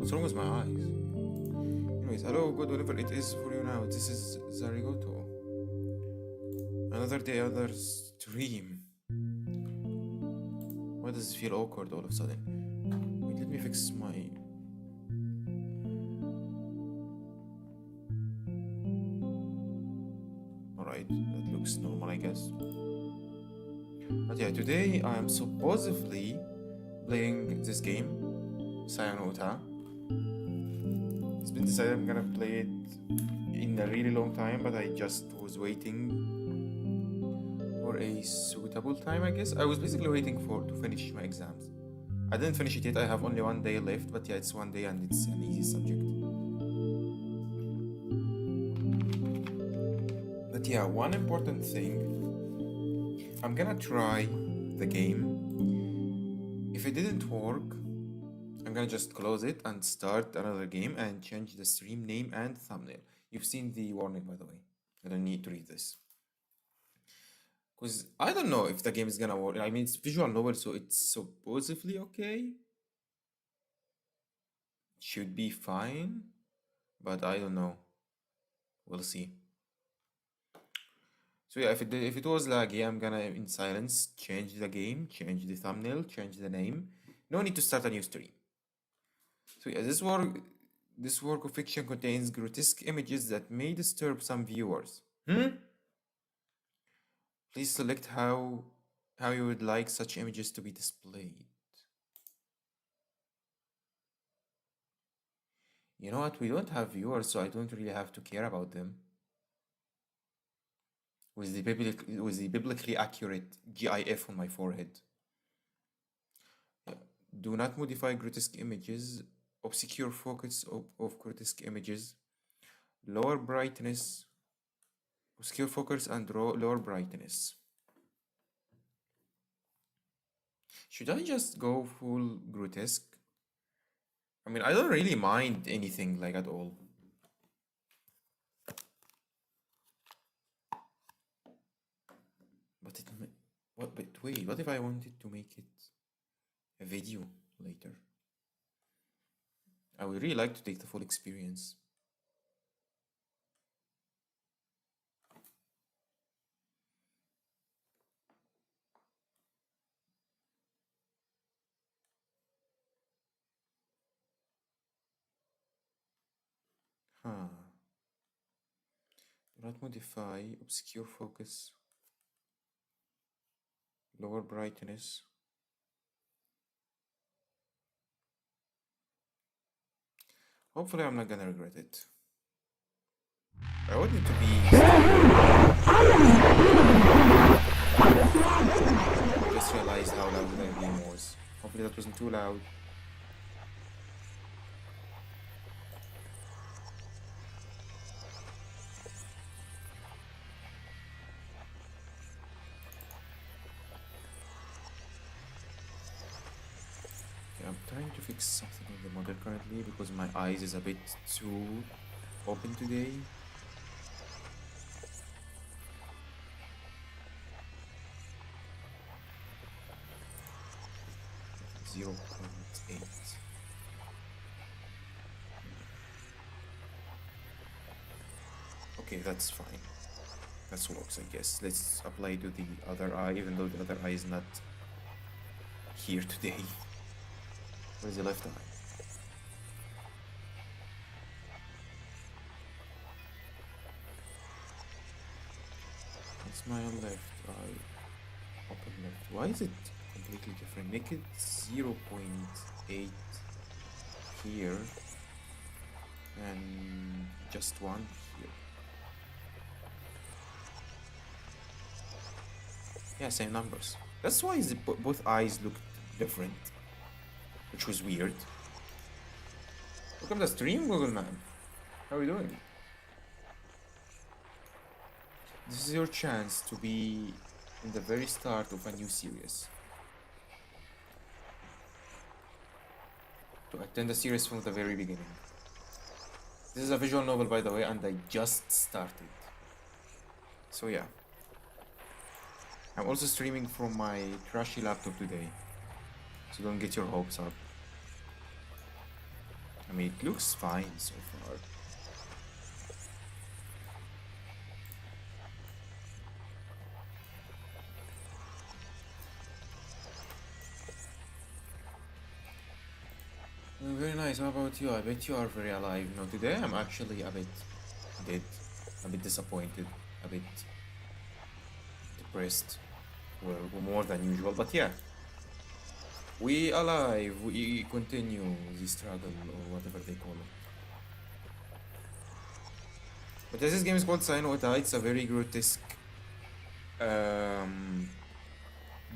What's wrong with my eyes? Anyways, hello, good whatever it is for you now. This is Zarigoto. Another day, another stream. Why does it feel awkward all of a sudden? Wait, let me fix my... Alright, that looks normal, I guess. But yeah, today I am supposedly playing this game, Sayonota. It's been decided I'm gonna play it in a really long time, but I just was waiting for a suitable time, I guess. I was basically waiting to finish my exams. I didn't finish it yet, I have only one day left, but yeah, it's one day and it's an easy subject. But yeah, one important thing, I'm gonna try the game. If it didn't work, I'm gonna just close it and start another game and change the stream name and thumbnail. You've seen the warning, by the way. I don't need to read this. Because I don't know if the game is gonna work. I mean, it's visual novel, so it's supposedly okay. Should be fine, but I don't know. We'll see. So yeah, if it was laggy, I'm gonna in silence change the game, change the thumbnail, change the name. No need to start a new stream. So yeah, this work of fiction contains grotesque images that may disturb some viewers. Please select how you would like such images to be displayed. You know what? We don't have viewers, so I don't really have to care about them. With the biblically accurate GIF on my forehead. Yeah. Do not modify grotesque images. Obscure focus of grotesque images. Lower brightness. Obscure focus and lower brightness. Should I just go full grotesque? I mean, I don't really mind anything like at all. But wait, what if I wanted to make it a video later? I would really like to take the full experience. Huh. Do not modify obscure focus, lower brightness. Hopefully I'm not gonna regret it. I want it to be... I just realized how loud the game was. Hopefully that wasn't too loud. I'm trying to fix something on the model currently because my eyes is a bit too open today. .8. Okay, that's fine. That works, I guess. Let's apply to the other eye, even though the other eye is not here today. Where's the left eye? That's my left eye. Open left. Why is it completely different? Make it 0.8 here and just 1 here. Yeah, same numbers. That's why both eyes look different, which was weird. Welcome to the stream, Google Man. How are you doing? This is your chance to be in the very start of a new series. To attend the series from the very beginning. This is a visual novel, by the way, and I just started. So yeah. I'm also streaming from my trashy laptop today. So don't get your hopes up. I mean, it looks fine so far. Very nice. How about you? I bet you are very alive. No, today I'm actually a bit dead, a bit disappointed, a bit depressed, well, more than usual. But yeah, we alive. We continue the struggle or whatever they call it. But this game is called Sayonara. It's a very grotesque, um,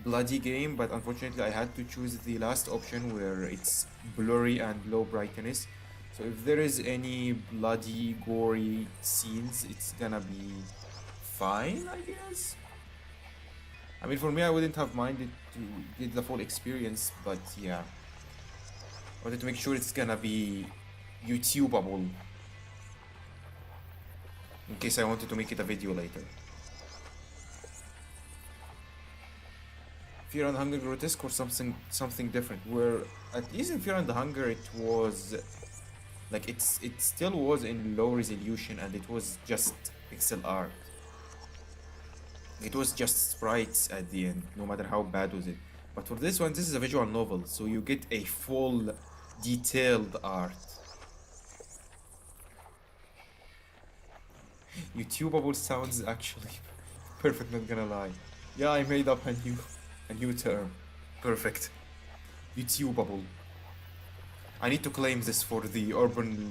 bloody game. But unfortunately, I had to choose the last option where it's blurry and low brightness. So if there is any bloody, gory scenes, it's gonna be fine, I guess. I mean, for me, I wouldn't have minded to get the full experience, but yeah. I wanted to make sure it's gonna be YouTubeable. In case I wanted to make it a video later. Fear and Hunger Grotesque or something different, where at least in Fear and Hunger it was like it still was in low resolution and it was just pixel art. It was just sprites at the end, no matter how bad was it. But for this one, this is a visual novel, so you get a full, detailed art. YouTubeable sounds actually perfect, not gonna lie. Yeah, I made up a new term. Perfect. YouTubeable. I need to claim this for the urban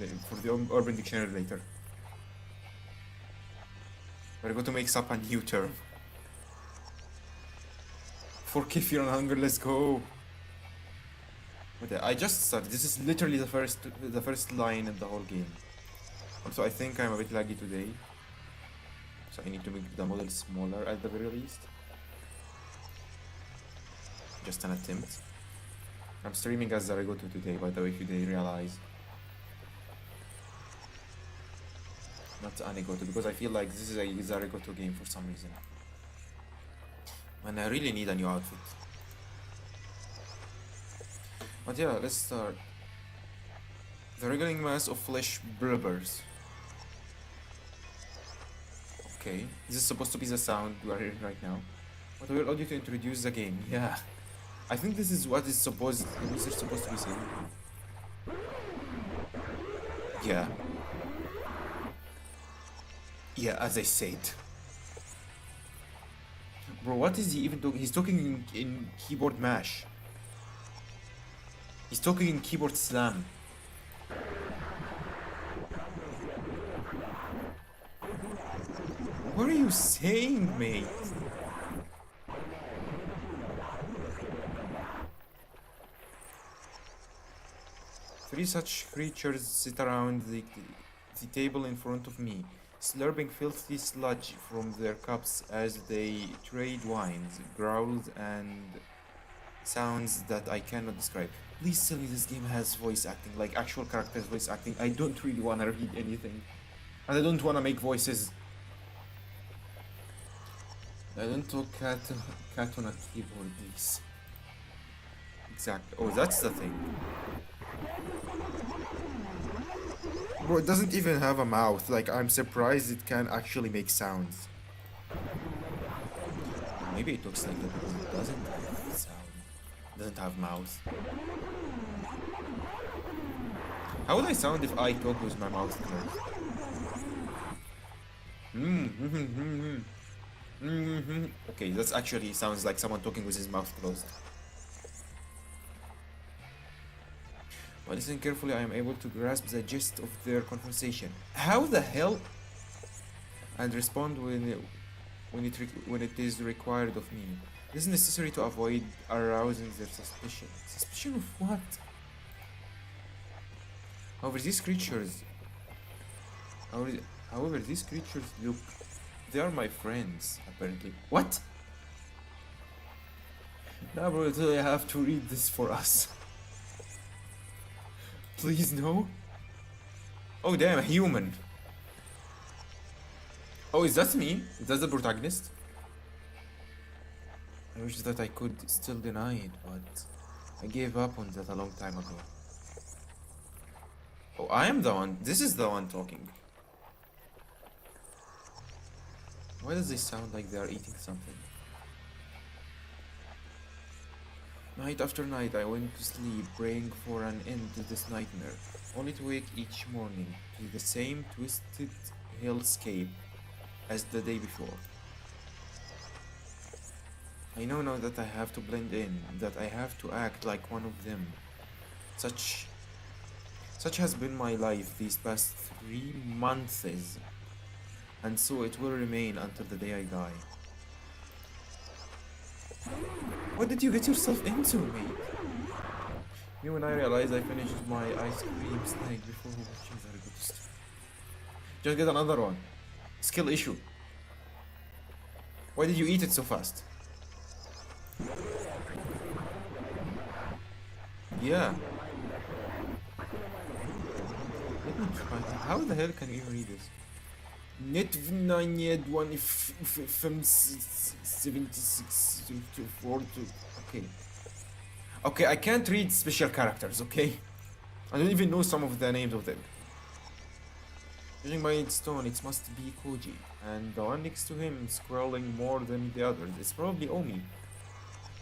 dictionary later. We're going to make up a new term. For Fear and Hunger, let's go. Okay, I just started. This is literally the first line in the whole game. Also, I think I'm a bit laggy today, so I need to make the model smaller at the very least. Just an attempt. I'm streaming as Zarules today, by the way, if you didn't realize. Not Anigoto, because I feel like this is a Zarules game for some reason. And I really need a new outfit. But yeah, let's start. The wriggling mass of flesh blibbers. Okay, this is supposed to be the sound we are hearing right now. But I will allow you to introduce the game. Yeah, I think this is what is supposed to be saying. Yeah. Yeah, as I said. Bro, what is he even talking? He's talking in keyboard mash. He's talking in keyboard slam. What are you saying, mate? Three such creatures sit around the table in front of me, slurping filthy sludge from their cups as they trade wines, growls, and sounds that I cannot describe. Please tell me this game has voice acting, like actual characters voice acting. I don't really want to read anything. And I don't want to make voices. I don't talk cat on a keyboard, please. Exactly. Oh, that's the thing. Bro, it doesn't even have a mouth. Like, I'm surprised it can actually make sounds. Maybe it looks like that because it doesn't have sound. It doesn't have mouth. How would I sound if I talk with my mouth closed? Okay, that actually sounds like someone talking with his mouth closed. While listening carefully, I am able to grasp the gist of their conversation. How the hell? And respond when it is required of me. This is necessary to avoid arousing their suspicion. Suspicion of what? However, these creatures look... They are my friends, apparently. What? Now, bro, I have to read this for us. Please, no. Oh, damn, a human. Oh, is that me? Is that the protagonist? I wish that I could still deny it, but I gave up on that a long time ago. I am the one. This is the one talking. Why does this sound like they are eating something? Night after night, I went to sleep, praying for an end to this nightmare, only to wake each morning to the same twisted hellscape as the day before. I know now that I have to blend in, that I have to act like one of them. Such has been my life these past 3 months, and so it will remain until the day I die. What did you get yourself into, mate? Me when I realized I finished my ice cream snack before watching Zarules. Just get another one. Skill issue. Why did you eat it so fast? Yeah. Let me try that. How the hell can you even read this? Net 9 Okay. Okay, I can't read special characters, okay? I don't even know some of the names of them. Judging by its tone, it must be Koji, and the one next to him scrolling more than the others. It's probably Omi.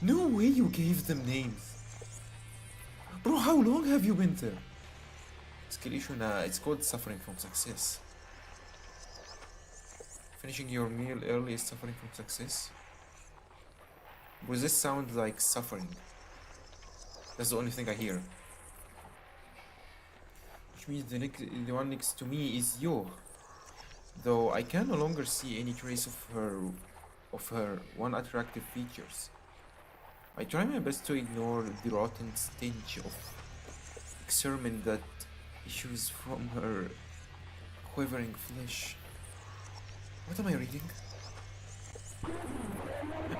No way you gave them names. Bro, how long have you been there? Skill issue, it's called suffering from success. Finishing your meal early is suffering from success? Does this sound like suffering? That's the only thing I hear. Which means the one next to me is Yo. Though I can no longer see any trace of her one attractive features. I try my best to ignore the rotten stench of excrement that issues from her quivering flesh. What am I reading?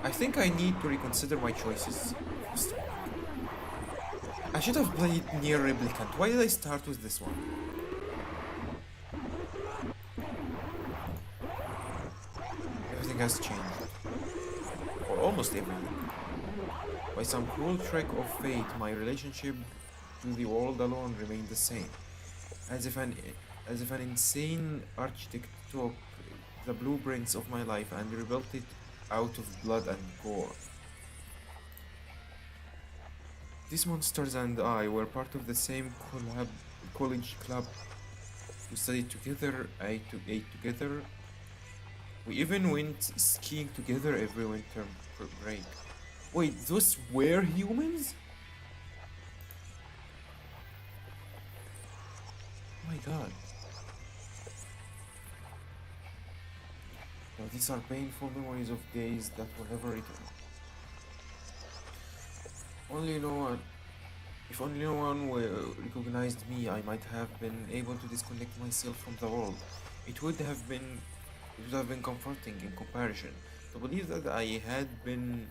I think I need to reconsider my choices. I should have played Near Replicant. Why did I start with this one? Everything has changed. Or almost everything. By some cruel trick of fate, my relationship to the world alone remained the same. As if an insane architect took the blueprints of my life and rebuilt it out of blood and gore. These monsters and I were part of the same college club. We studied together, ate together. We even went skiing together every winter break. Wait, those were humans? Oh my god. Now, these are painful memories of days that will never return. If only no one recognized me, I might have been able to disconnect myself from the world. It would have been comforting in comparison to believe that I had been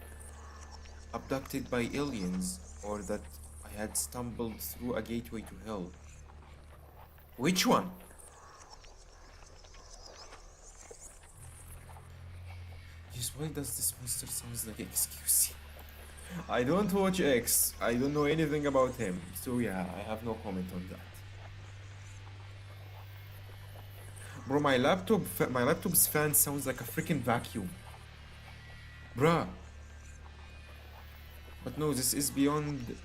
abducted by aliens, or that I had stumbled through a gateway to hell. Which one? Just why does this monster sound like excuse? I don't watch X. I don't know anything about him. So yeah, I have no comment on that. Bro, my laptop's fan sounds like a freaking vacuum. Bruh. But no, this is beyond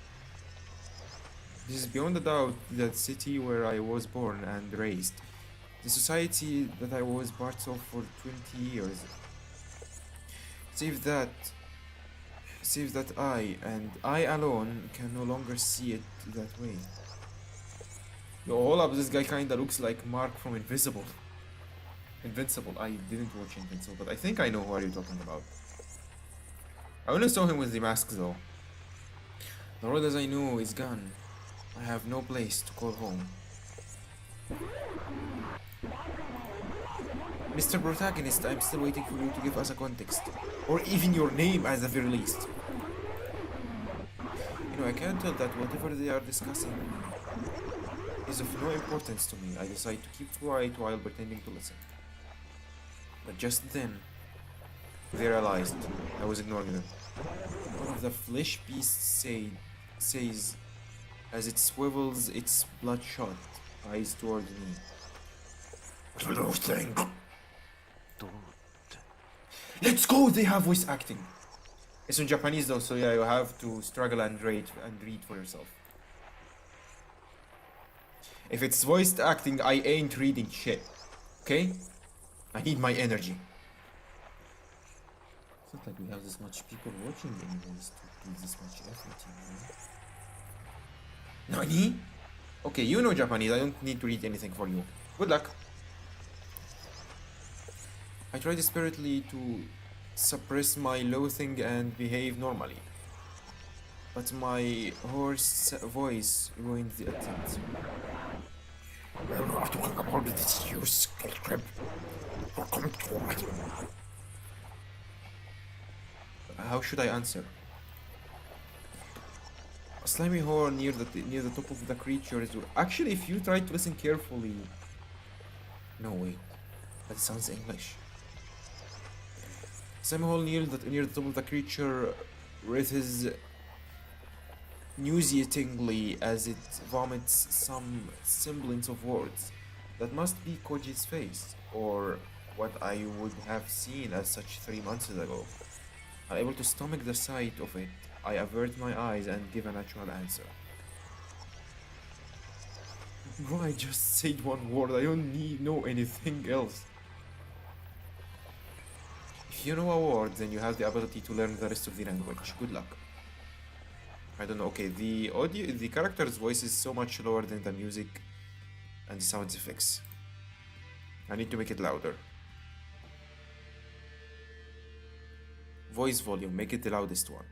a doubt the city where I was born and raised. The society that I was part of for 20 years. Save that I alone can no longer see it that way. Yo, hold up, this guy kinda looks like Mark from Invincible. I didn't watch Invincible, but I think I know who are you talking about. I only saw him with the mask though. The world as I knew is gone. I have no place to call home. Mr. Protagonist, I'm still waiting for you to give us a context. Or even your name at the very least. You know, I can't tell that whatever they are discussing is of no importance to me. I decide to keep quiet while pretending to listen. But just then, they realized I was ignoring them. One of the flesh beasts says, as it swivels its bloodshot eyes toward me. What do you think? Don't. Let's go! They have voice acting. It's in Japanese though, so yeah, you have to struggle and read for yourself. If it's voiced acting, I ain't reading shit. Okay? I need my energy. It's not like we have this much people watching anyways to do this much effort, you know? Nani? Okay, you know Japanese, I don't need to read anything for you. Good luck. I try desperately to suppress my loathing and behave normally. But my hoarse voice ruined the attempt. We're not talking about this use trip. You're coming toward me. How should I answer? A slimy hole near the top of the creature is actually, if you try to listen carefully. No wait, that sounds English. Slimy hole near the top of the creature writhes nauseatingly as it vomits some semblance of words. That must be Koji's face, or what I would have seen as such 3 months ago. Unable to stomach the sight of it, I avert my eyes and give a natural answer. Bro, I just said one word, I don't need know anything else. If you know a word, then you have the ability to learn the rest of the language. Good luck. I don't know, okay, the character's voice is so much lower than the music and the sound effects. I need to make it louder. Voice volume, make it the loudest one.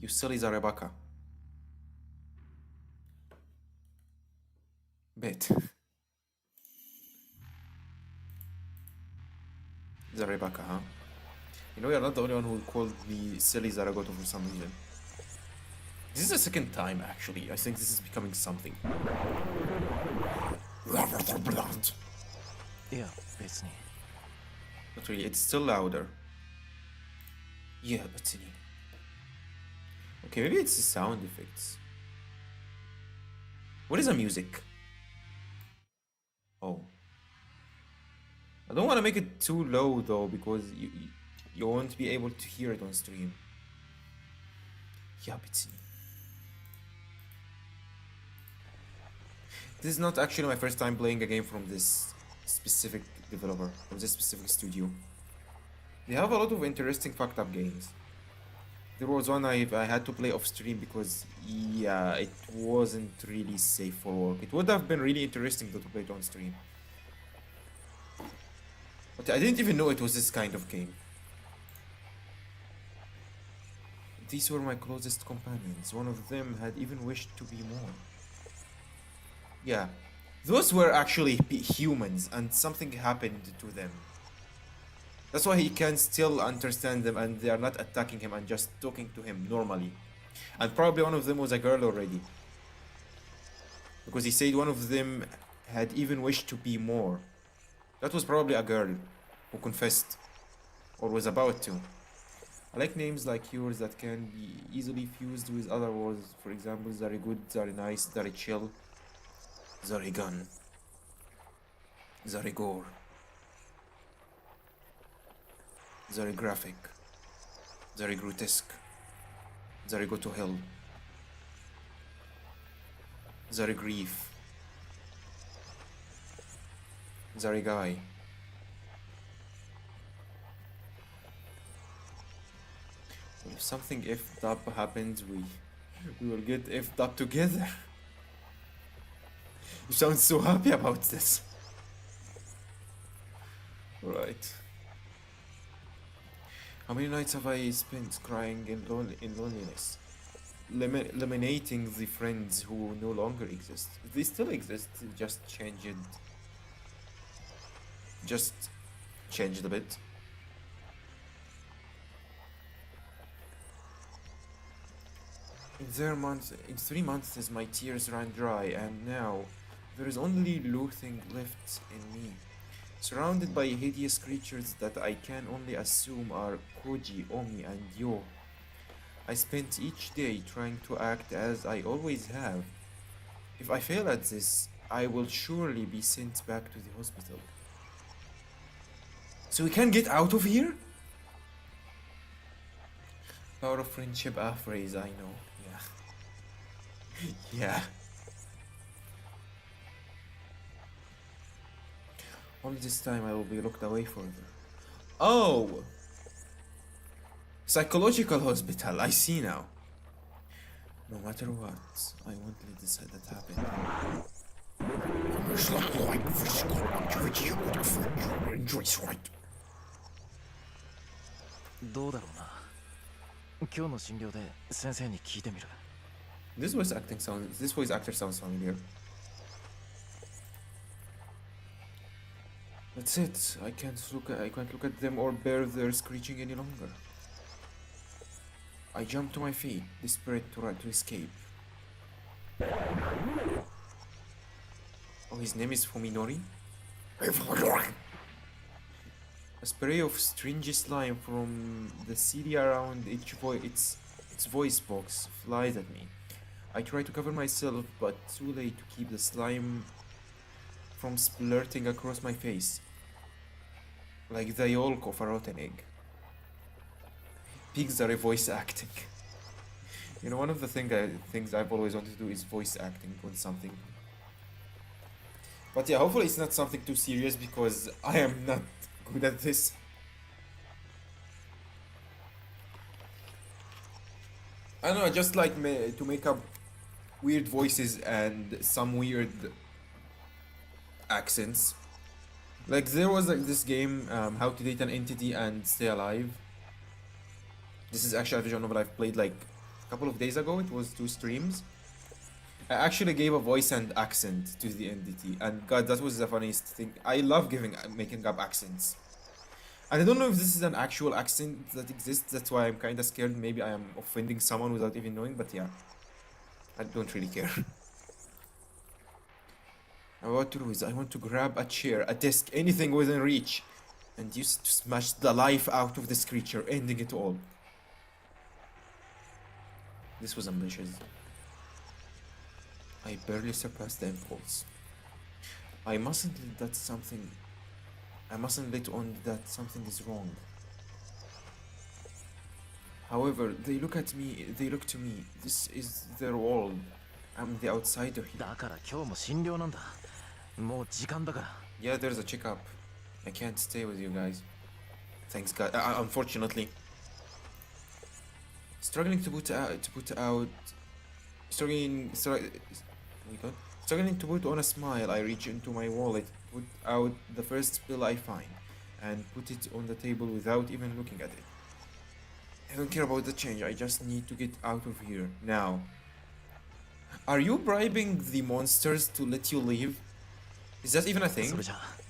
You silly Zarebaka. Bet. Zarebaka, huh? You know, you're not the only one who called me silly Zaragoto for some reason. This is the second time, actually. I think this is becoming something. Yeah,別に. Not really, it's still louder. Yeah, but okay, maybe it's the sound effects. What is the music? Oh. I don't want to make it too low though, because you won't be able to hear it on stream. Yeah, but this is not actually my first time playing a game from this specific developer, from this specific studio. They have a lot of interesting fucked up games. There was one I had to play off stream because, yeah, it wasn't really safe for work. It would have been really interesting though to play it on stream. But I didn't even know it was this kind of game. These were my closest companions. One of them had even wished to be more. Yeah, those were actually humans and something happened to them. That's why he can still understand them and they are not attacking him and just talking to him normally. And probably one of them was a girl already. Because he said one of them had even wished to be more. That was probably a girl who confessed or was about to. I like names like yours that can be easily fused with other words. For example, very good, very nice, very chill, very gun, very gore, very graphic, very grotesque, very go to hell, very grief, very guy. If something effed up happens, we will get effed up together. You sound so happy about this. Right. How many nights have I spent crying in loneliness? Eliminating the friends who no longer exist. They still exist, just changed a bit. In 3 months my tears ran dry, and now there is only loathing left in me. Surrounded by hideous creatures that I can only assume are Koji, Omi, and Yo. I spent each day trying to act as I always have. If I fail at this, I will surely be sent back to the hospital. So we can get out of here? Power of friendship, a phrase I know. Yeah. Yeah. Only this time I will be locked away further. Oh! Psychological hospital, I see now. No matter what, I won't let this that happen. It's not like physical activity you would affect your injuries, right? どうだろうな。今日の診療で先生に聞いてみる。This voice actor sounds familiar. That's it. I can't look at them or bear their screeching any longer. I jump to my feet, desperate to escape. Oh, his name is Fuminori? A spray of stringy slime from the ceiling around its voice box flies at me. I try to cover myself, but too late to keep the slime from splurting across my face, like the yolk of a rotten egg. Pigs are voice acting. You know, one of the things I've always wanted to do is voice acting on something. But yeah, hopefully it's not something too serious because I am not good at this. I don't know, I just like to make up weird voices and some weird accents. Like there was like this game, How to Date an Entity and Stay Alive. This is actually a visual novel I've played like a couple of days ago. It was 2 streams. I actually gave a voice and accent to the entity, and god, that was the funniest thing. I love making up accents. And I don't know if this is an actual accent that exists, that's why I'm kinda scared maybe I am offending someone without even knowing, but yeah. I don't really care. I'm about to lose. I want to grab a chair, a desk, anything within reach, and use it to smash the life out of this creature, ending it all. This was ambitious. I barely surpassed the impulse. I mustn't let on that something is wrong. However, they look to me. This is their world. I'm the outsider here. だから今日も診療なんだ。もう時間だから。Yeah, there's a checkup. I can't stay with you guys. Thanks God. Unfortunately. Struggling to put on a smile, I reach into my wallet, put out the first pill I find, and put it on the table without even looking at it. I don't care about the change, I just need to get out of here, now. Are you bribing the monsters to let you leave? Is that even a thing? それじゃあ。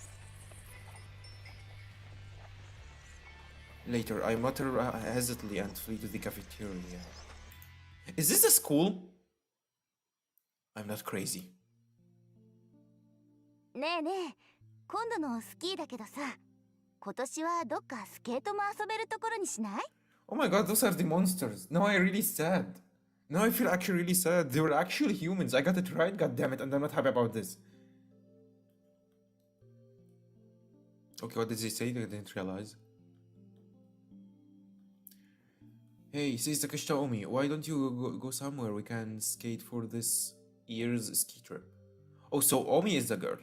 Later, I mutter hesitantly and flee to the cafeteria. Is this a school? I'm not crazy. ねえねえ、今度のスキーだけどさ、今年はどっかスケートも遊べるところにしない？ Oh my god, those are the monsters. Now I'm really sad. Now I feel actually really sad. They were actually humans. I got it right, goddammit, and I'm not happy about this. Okay, what did he say? I didn't realize. Hey, says Takeshita Omi, why don't you go somewhere we can skate for this year's ski trip? Oh, so Omi is the girl.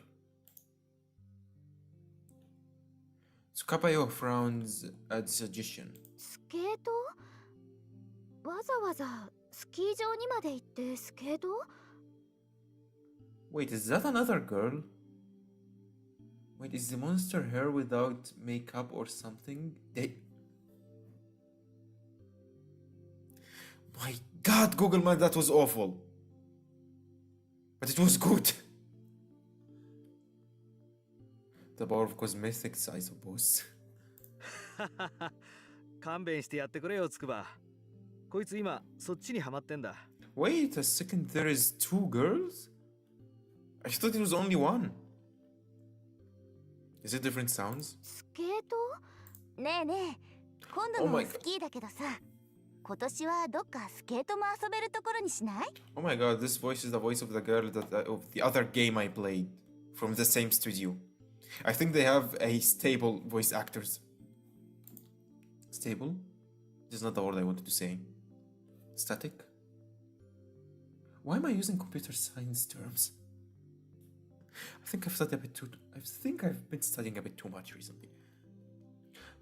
Tsukapayo frowns at the suggestion. スケート？わざわざスキー場にまで行ってスケート？ Wait, is that another girl? Wait, is the monster her without makeup or something? My god, Google Man, that was awful. But it was good. The power of cosmetics, I suppose. 勘弁してやってくれよ、つくば。こいつ今そっちにハマってんだ。Wait a second, there is 2 girls? I thought it was only 1. Is it different sounds? スケート？ねえねえ、今度 Oh my の god. スキーだけどさ、今年はどっかスケートも遊べるところにしない？ Oh my god, this voice is the voice of the girl of the other game I played from the same studio. I think they have a stable voice actors. Stable? This is not the word I wanted to say. Static? Why am I using computer science terms? I think I've been studying a bit too much recently.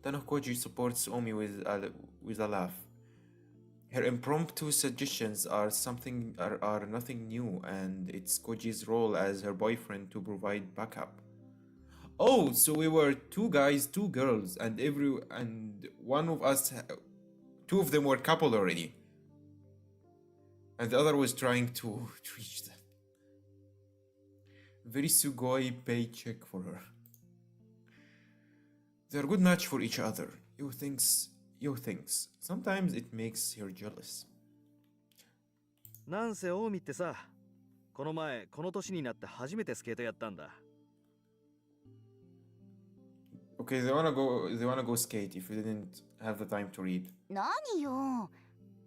Tano Koji supports Omi with a laugh. Her impromptu suggestions are nothing new, and it's Koji's role as her boyfriend to provide backup. Oh, so we were two guys, two girls, and one of us, two of them were couple already, and the other was trying to reach them. Very sugoi paycheck for her. They're a good match for each other. Yo thinks. Sometimes it makes her jealous. なんせオウミってさ、この前この年になって初めてスケートやったんだ。Okay, they wanna go skate if you didn't have the time to read. 何よ。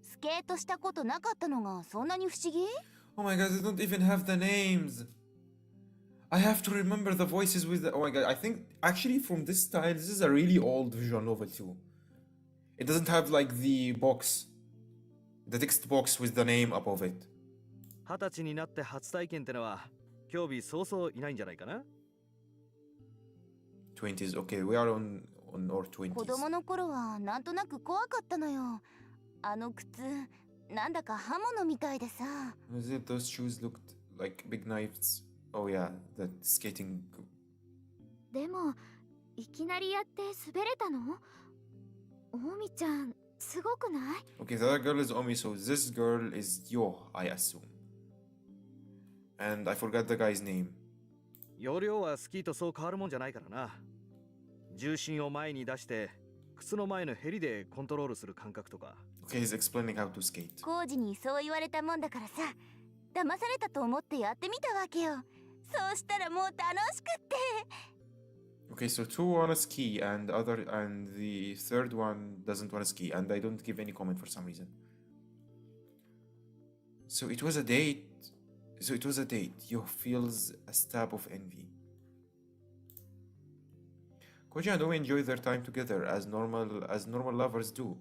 スケートしたことなかったのがそんなに不思議？ Oh my god, they don't even have the names. I have to remember the voices with the... Oh my god, I think actually from this style, this is a really old visual novel too. It doesn't have like the text box with the name above it. 20歳になって初体験ってのは興味そうそういないんじゃないかな。20s, okay, we are on our 20s. 子供の頃はなんとなく怖かったのよ。あの靴、なんだか刃物みたいでさ。Was it those shoes looked like big knives? Oh yeah, the skating. でもいきなりやって滑れたの？オミちゃんすごくない？ Okay, the other girl is Omi, so this girl is Yo, I assume. And I forgot the guy's name. 容量はスキーとそう変わるもんじゃないからな。重心を前に出して靴の前のヘリでコントロールする感覚とか。Okay, he's explaining how to skate. コージにそう言われたもんだからさ、騙されたと思ってやってみたわけよ。そうしたらもう楽しくって。Okay, so two wanna ski and the third one doesn't wanna ski, and I don't give any comment for some reason. So it was a date. Yo feels a stab of envy. Koji and Omi enjoy their time together as normal lovers do.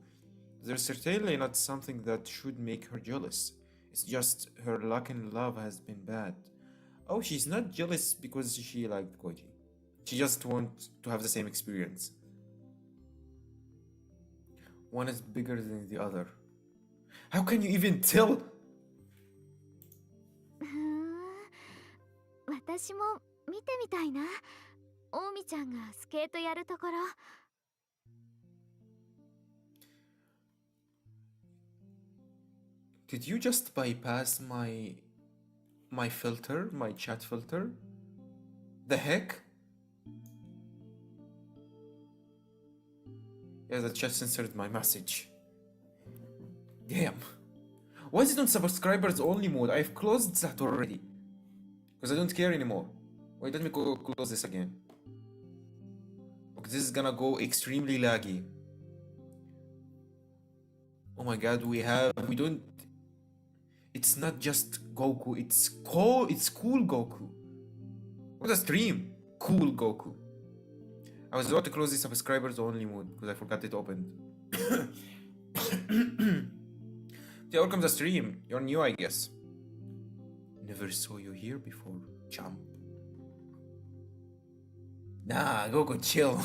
There's certainly not something that should make her jealous. It's just her luck in love has been bad. Oh, she's not jealous because she liked Koji. She just wants to have the same experience. One is bigger than the other. How can you even tell? 私も見てみたいな。オミちゃんがスケートやるところ。Did you just bypass my filter, my chat filter? The heck? Yeah, the chat censored my message. Damn. Why is it on subscribers only mode? I've closed that already. Because I don't care anymore. Wait, let me close this again. Okay, this is gonna go extremely laggy. Oh my god, we don't... It's not just Goku, it's cool Goku. What a stream! Cool Goku. I was about to close the subscribers only mode because I forgot it opened. Yeah, welcome to the stream. You're new, I guess. Never saw you here before, chump. Nah, Goku, chill.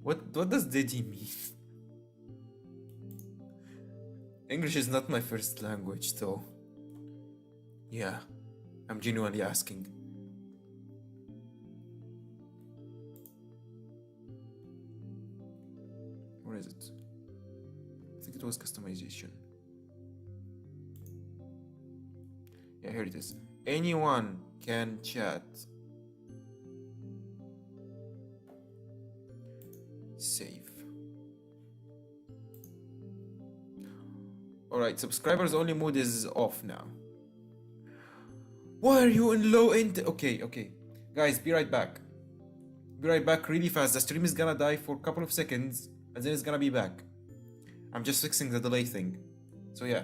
What does Diddy mean? English is not my first language, though. Yeah, I'm genuinely asking. Where is it? I think it was customization. Yeah, here it is. Anyone can chat. Save. Alright, subscribers only mode is off now. Why are you in low end? Okay. Guys, be right back. Be right back really fast. The stream is gonna die for a couple of seconds and then it's gonna be back. I'm just fixing the delay thing. So yeah.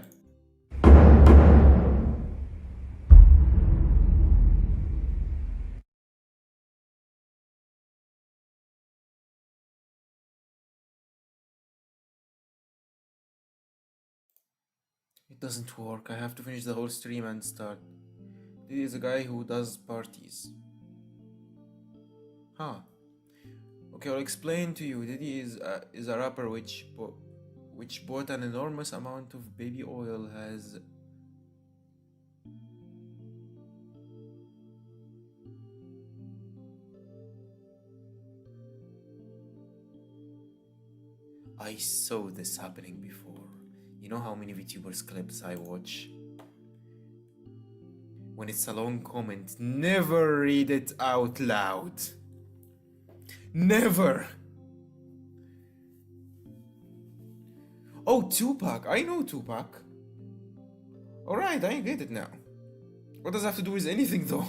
It doesn't work. I have to finish the whole stream and start. This is a guy who does parties. Huh. Okay, I'll explain to you. Diddy is a rapper which bought an enormous amount of baby oil. Has I saw this happening before. You know how many VTubers clips I watch? When it's a long comment, never read it out loud. Never. Oh, Tupac. I know Tupac. Alright, I get it now. What does it have to do with anything though?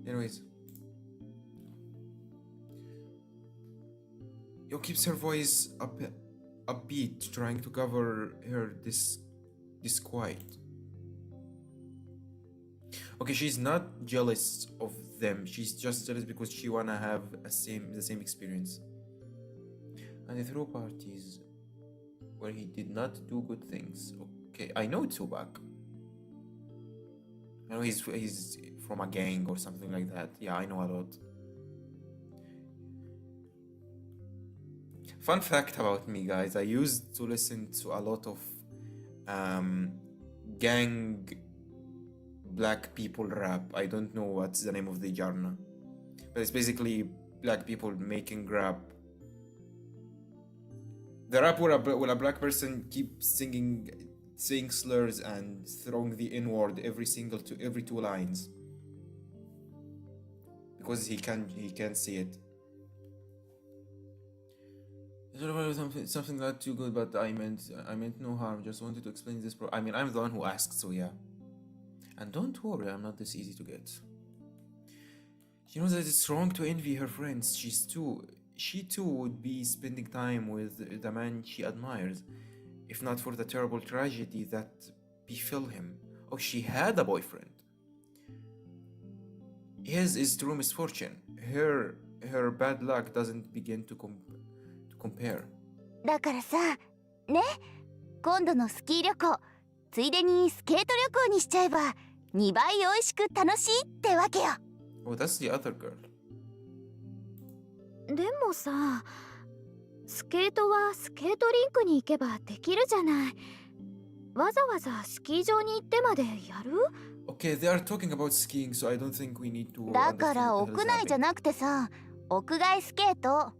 Anyways. Yo keeps her voice upbeat, trying to cover her disquiet. Okay, she's not jealous of them. She's just jealous because she wanna have the same experience. And he threw parties where he did not do good things. Okay, I know Tupac. I know he's from a gang or something like that. Yeah, I know a lot. Fun fact about me, guys, I used to listen to a lot of gang black people rap. I don't know what's the name of the genre, but it's basically black people making rap. The rap where a black person keeps saying slurs and throwing the N-word every two lines because he can't see it. Something not too good, but I meant no harm. Just wanted to explain this. I mean, I'm the one who asked, so yeah. And don't worry, I'm not this easy to get. She knows that it's wrong to envy her friends. She too would be spending time with the man she admires, if not for the terrible tragedy that befell him. Oh, she had a boyfriend. His is true misfortune. Her bad luck doesn't begin to compare. だからさ、ね、今度のスキー旅行、ついでにスケート旅行にしちゃえば2倍美味しく楽しいってわけよ。Oh, that's the other girl. でもさ、スケートはスケートリンクに行けばできるじゃない。わざわざスキー場に行ってまでやる？ Okay, they are talking about skiing, so I don't think we need to. だから屋内じゃなくてさ、屋外スケート。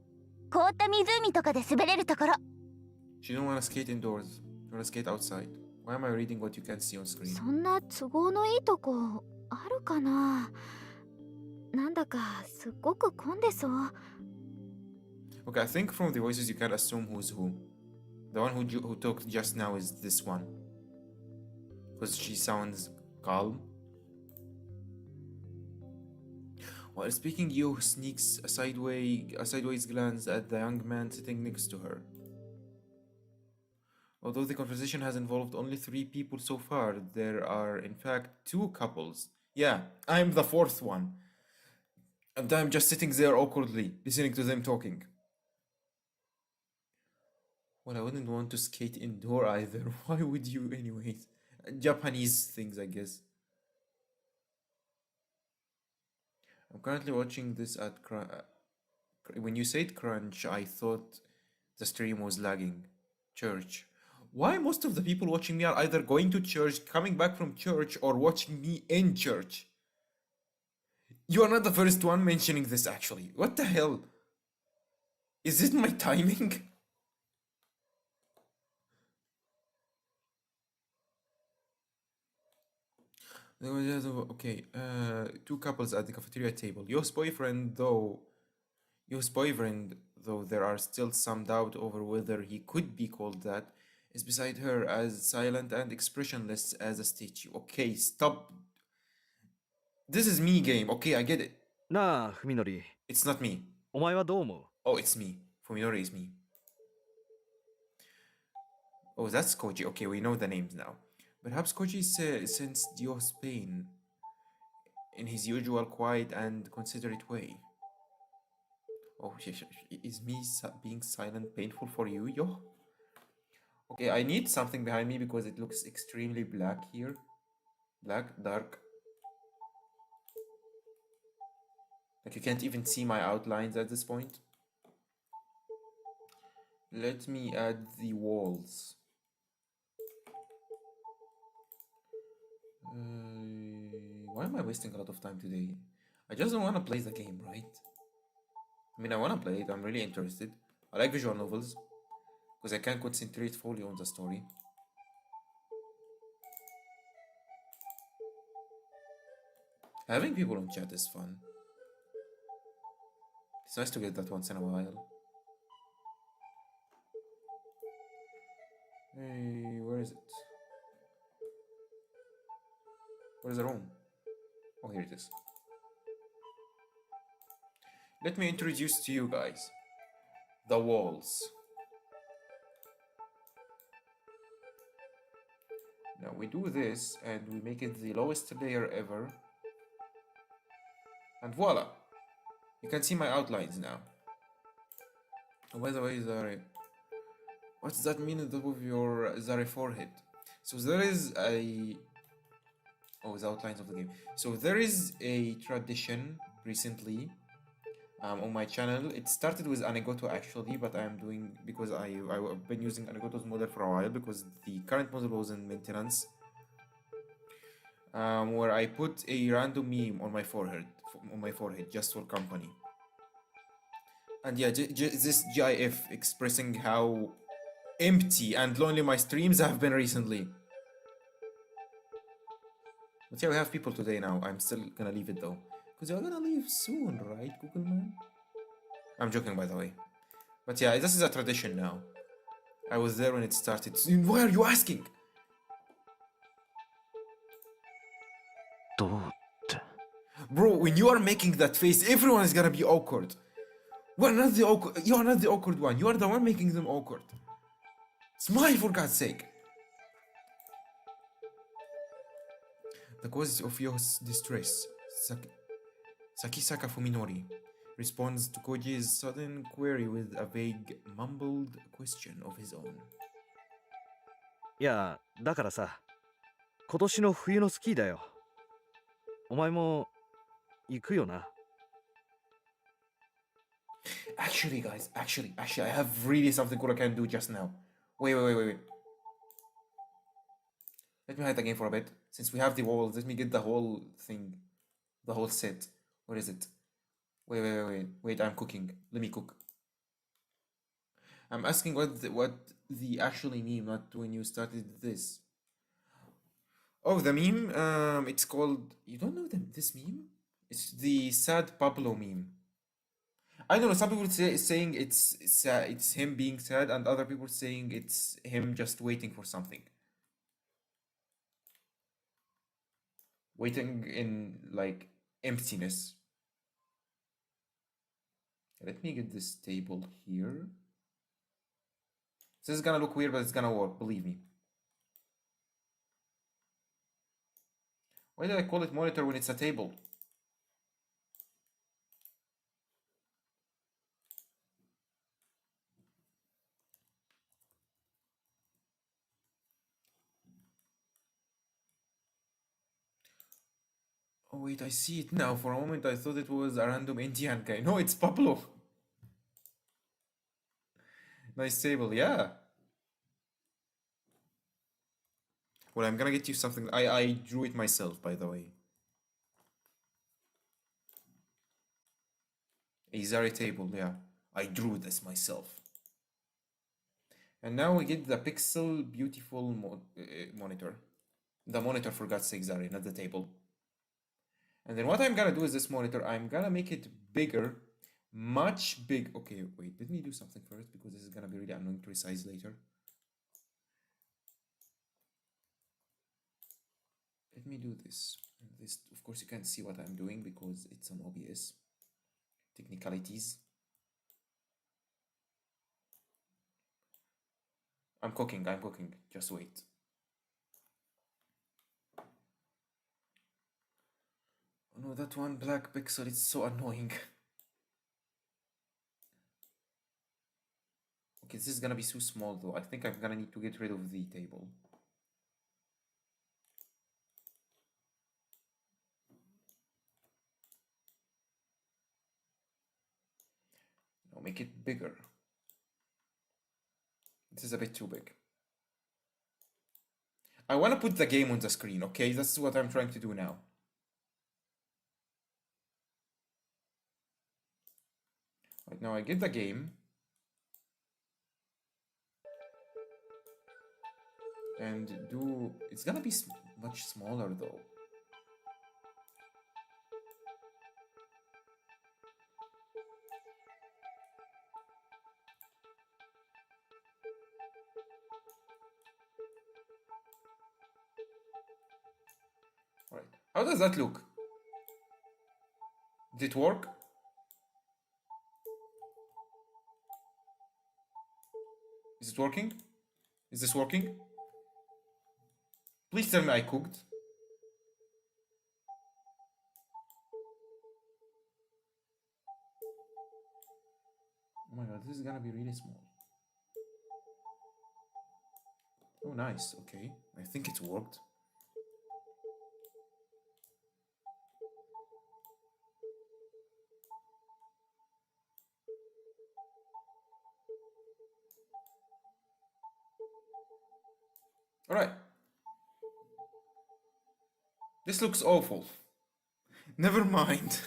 凍った湖とかで滑れるところ。She don't wanna skate indoors. She wanna skate outside. Why am I reading what you can't see on screen? そんな都合のいいとこあるかな。なんだかすっごく混んでそう。Okay, I think from the voices you can assume who's who. The one who talked just now is this one. Because she sounds calm. While speaking, Yo sneaks a sideways glance at the young man sitting next to her. Although the conversation has involved only 3 people so far, there are in fact 2 couples. Yeah, I'm the 4th one. And I'm just sitting there awkwardly, listening to them talking. Well, I wouldn't want to skate indoor either. Why would you anyways? Japanese things, I guess. I'm currently watching this at when you said crunch, I thought the stream was lagging. Church. Why most of the people watching me are either going to church, coming back from church, or watching me in church? You are not the first one mentioning this, actually. What the hell? Is it my timing? Okay, 2 couples at the cafeteria table. Yo's boyfriend, though there are still some doubt over whether he could be called that, is beside her, as silent and expressionless as a statue. Okay, stop. This is me game. Okay, I get it. なあ、文則。 It's not me. お前はどう思う？ Oh, it's me. Fuminori is me. Oh, that's Koji. Okay, we know the names now. Perhaps Koji sensed Dio's pain in his usual quiet and considerate way. Oh, is me being silent painful for you, yo? Okay, I need something behind me because it looks extremely black here. Black, dark. Like you can't even see my outlines at this point. Let me add the walls. Why am I wasting a lot of time today? I just don't want to play the game, right? I mean, I want to play it. I'm really interested. I like visual novels because I can concentrate fully on the story. Having people on chat is fun. It's nice to get that once in a while. Hey, where is it? Where's the room? Oh, here it is. Let me introduce to you guys the walls. Now we do this and we make it the lowest layer ever. And voila! You can see my outlines now. Oh, by the way, Zari, what does that mean on top of your Zari forehead? So there is a... Oh, the outlines of the game. So there is a tradition recently on my channel. It started with Anigoto actually, but I am doing... Because I've been using Anigoto's model for a while because the current model was in maintenance. Where I put a random meme on my forehead just for company. And yeah, this GIF expressing how empty and lonely my streams have been recently. But yeah, we have people today now. I'm still gonna leave it though. Because you're gonna leave soon, right, Google Man? I'm joking, by the way. But yeah, this is a tradition now. I was there when it started. Why are you asking? どうって Bro, when you are making that face, everyone is gonna be awkward. You're not the awkward one. You are the one making them awkward. Smile for God's sake. The cause of your distress, Sakisaka Fuminori, responds to Koji's sudden query with a vague, mumbled question of his own. いや、だからさ、今年の冬のスキーだよ。お前も行くよな。Actually, guys, actually, I have really something cool I can do just now. Wait. Let me hide the game for a bit. Since we have the walls, let me get the whole thing. The whole set. Where is it? Wait, I'm cooking. Let me cook. I'm asking what the actually meme, not when you started this. Oh, the meme? It's called... You don't know this meme? It's the sad Pablo meme. I don't know, some people saying it's him being sad, and other people saying it's him just waiting for something. Waiting in, like, emptiness. Let me get this table here. This is gonna look weird, but it's gonna work, believe me. Why did I call it monitor when it's a table? Oh wait, I see it now. For a moment I thought it was a random Indian guy. No, it's Pablo. Nice table, yeah. Well, I'm gonna get you something. I drew it myself, by the way. A Zari table, yeah. I drew this myself. And now we get the pixel beautiful monitor. The monitor, for God's sake, Zari, not the table. And then what I'm gonna do is this monitor, I'm gonna make it bigger, much big. Okay, wait, let me do something first because this is gonna be really annoying to resize later. Let me do this. And this, of course, you can't see what I'm doing because it's on OBS. Technicalities. I'm cooking, I'm cooking. Just wait. Oh no, that one black pixel is so annoying. Okay, this is gonna be so small though. I think I'm gonna need to get rid of the table. No, make it bigger. This is a bit too big. I want to put the game on the screen, okay? That's what I'm trying to do now. Right now I get the game. And do... It's gonna be much smaller though. Right. How does that look? Did it work? Is it working? Is this working? Please tell me I cooked. Oh my god, this is gonna be really small. Oh, nice. Okay. I think it worked. Alright. This looks awful. Never mind.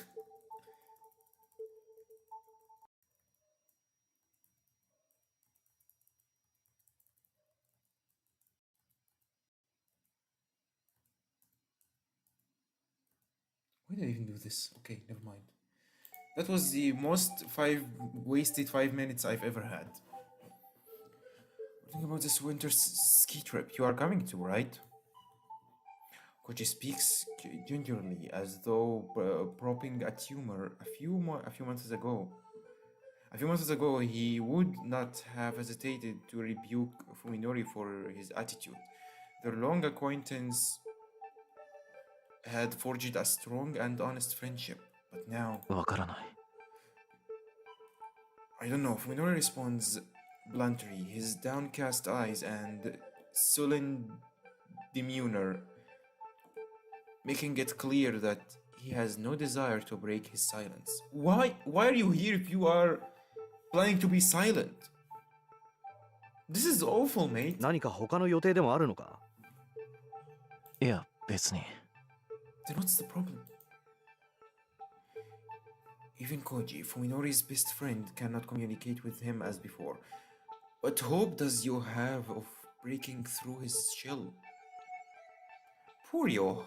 Why did I even do this? Okay, never mind. That was the most wasted 5 minutes I've ever had. Think about this winter ski trip you are coming to, right? Koji speaks gingerly, as though propping a tumor. A few months ago, he would not have hesitated to rebuke Fuminori for his attitude. Their long acquaintance had forged a strong and honest friendship, but now... わからない。 I don't know. Fuminori responds bluntly, his downcast eyes and sullen demeanor making it clear that he has no desire to break his silence. Why are you here if you are planning to be silent? This is awful, mate. 何か他の予定でもあるのか？いや、別に。 Then what's the problem? Even Koji, Fuminori's best friend, cannot communicate with him as before. What hope does you have of breaking through his shell? Poor Yo.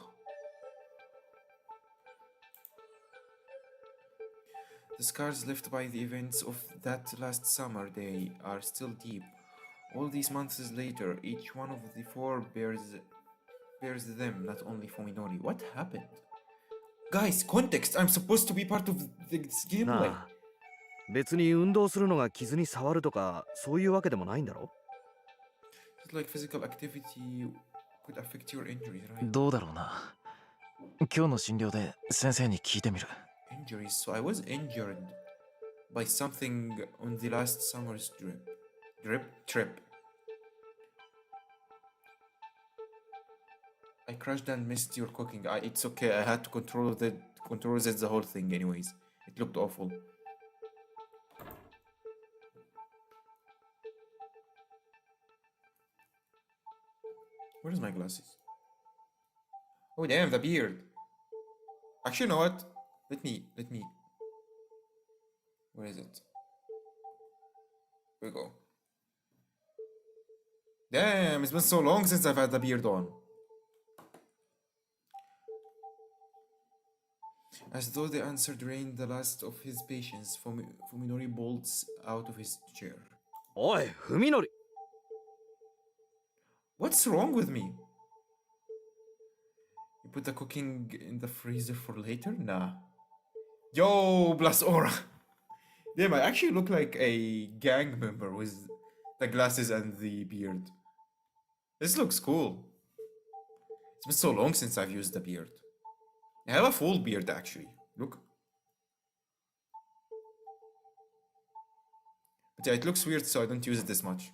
The scars left by the events of that last summer day are still deep. All these months later, each one of the four bears them, not only Fuminori. What happened? Guys, context! I'm supposed to be part of this gameplay. なあ、別に運動するのが傷に触るとかそういうわけでもないんだろ？ It's like physical activity could affect your injuries, right? どうだろうな。今日の診療で先生に聞いてみる。 Injuries. So I was injured by something on the last summer's trip. I crashed and missed your cooking. It's okay. I had to control Z the whole thing anyways. It looked awful. Where's my glasses? Oh damn, the beard. Actually, you know what? Let me. Where is it? Here we go. Damn, it's been so long since I've had the beard on. As though the answer drained the last of his patience, Fuminori bolts out of his chair. おい、文則。 What's wrong with me? You put the cooking in the freezer for later? Nah. Yo, Blas Aura. Damn, I actually look like a gang member with The glasses and the beard. This looks cool. It's been so long since I've used the beard. I have a full beard actually. Look. But yeah, it looks weird, so I don't use it this much.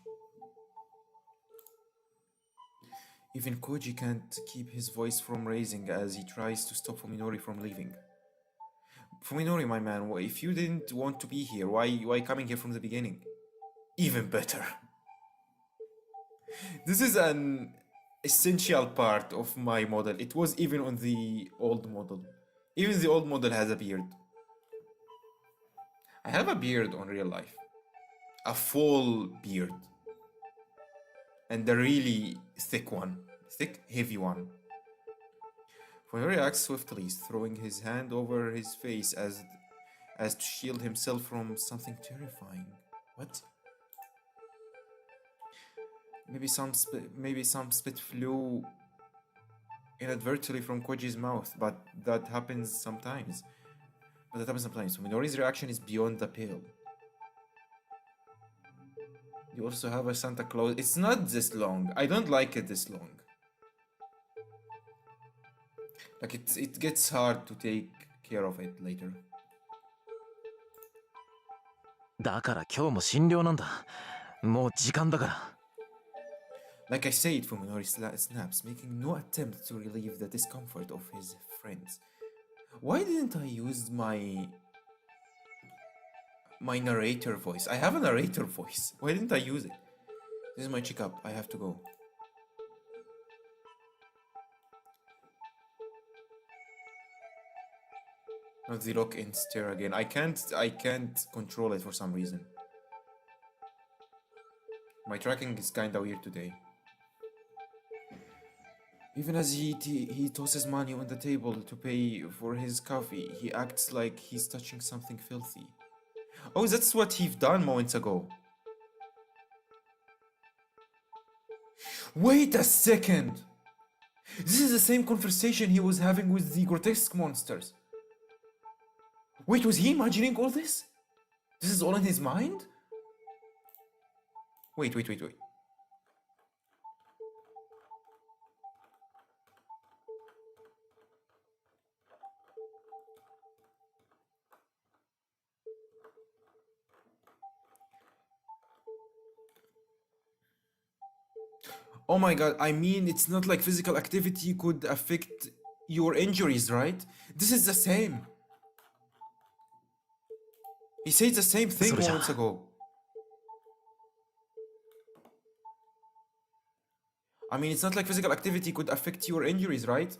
Even Koji can't keep his voice from raising as he tries to stop Fuminori from leaving. Fuminori, my man, if you didn't want to be here, why coming here from the beginning? Even better. This is an essential part of my model. It was even on the old model. Even the old model has a beard. I have a beard on real life. A full beard. And a really thick one. Thick, heavy one. Fuminori acts swiftly, throwing his hand over his face as to shield himself from something terrifying. What? Maybe some spit flew inadvertently from Koji's mouth, but that happens sometimes. So Minori's reaction is beyond the pale. You also have a Santa Claus. It's not this long. I don't like it this long. Like it gets hard to take care of it later. だから今日も診療なんだ。もう時間だから。 Like I said, Fuminori snaps, making no attempt to relieve the discomfort of his friends. Why didn't I use my narrator voice? I have a narrator voice. Why didn't I use it? This is my checkup. I have to go. Not the lock and stare again. I can't control it for some reason. My tracking is kinda weird today. Even as he tosses money on the table to pay for his coffee, he acts like he's touching something filthy. Oh, that's what he've done moments ago. Wait a second! This is the same conversation he was having with the grotesque monsters. Wait, was he imagining all this? This is all in his mind? Wait. Oh my god, I mean, it's not like physical activity could affect your injuries, right? This is the same. He said the same thing moments ago. I mean, it's not like physical activity could affect your injuries, right?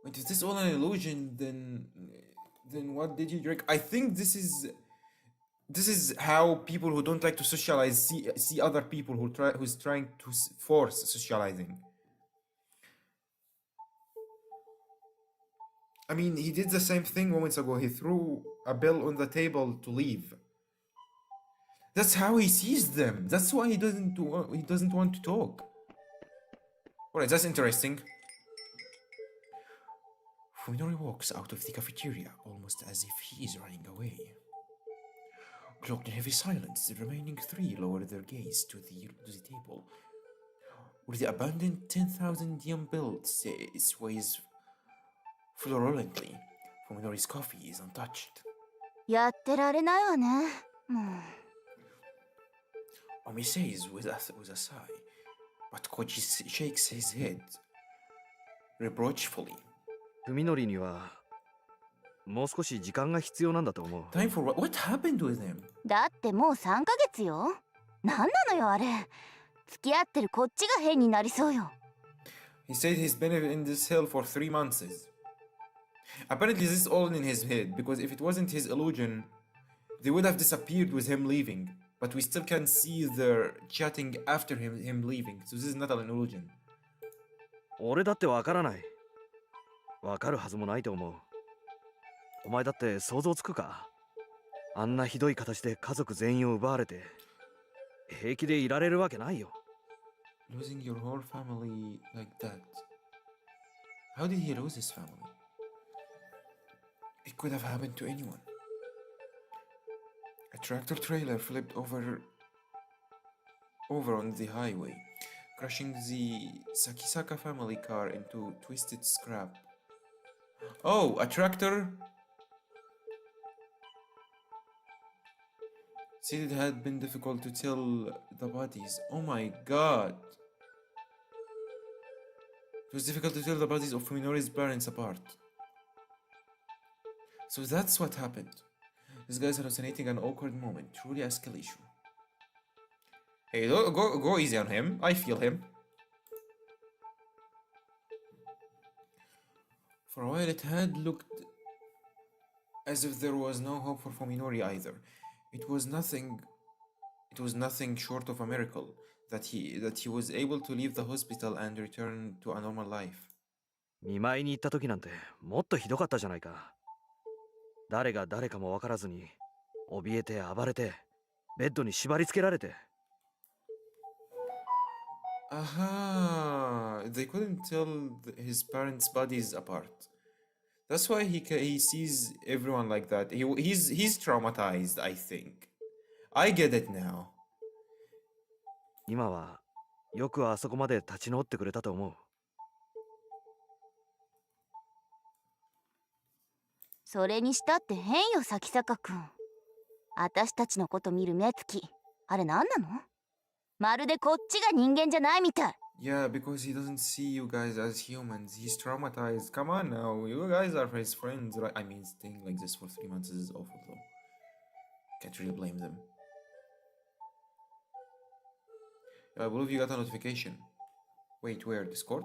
Wait, is this all an illusion? Then what did you drink? I think this is how people who don't like to socialize see other people who's trying to force socializing. I mean, he did the same thing moments ago. He threw a bill on the table to leave. That's how he sees them. That's why he doesn't want to talk. Alright, that's interesting. Fuminori walks out of the cafeteria almost as if he is running away. Cloaked in heavy silence, the remaining three lower their gaze to the table, where the abandoned 10,000 yen bill sways fluorolently. Fuminori's coffee is untouched. やってられないわね。もう。Omi says with a sigh, but Koji shakes his head reproachfully. 文則にはもう少し時間が必要なんだと思う。 Time for what happened with him? だってもう3ヶ月よ。なんなのよあれ。付き合ってるこっちが変になりそうよ。He said he's been in this hell for 3 months. Apparently this is all in his head, because if it wasn't his illusion, they would have disappeared with him leaving. But we still can see their chatting after him leaving, so this is not an illusion. 俺だってわからない。わかるはずもないと思う。お前だって想像つくか？あんなひどい形で家族全員を奪われて平気でいられるわけないよ。Losing your whole family like that. How did he lose his family? It could have happened to anyone. A tractor trailer flipped over over on the highway, crushing the Sakisaka family car into twisted scrap. Oh, a tractor? Said it had been difficult to tell the bodies. Oh my god. It was difficult to tell the bodies of Fuminori's parents apart. So that's what happened. This guy's hallucinating an awkward moment. Truly a skill issue. Hey, go easy on him. I feel him. For a while it had looked as if there was no hope for Fuminori either. It was nothing short of a miracle that he was able to leave the hospital and return to a normal life. 見舞いに行った時なんてもっとひどかったじゃないか。誰が誰かも分からずに怯えて暴れてベッドに縛り付けられて。Aha! They couldn't tell his parents' bodies apart. That's why he sees everyone like that. He's traumatized, I think. I get it now. 今はよくあそこまで立ち直ってくれたと思う。それにしたって変よ、咲坂くん。私たちのこと見る目つき、あれ何なの？まるでこっちが人間じゃないみたい。Yeah, because he doesn't see you guys as humans. He's traumatized. Come on now, you guys are his friends, right? I mean, staying like this for 3 months is awful though. Can't really blame them. I believe you got a notification. Wait, where? Discord?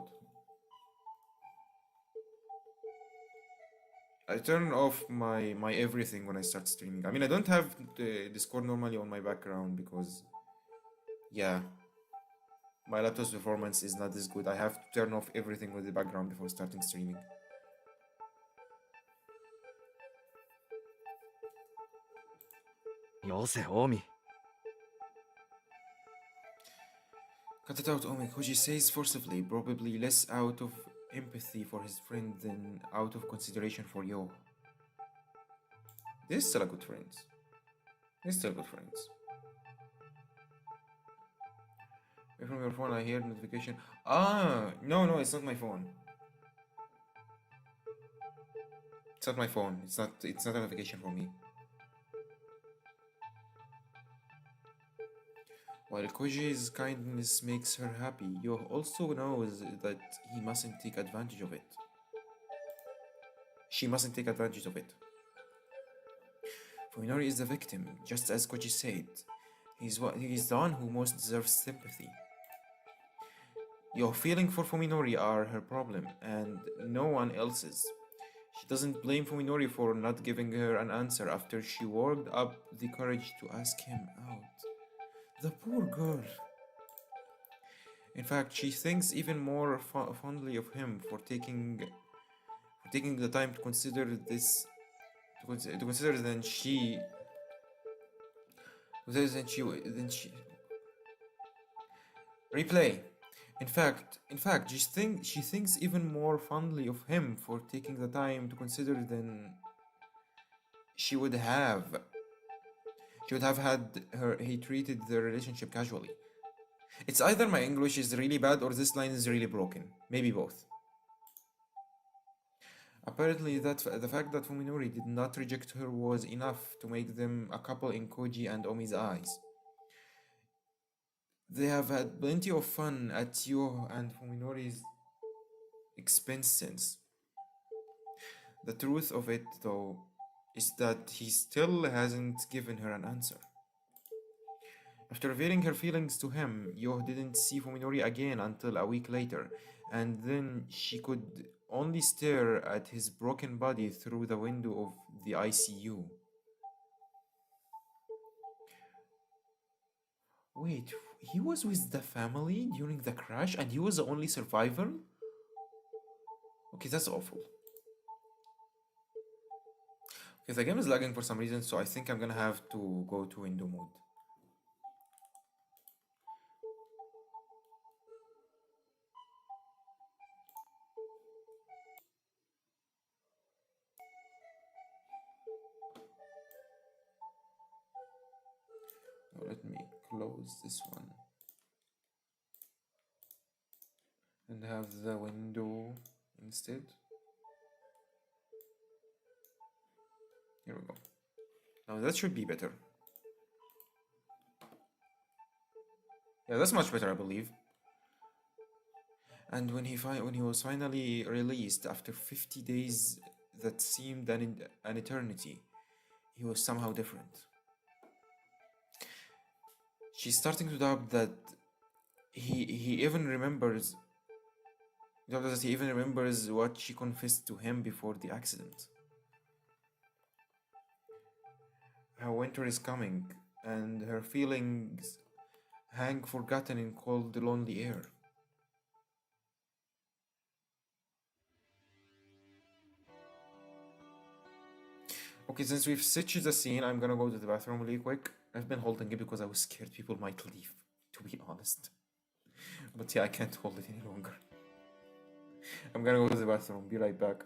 I turn off my everything when I start streaming. I mean, I don't have the Discord normally on my background because, yeah, my laptop's performance is not this good. I have to turn off everything with the background before starting streaming. Yose, Omi. Cut it out, Omi. Koji says forcibly, probably less out of empathy for his friend than out of consideration for Yo. They're still good friends. They're still good friends. Away from your phone, I hear notification. Ah, no, it's not my phone. It's not my phone. It's not a notification for me. While Koji's kindness makes her happy, Yo also knows that he mustn't take advantage of it. She mustn't take advantage of it. Fuminori is the victim, just as Koji said. He's the one who most deserves sympathy. Your feeling for Fuminori are her problem, and no one else's. She doesn't blame Fuminori for not giving her an answer after she worked up the courage to ask him out. The poor girl. In fact, she thinks even more fondly of him for taking the time to consider this, to consider than she. Replay. In fact, she thinks even more fondly of him for taking the time to consider than she would have. She would have had he treated the relationship casually. It's either my English is really bad or this line is really broken. Maybe both. Apparently, the fact that Fuminori did not reject her was enough to make them a couple in Koji and Omi's eyes. They have had plenty of fun at Yo and Fuminori's expense since. The truth of it, though, is that he still hasn't given her an answer. After revealing her feelings to him, Yo didn't see Fuminori again until a week later, and then she could only stare at his broken body through the window of the ICU. Wait, he was with the family during the crash and he was the only survivor? Okay, that's awful. Okay, the game is lagging for some reason, so I think I'm gonna have to go to window mode. Now let me close this one. and have the window instead. Here we go. Now that should be better. Yeah, that's much better, I believe. And when he was finally released after 50 days that seemed an eternity, he was somehow different. She's starting to doubt that he even remembers what she confessed to him before the accident. How winter is coming, and her feelings hang forgotten in cold, lonely air. Okay, since we've stitched the scene, I'm gonna go to the bathroom really quick. I've been holding it because I was scared people might leave, to be honest. But yeah, I can't hold it any longer. I'm gonna go to the bathroom, be right back.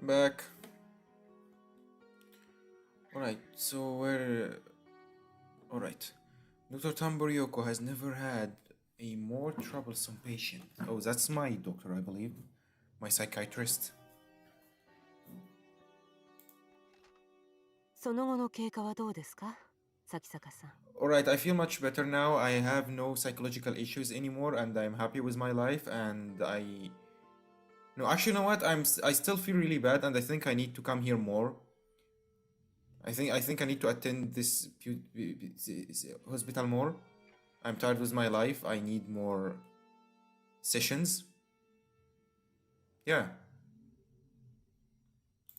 Back. Alright, so we're. Alright. Dr. Tamboriyoko has never had a more troublesome patient. Oh, that's my doctor, I believe. My psychiatrist. その後の経過はどうですか、咲坂さん。 Alright, I feel much better now. I have no psychological issues anymore, and I'm happy with my life. And I, no, actually, you know what? I still feel really bad, and I think I need to come here more. I think I need to attend this hospital more. I'm tired with my life. I need more sessions. Yeah.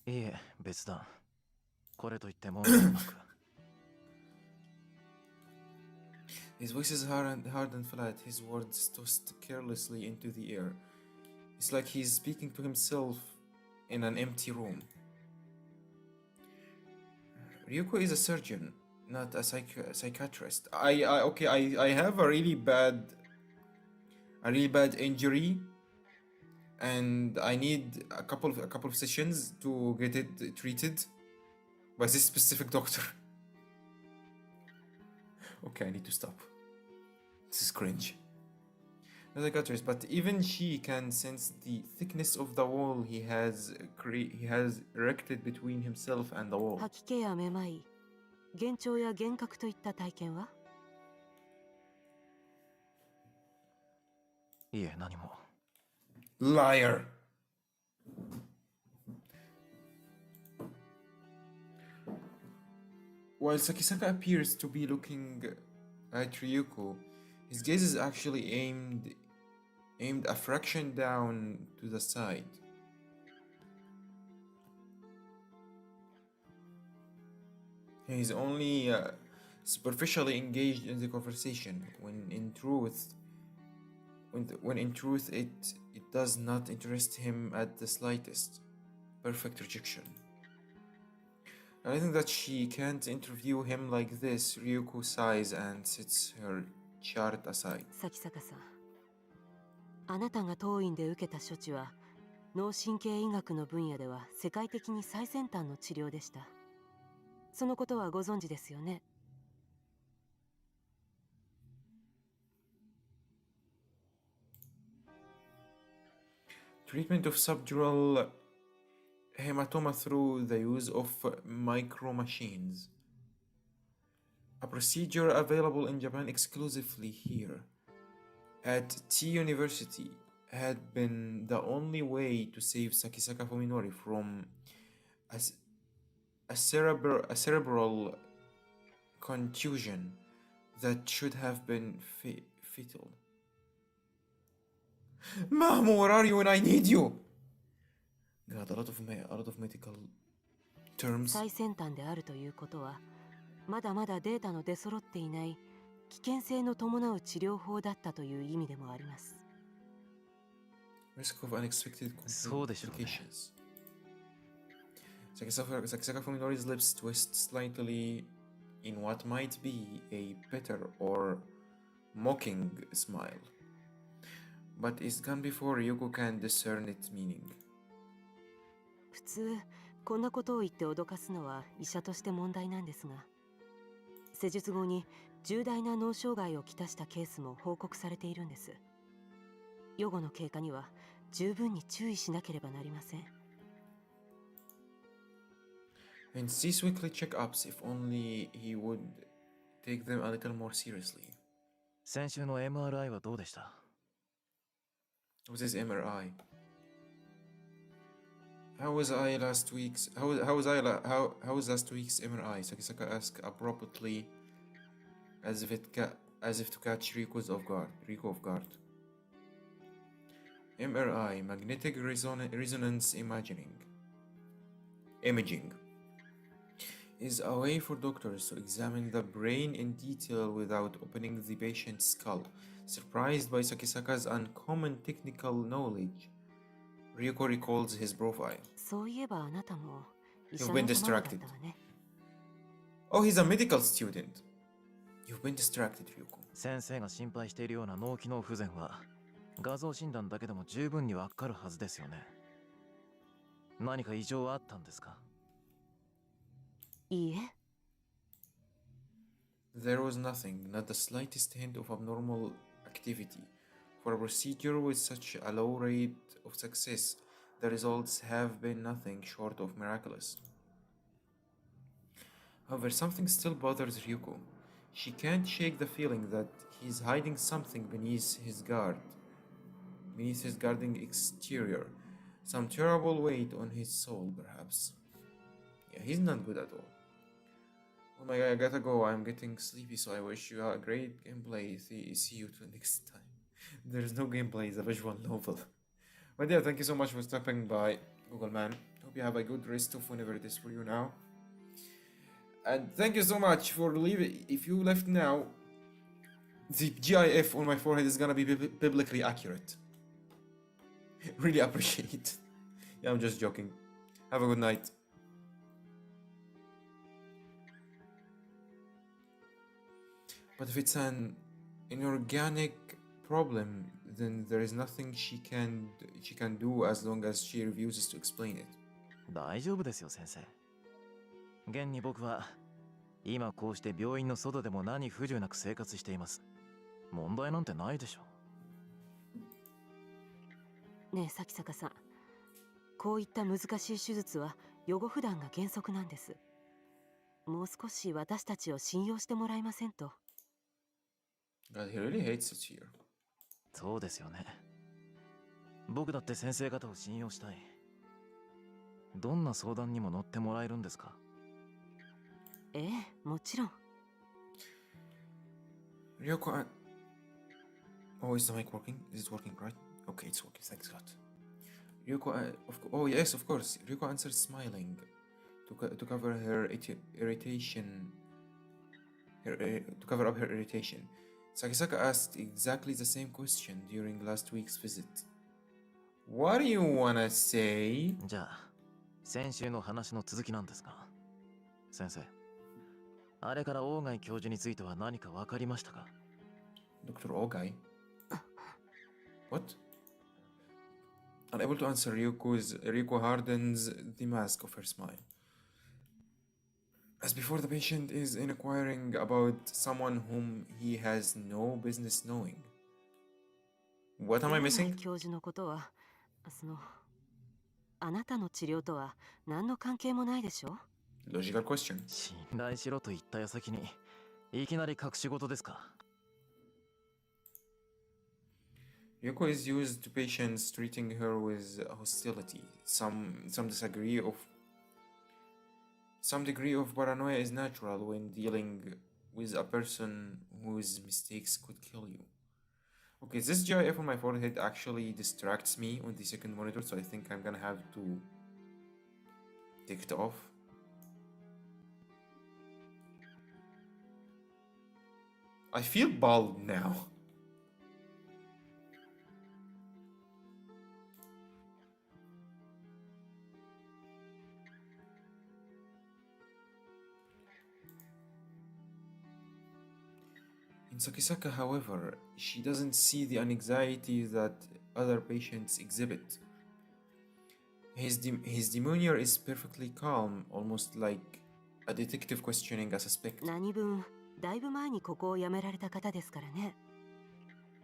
いいえ、別だ。これといって問題もなく。His voice is hard and flat. His words tossed carelessly into the air. It's like he's speaking to himself in an empty room. Ryuko is a surgeon, not a psychiatrist. I have a really bad injury, and I need a couple of sessions to get it treated by this specific doctor. Okay, I need to stop. This is cringe. Not psychiatrist, but even she can sense the thickness of the wall he has erected between himself and the wall. 吐き気やめまい、幻聴や幻覚といった体験は？いいえ、何も。Liar. While Sakisaka appears to be looking at Ryuko, his gaze is actually aimed a fraction down to the side. He is only superficially engaged in the conversation, when in truth it does not interest him at the slightest. Perfect rejection. I think that she can't interview him like this. Ryuko sighs and sets her chart aside. 咲坂さん、あなたが当院で受けた処置は脳神経医学の分野では世界的に最先端の治療でした。そのことはご存知ですよね。Treatment of subdural hematoma through the use of micro machines. A procedure available in Japan exclusively here at T University had been the only way to save Sakisaka Fuminori from a cerebral contusion that should have been fatal. Mom, where are you when I need you? God, a lot of medical terms. 最先端であるということは、まだまだデータの出揃っていない危険性の伴う治療法だったという意味でもあります。Risk of unexpected そうでしょうね。 complications. Sakisaka Fuminori's lips twist slightly in what might be a bitter or mocking smile, but is gone before Ryuko can discern its meaning. 普通こんなことを言って脅かすのは医者として問題なんですが、施術後に重大な脳障害をきたしたケースも報告されているんです。予後の経過には十分に注意しなければなりません。And cease weekly checkups if only he would take them a little more seriously. 先週の MRI はどうでした？ What is MRI? How was last week's MRI? Sakisaka asked abruptly, as if to catch Rico off guard. MRI, magnetic resonance imaging, is a way for doctors to examine the brain in detail without opening the patient's skull. Surprised by Sakisaka's uncommon technical knowledge, Ryuko recalls his profile. そういえばあなたも医 You've 者 been の卵だっ distracted. たわね。 Oh, he's a medical student. You've been distracted, Ryuko. 先生が心配しているような脳機能不全は画像診断だけでも十分にわかるはずですよね。何か異常はあったんですか？いいえ、 There was nothing, not the slightest hint of abnormal activity. For a procedure with such a low rate of success, the results have been nothing short of miraculous. However, something still bothers Ryuko. She can't shake the feeling that he's hiding something beneath his guarding exterior. Some terrible weight on his soul, perhaps. Yeah, he's not good at all. Oh my god, I gotta go. I'm getting sleepy, so I wish you a great gameplay. See you till next time. There's no gameplay, it's a visual novel. But yeah, thank you so much for stopping by, Google Man. Hope you have a good rest of whenever it is for you now. And thank you so much for leaving. If you left now, the GIF on my forehead is gonna be biblically accurate. Really appreciate it. Yeah, I'm just joking. Have a good night. But if it's an inorganic problem, then there is nothing she can do as long as she refuses to explain it. 大丈夫ですよ、先生。現に僕は今こうして病院の外でも何不自由なく生活しています。問題なんてないでしょ。ねえ咲坂さん、こういった難しい手術は予後不断が原則なんです。もう少し私たちを信用してもらえませんと。God, he really hates it here. そうですよね。僕だって先生方を信用したい。どんな相談にも乗ってもらえるんですか？ええ、もちろん。Ryoko, oh, is the mic working? Is it working right? Okay, it's working. Thanks God. Ryoko, oh yes, of course. Ryoko answered smiling to cover her irritation. To cover up her irritation. Sakisaka asked exactly the same question during last week's visit. What do you wanna say? じゃあ、先週の話の続きなんですが、先生、あれから大貝教授については何か分かりましたか？ Dr. Ogai? What? Unable to answer, Ryuko hardens the mask of her smile. As before, the patient is inquiring about someone whom he has no business knowing. What am I missing? 教授のことは、あなたの治療とは何の関係もないでしょ？ Logical question. 信頼しろと言った矢先に、いきなり隠し事ですかRyuko is used to patients treating her with hostility. Some degree of paranoia is natural when dealing with a person whose mistakes could kill you. Okay, this GIF on my forehead actually distracts me on the second monitor, so I think I'm gonna have to take it off. I feel bald now. In Sakisaka, however, she doesn't see the anxiety that other patients exhibit. His demeanor is perfectly calm, almost like a detective questioning a suspect. 何分だいぶ前にここを辞められた方ですからね。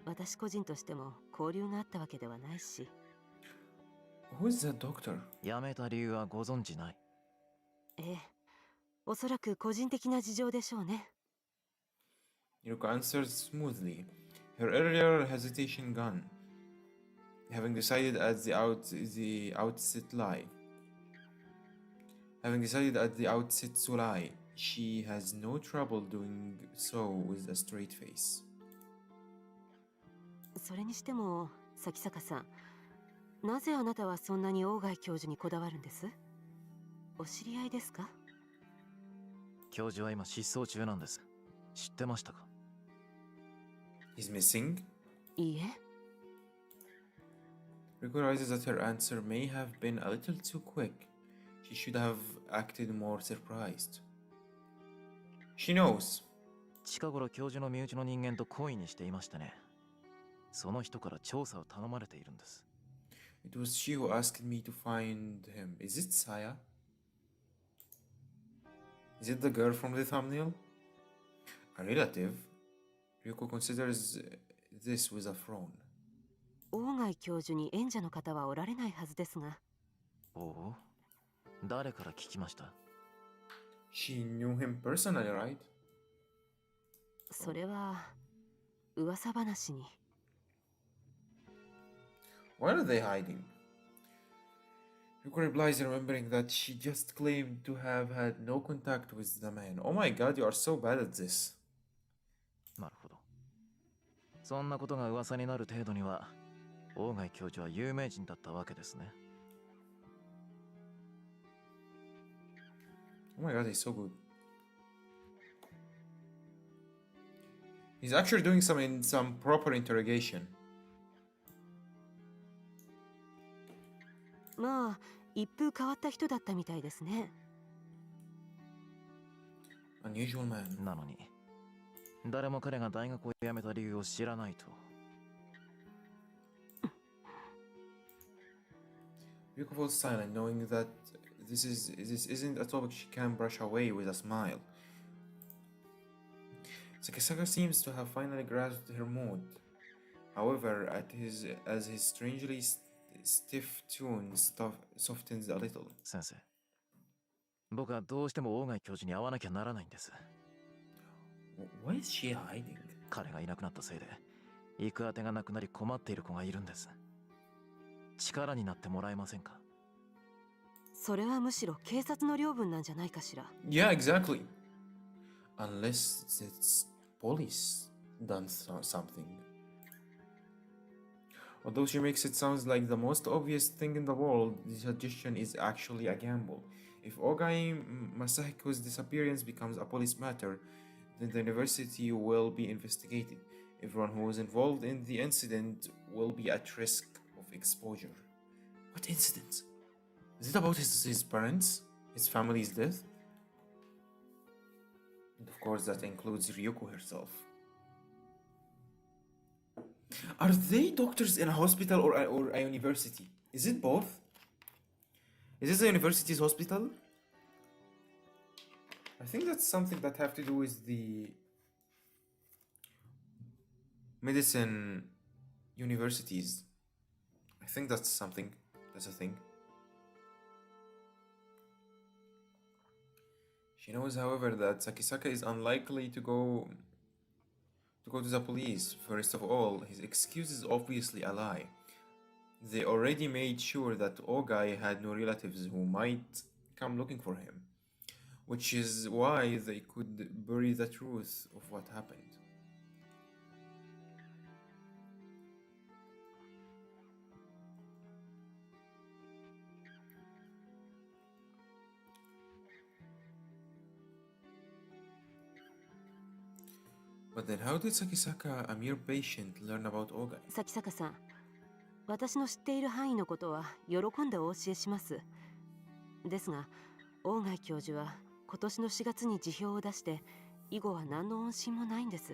私個人としても交流があったわけではないし。Who is that doctor? 辞めた理由はご存知ない。ええ、おそらく個人的な事情でしょうね。Yuko answered smoothly, her earlier hesitation gone, having decided at the outset to lie, she has no trouble doing so with a straight face. それにしても、咲坂さん、なぜあなたはそんなに大貝教授にこだわるんです？お知り合いですか？教授は今失踪中なんです。知ってましたか？ He's missing? いいえ。Rico realizes that her answer may have been a little too quick. She should have acted more surprised. She knows. 近頃教授の身内の人間と懇意にしていましてね。その人から調査を頼まれているんです。It was she who asked me to find him. Is it Saya? Is it the girl from the thumbnail? A relative? Ryuko considers this with a frown. 大貝教授に縁者の方はおられないはずですが。おお、誰から聞きました？ She knew him personally, right? それは噂話に。 Why are they hiding? Yuko replies, remembering that she just claimed to have had no contact with the man. Oh my god, you are so bad at this. なるほど。そんなことが噂になる程度には、大貝教授は有名人だったわけですね。Oh my god, he's so good. He's actually doing some proper interrogation. まあ一風変わった人だったみたいですね。 Unusual man. なのに、誰も彼が大学を辞めた理由を知らないと。Yuko falls silent, knowing that this isn't a topic she can brush away with a smile. Sakisaka seems to have finally grasped her mood. However, as his strangely stiff tone softens a little. 先生、僕はどうしても大貝教授に会わなきゃならないんです。Why is she hiding? 彼がいなくなったせいで、行く当てがなくなり困っている子がいるんです。力になってもらえませんか？それはむしろ警察の領分なんじゃないかしら。 Yeah, exactly. Unless it's police done something. Although she makes it sound like the most obvious thing in the world, the suggestion is actually a gamble. If Ogai Masahiko's disappearance becomes a police matter, then the university will be investigated. Everyone who was involved in the incident will be at risk of exposure. What incident? Is it about his parents? His family's death? And of course, that includes Ryuko herself. Are they doctors in a hospital or a university? Is it both? Is this a university's hospital? I think that's something that have to do with the medicine universities. I think that's something. That's a thing. She knows, however, that Sakisaka is unlikely to go to the police. First of all, his excuse is obviously a lie. They already made sure that Ogai had no relatives who might come looking for him, which is why they could bury the truth of what happened. But then how did Sakisaka, a mere patient, learn about Ogai? 崎坂さん、私の知っている範囲のことは喜んでお教えします。ですが、大貝教授は今年の4月に辞表を出して、以後は何の音信もないんです。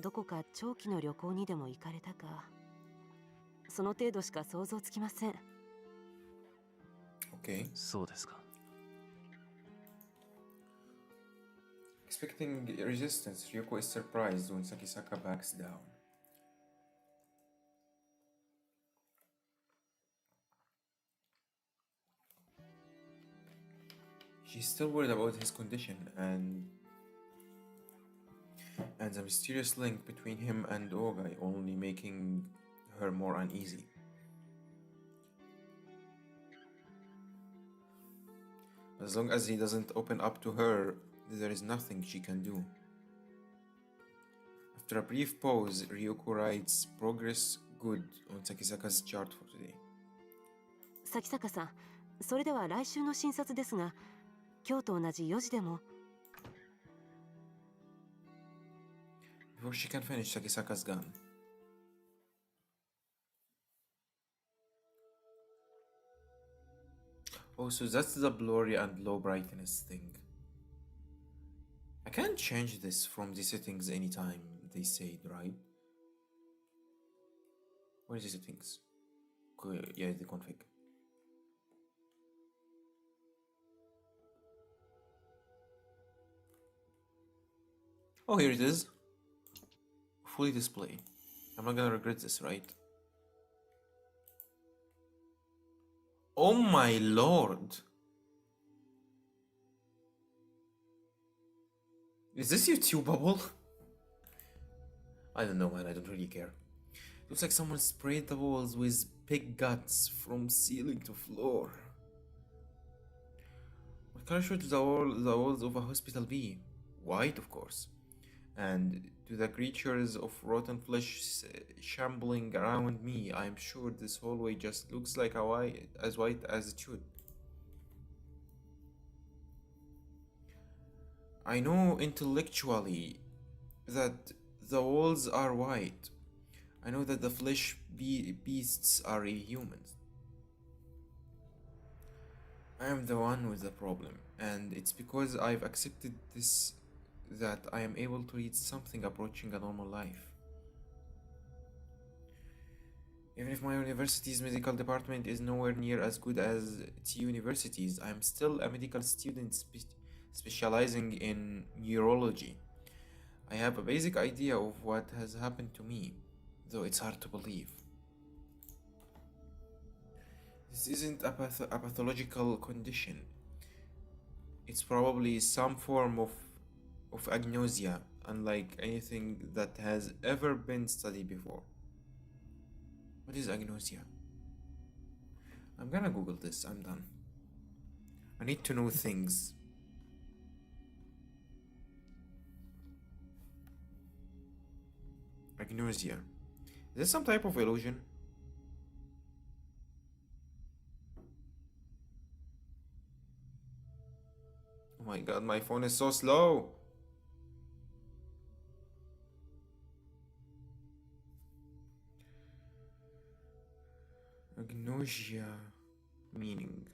どこか長期の旅行にでも行かれたか、その程度しか想像つきません。Okay. そうですか。Expecting resistance, Ryuko is surprised when Sakisaka backs down. She's still worried about his condition and the mysterious link between him and Ogai, only making her more uneasy. As long as he doesn't open up to her, there is nothing she can do. After a brief pause, Ryuko writes progress good on Sakisaka's chart for today. 崎坂さん、それでは来週の診察ですが、今日と同じ4時でも。 Before she can finish, Sakisaka's gone. Oh, so that's the blurry and low brightness thing. I can't change this from the settings anytime, they said, right? Where is the settings? Yeah, the config. Oh, here it is. Fully display. I'm not gonna regret this, right? Oh my lord! Is this YouTube bubble? I don't know, man. I don't really care. Looks like someone sprayed the walls with pig guts from ceiling to floor. What color should the walls of a hospital be? White, of course. And to the creatures of rotten flesh shambling around me, I'm sure this hallway just looks like as white as it should. I know intellectually that the walls are white. I know that the beasts are humans. I am the one with the problem, and it's because I've accepted this that I am able to lead something approaching a normal life. Even if my university's medical department is nowhere near as good as T universities, I am still a medical student specializing in neurology. I have a basic idea of what has happened to me, though it's hard to believe. This isn't a pathological condition. It's probably some form of agnosia, unlike anything that has ever been studied before. What is agnosia? I'm gonna Google this, I'm done. I need to know things. Agnosia. Is this some type of illusion? Oh my god, my phone is so slow. Agnosia meaning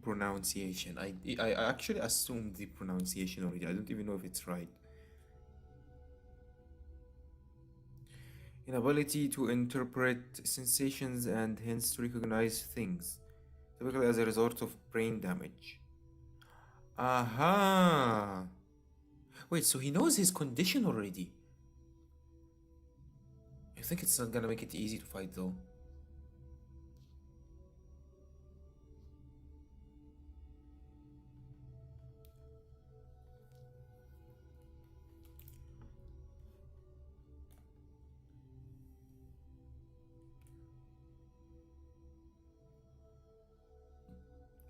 pronunciation. I actually assumed the pronunciation already. I don't even know if it's right. Inability to interpret sensations and hence to recognize things, typically as a result of brain damage. Aha! Wait, so he knows his condition already. I think it's not gonna make it easy to fight though.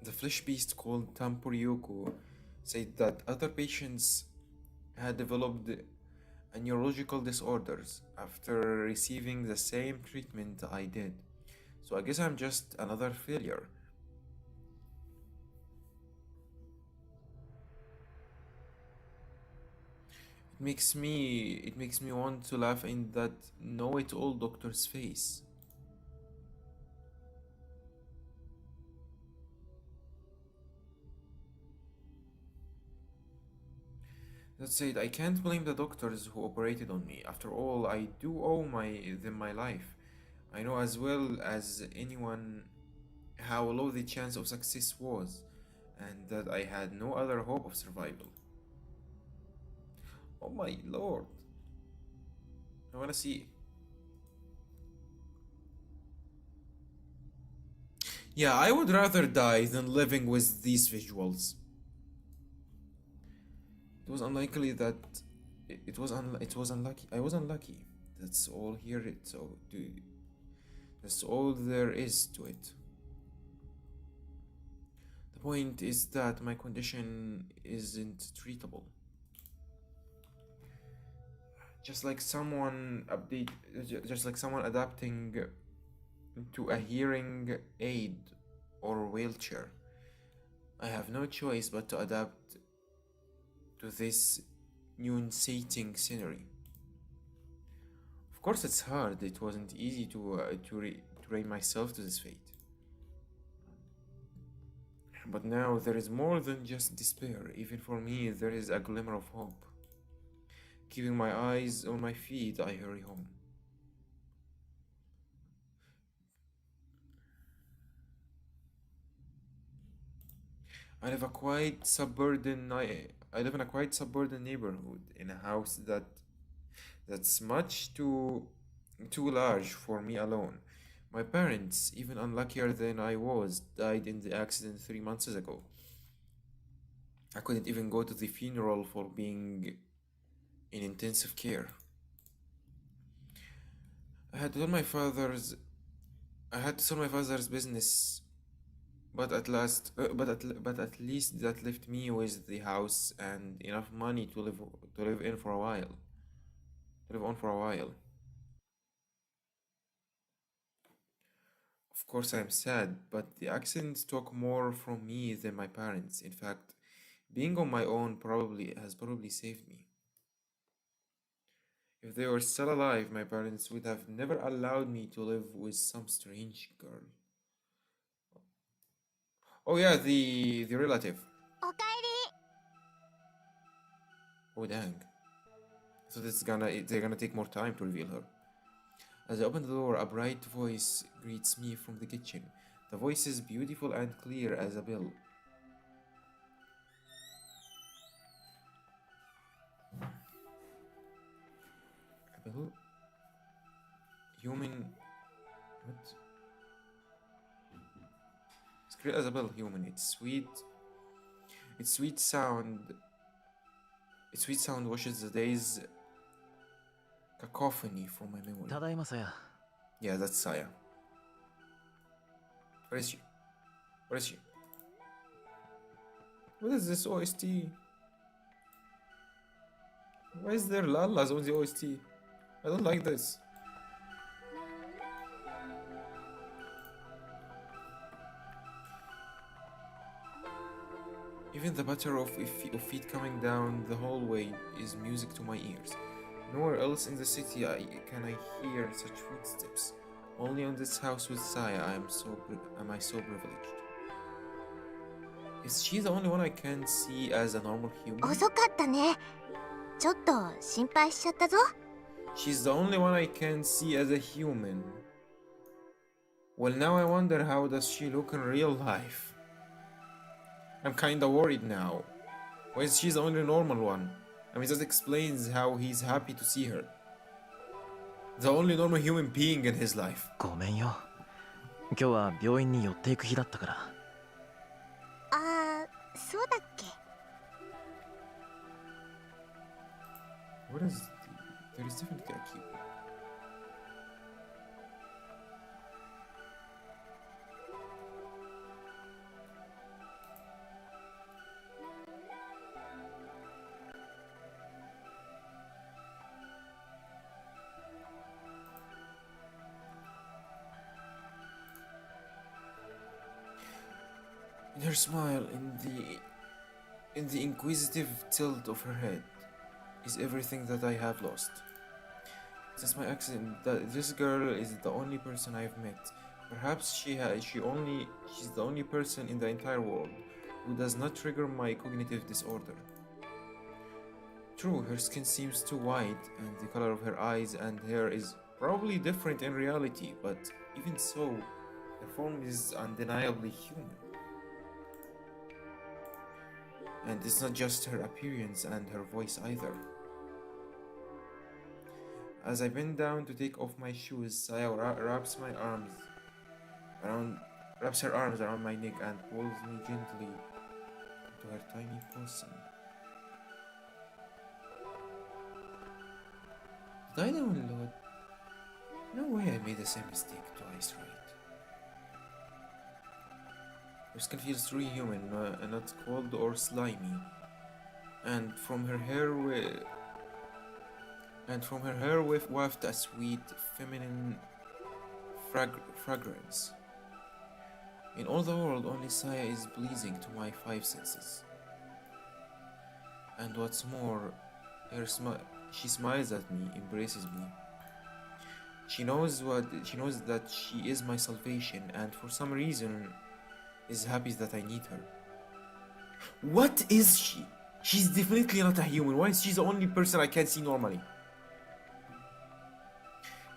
The flesh beast called Tampuryoku said that other patients had developed neurological disorders after receiving the same treatment I did. So I guess I'm just another failure. It makes me want to laugh in that know-it-all doctor's face. That said, I can't blame the doctors who operated on me. After all, I do owe them my life. I know as well as anyone how low the chance of success was, and that I had no other hope of survival. Oh my lord. I wanna see. Yeah, I would rather die than living with these visuals. It was unlikely that it was unlucky. I was unlucky. That's all here. That's all there is to it. The point is that my condition isn't treatable. Just like just like someone adapting to a hearing aid or wheelchair. I have no choice but to adapt to this nuancing scenery. Of course, it's hard. It wasn't easy to train myself to this fate. But now there is more than just despair. Even for me, there is a glimmer of hope. Keeping my eyes on my feet, I hurry home. I live in a quite suburban neighborhood in a house that's much too large for me alone. My parents, even unluckier than I was, died in the accident 3 months ago. I couldn't even go to the funeral for being in intensive care. I had told my father's I had to sell my father's business, but at least that left me with the house and enough money to live in for a while. To live on for a while. Of course, I am sad, but the accident took more from me than my parents. In fact, being on my own probably saved me. If they were still alive, my parents would have never allowed me to live with some strange girl. Oh yeah, the relative. おかえ Oh dang. So they're gonna take more time to reveal her. As I open the door, a bright voice greets me from the kitchen. The voice is beautiful and clear as a bell. A bell? Human. What? It's clear as a bell, human. It's sweet. Its sweet sound. Its sweet sound washes the day's cacophony from my memory. ただいまさや。 Yeah, that's Saya. Where is she? Where is she? What is this OST? Why is there Lalas on the OST? I don't like this. Even the patter of feet coming down the hallway is music to my ears. Nowhere else in the city can I hear such footsteps. Only on this house with Saya am I so privileged. Is she the only one I can see as a normal り human? 遅かったね。ちょっと心配しちゃったぞ。 She's the only one I can see as a human. Well, now I wonder how does she look in real life? I'm kinda worried now. Why is she the only normal one? I mean, that explains how he's happy to see her. The only normal human being in his life. ごめんよ。今日は病院に寄っていく日だったから。あー、そうだっけ。 What is there is definitely a key. In her smile, in the inquisitive tilt of her head, is everything that I have lost. Since my accident, this girl is the only person I've met. Perhaps she's the only person in the entire world who does not trigger my cognitive disorder. True, her skin seems too white, and the color of her eyes and hair is probably different in reality, but even so, her form is undeniably human. And it's not just her appearance and her voice either. As I bend down to take off my shoes, Saya wraps her arms around my neck and pulls me gently into her tiny bosom. Did I download? No way I made the same mistake twice, right? Her skin feels really human, not cold or slimy. And from her hair wafted a sweet, feminine fragrance. In all the world, only Saya is pleasing to my five senses. And what's more, she smiles at me, embraces me. She knows that she is my salvation, and for some reason, is happy that I need her. What is she? She's definitely not a human. Why is she the only person I can see normally?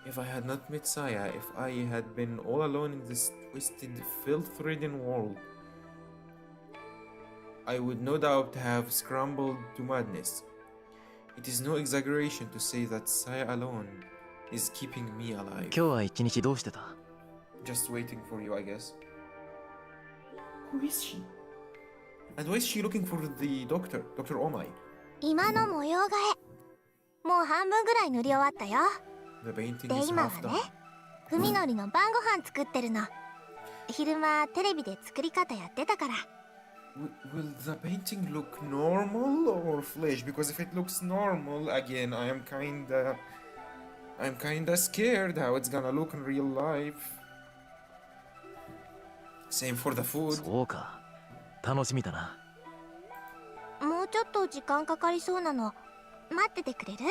If I had not met Saya, if I had been all alone in this twisted, filth-ridden world, I would no doubt have scrambled to madness. It is no exaggeration to say that Saya alone is keeping me alive. 今日は一日どうしてた？ Just waiting for you, I guess. Who is she? And why is she looking for the doctor, Dr. Omai? 今の模様替えもう半分ぐらい塗り終わったよ。 The painting で is 今 half は done. ね、ふみのりの晩ご飯作ってるの。昼間テレビで作り方やってたから。 Will the painting look normal or flesh? Because if it looks normal, again, I'm kinda scared how it's gonna look in real life. Same for the food. そうか、楽しみだな。もうちょっと時間かかりそうなの。待っててくれる？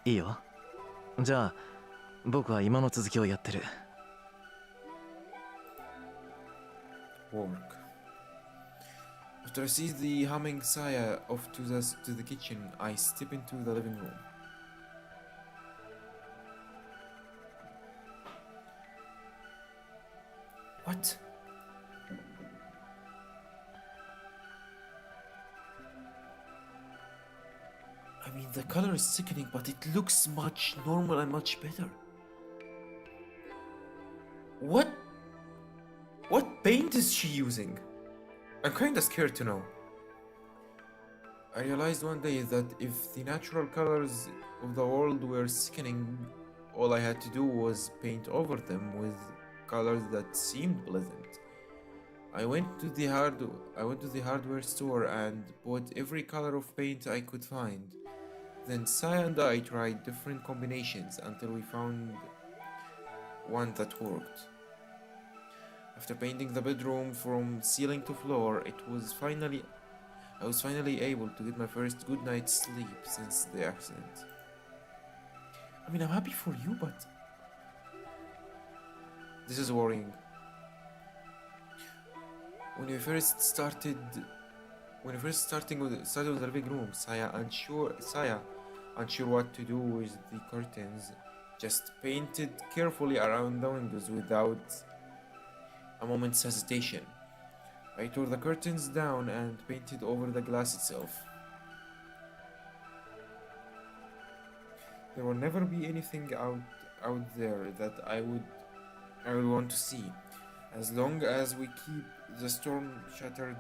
いいよ。じゃあ僕は今の続きをやってる。 Work. After I see the humming Saya off to the kitchen, I step into the living room. What? I mean, the color is sickening, but it looks much normal and much better. What? What paint is she using? I'm kinda scared to know. I realized one day that if the natural colors of the world were sickening, all I had to do was paint over them with colors that seemed pleasant. I went to the hardware store and bought every color of paint I could find. Then Sai and I tried different combinations until we found one that worked. After painting the bedroom from ceiling to floor, I was finally able to get my first good night's sleep since the accident. I mean, I'm happy for you, but this is worrying. When we first started with the living room, Saya, unsure what to do with the curtains, just painted carefully around the windows without a moment's hesitation. I tore the curtains down and painted over the glass itself. There will never be anything out there that I would want to see, as long as we keep the storm shutters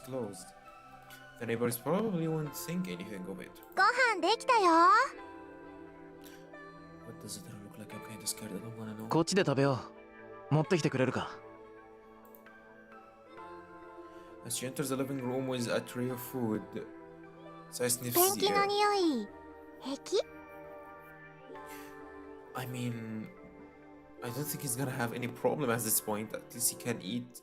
closed. The neighbors probably won't think anything of it. ご飯できたよ。 What does it look like? I'm kinda scared. I don't wanna know. こっちで食べよう。持ってきてくれるか。 As she enters the living room with a tray of food, Sai ペ sniffs ン the キの air. 匂い平気？ I mean, I don't think he's gonna have any problem at this point. At least he can eat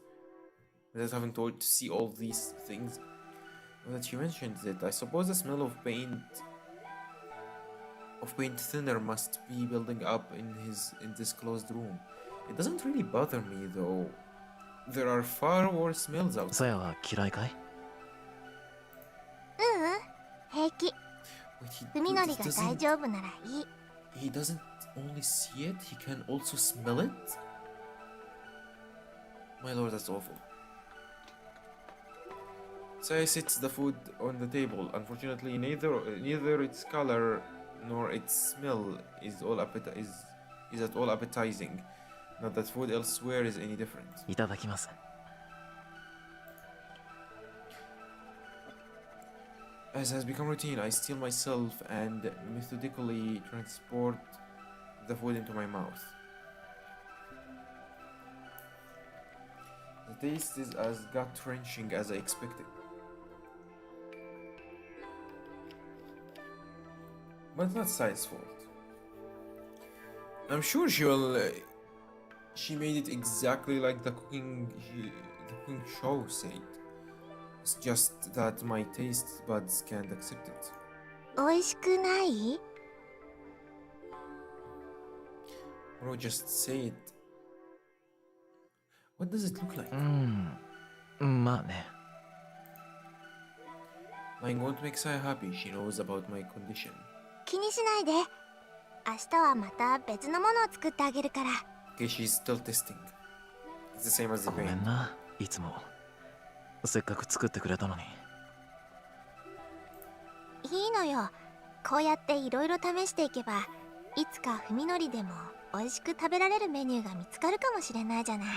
without having to see all these things. Now that you mentioned it, I suppose the smell of paint thinner must be building up in this closed room. It doesn't really bother me though. There are far worse smells out. さやは嫌いかい？ううん平気。 Wait, ふみのりが大丈夫ならいい。 he doesn't only see it, he can also smell it? My lord, that's awful. Saya sets the food on the table. Unfortunately, neither its color nor its smell is at all appetizing. Not that food elsewhere is any different. いただきます。 As has become routine, I steal myself and methodically transport the food into my mouth. The taste is as gut-wrenching as I expected. But it's not Sai's fault. I'm sure she made it exactly like the cooking show said. It's just that my taste buds can't accept it. 美味しくない？ Bro, just say it. What does it look like? まあね。 Lying won't make Saya happy. She knows about my condition. 気にしないで。明日はまた別のものを作ってあげるから。 Okay, she's still testing. It's the same as the ごめ pain. んな、いつも。せっかく作ってくれたのに。いいのよ。こうやっていろいろ試していけば、いつかふみのりでも美味しく食べられるメニューが見つかるかもしれないじゃない。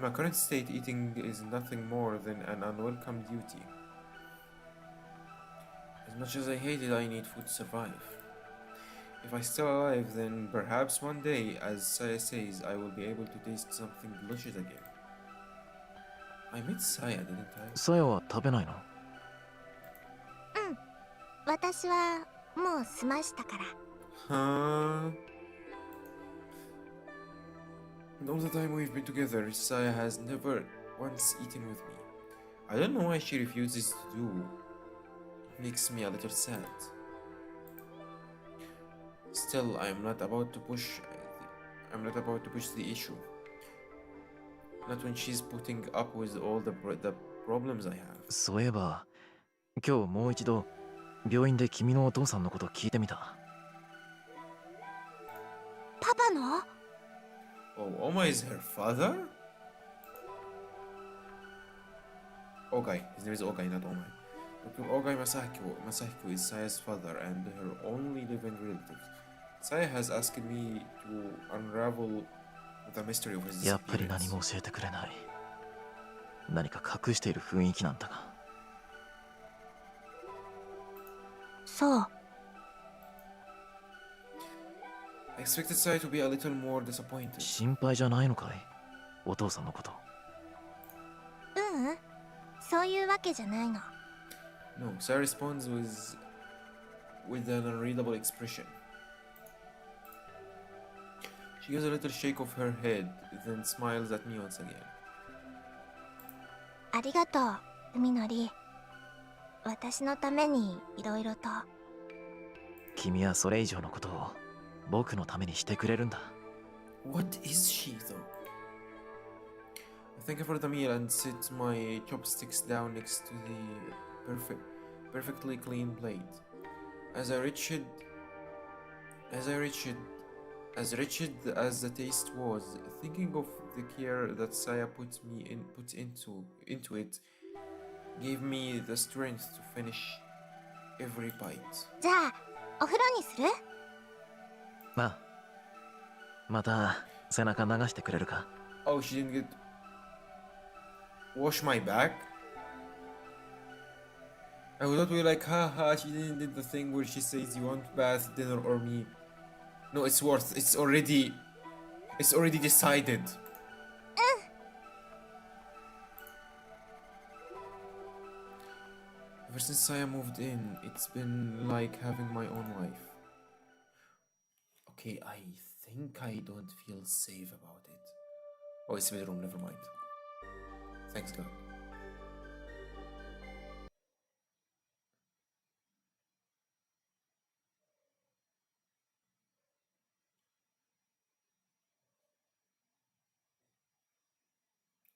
In my current state, eating is nothing more than an unwelcome duty. As much as I hate it, I need food to survive. If I'm still alive, then perhaps one day, as Saya says, I will be able to taste something delicious again. I met Saya, didn't I? さやは食べないの？私はもう済ましたから。 Huh? In all the time we've been together, Saya has never once eaten with me. I don't know why she refuses to do. It makes me a little sad. Still, I'm not about to push the issue. Not when she's putting up with all the problems I have. そういえば今日もう一度病院で君のお父さんのこと聞いてみた。パパの？ Oh, Oma is her father? Ogai. His name is Ogai, not Omai. Dr. Ogai Masahiko is Saya's father and her only living relative. Saya has asked me to unravel the mystery of his やっぱり何 disappearance. も教えてくれない。何か隠している雰囲気なんだが。そう。 I expected Saya to be a little more disappointed. 心配じゃないのかい？お父さんのこと。そういうわけじゃないの。 No, Saya responds with an unreadable expression. She gives a little shake of her head, then smiles at me once again. ありがとう、海のり。私のためにいろいろと。君はそれ以上のことを僕のためにしてくれるんだ。What is she, though? I thank her for the meal and sit my chopsticks down next to the perfectly clean plate. As wretched as the taste was, thinking of the care that Saya put into it gave me the strength to finish every bite. じゃあ、お風呂にする？まあ、また背中流してくれるか？ Oh, she didn't wash my back? I thought we were like, haha, she didn't do the thing where she says you want bath, dinner, or me. No, it's already decided. Ever since Saya moved in, it's been like having my own life. Okay, I think I don't feel safe about it. Oh, it's bedroom, never mind. Thanks God.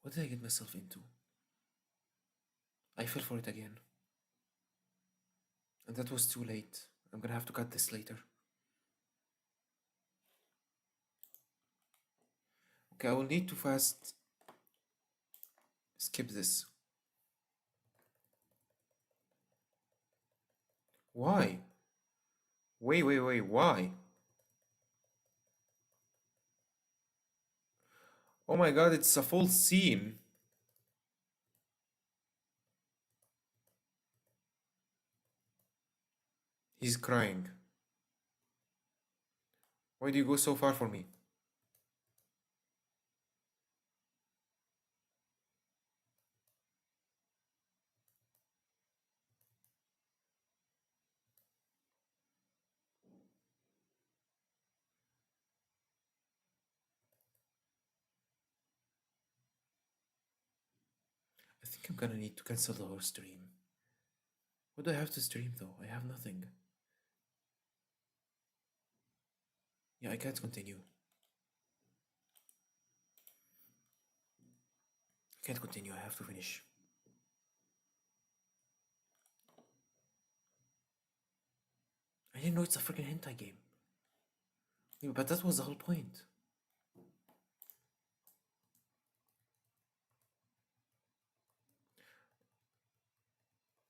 What did I get myself into? I fell for it again. And that was too late. I'm gonna have to cut this later. Okay, I will need to fast skip this. Why? Wait, why? Oh my god, it's a full scene. He's crying. Why do you go so far for me? I think I'm gonna need to cancel the whole stream. What do I have to stream though? I have nothing. Yeah, I can't continue. I can't continue, I have to finish. I didn't know it's a freaking hentai game. Yeah, but that was the whole point.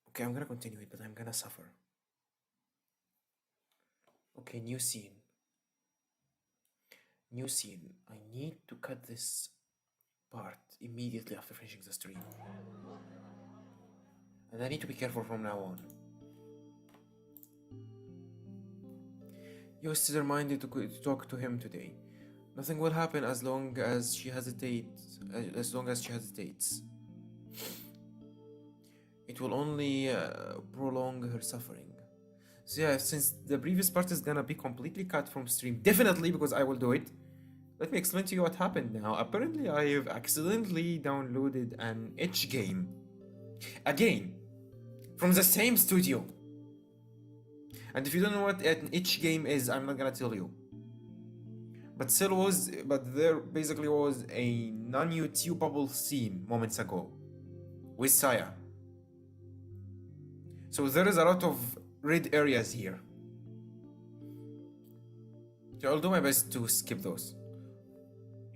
Okay, I'm gonna continue it, but I'm gonna suffer. Okay, new scene. New scene. I need to cut this part immediately after finishing the stream. And I need to be careful from now on. You still reminded to talk to him today. Nothing will happen as long as she hesitates. It will only prolong her suffering. So yeah, since the previous part is gonna be completely cut from stream, definitely because I will do it. Let me explain to you what happened now. Apparently, I have accidentally downloaded an itch game. Again, from the same studio. And if you don't know what an itch game is, I'm not gonna tell you. But there basically was a non-YouTubeable scene moments ago with Saya. So there is a lot of red areas here. So I'll do my best to skip those.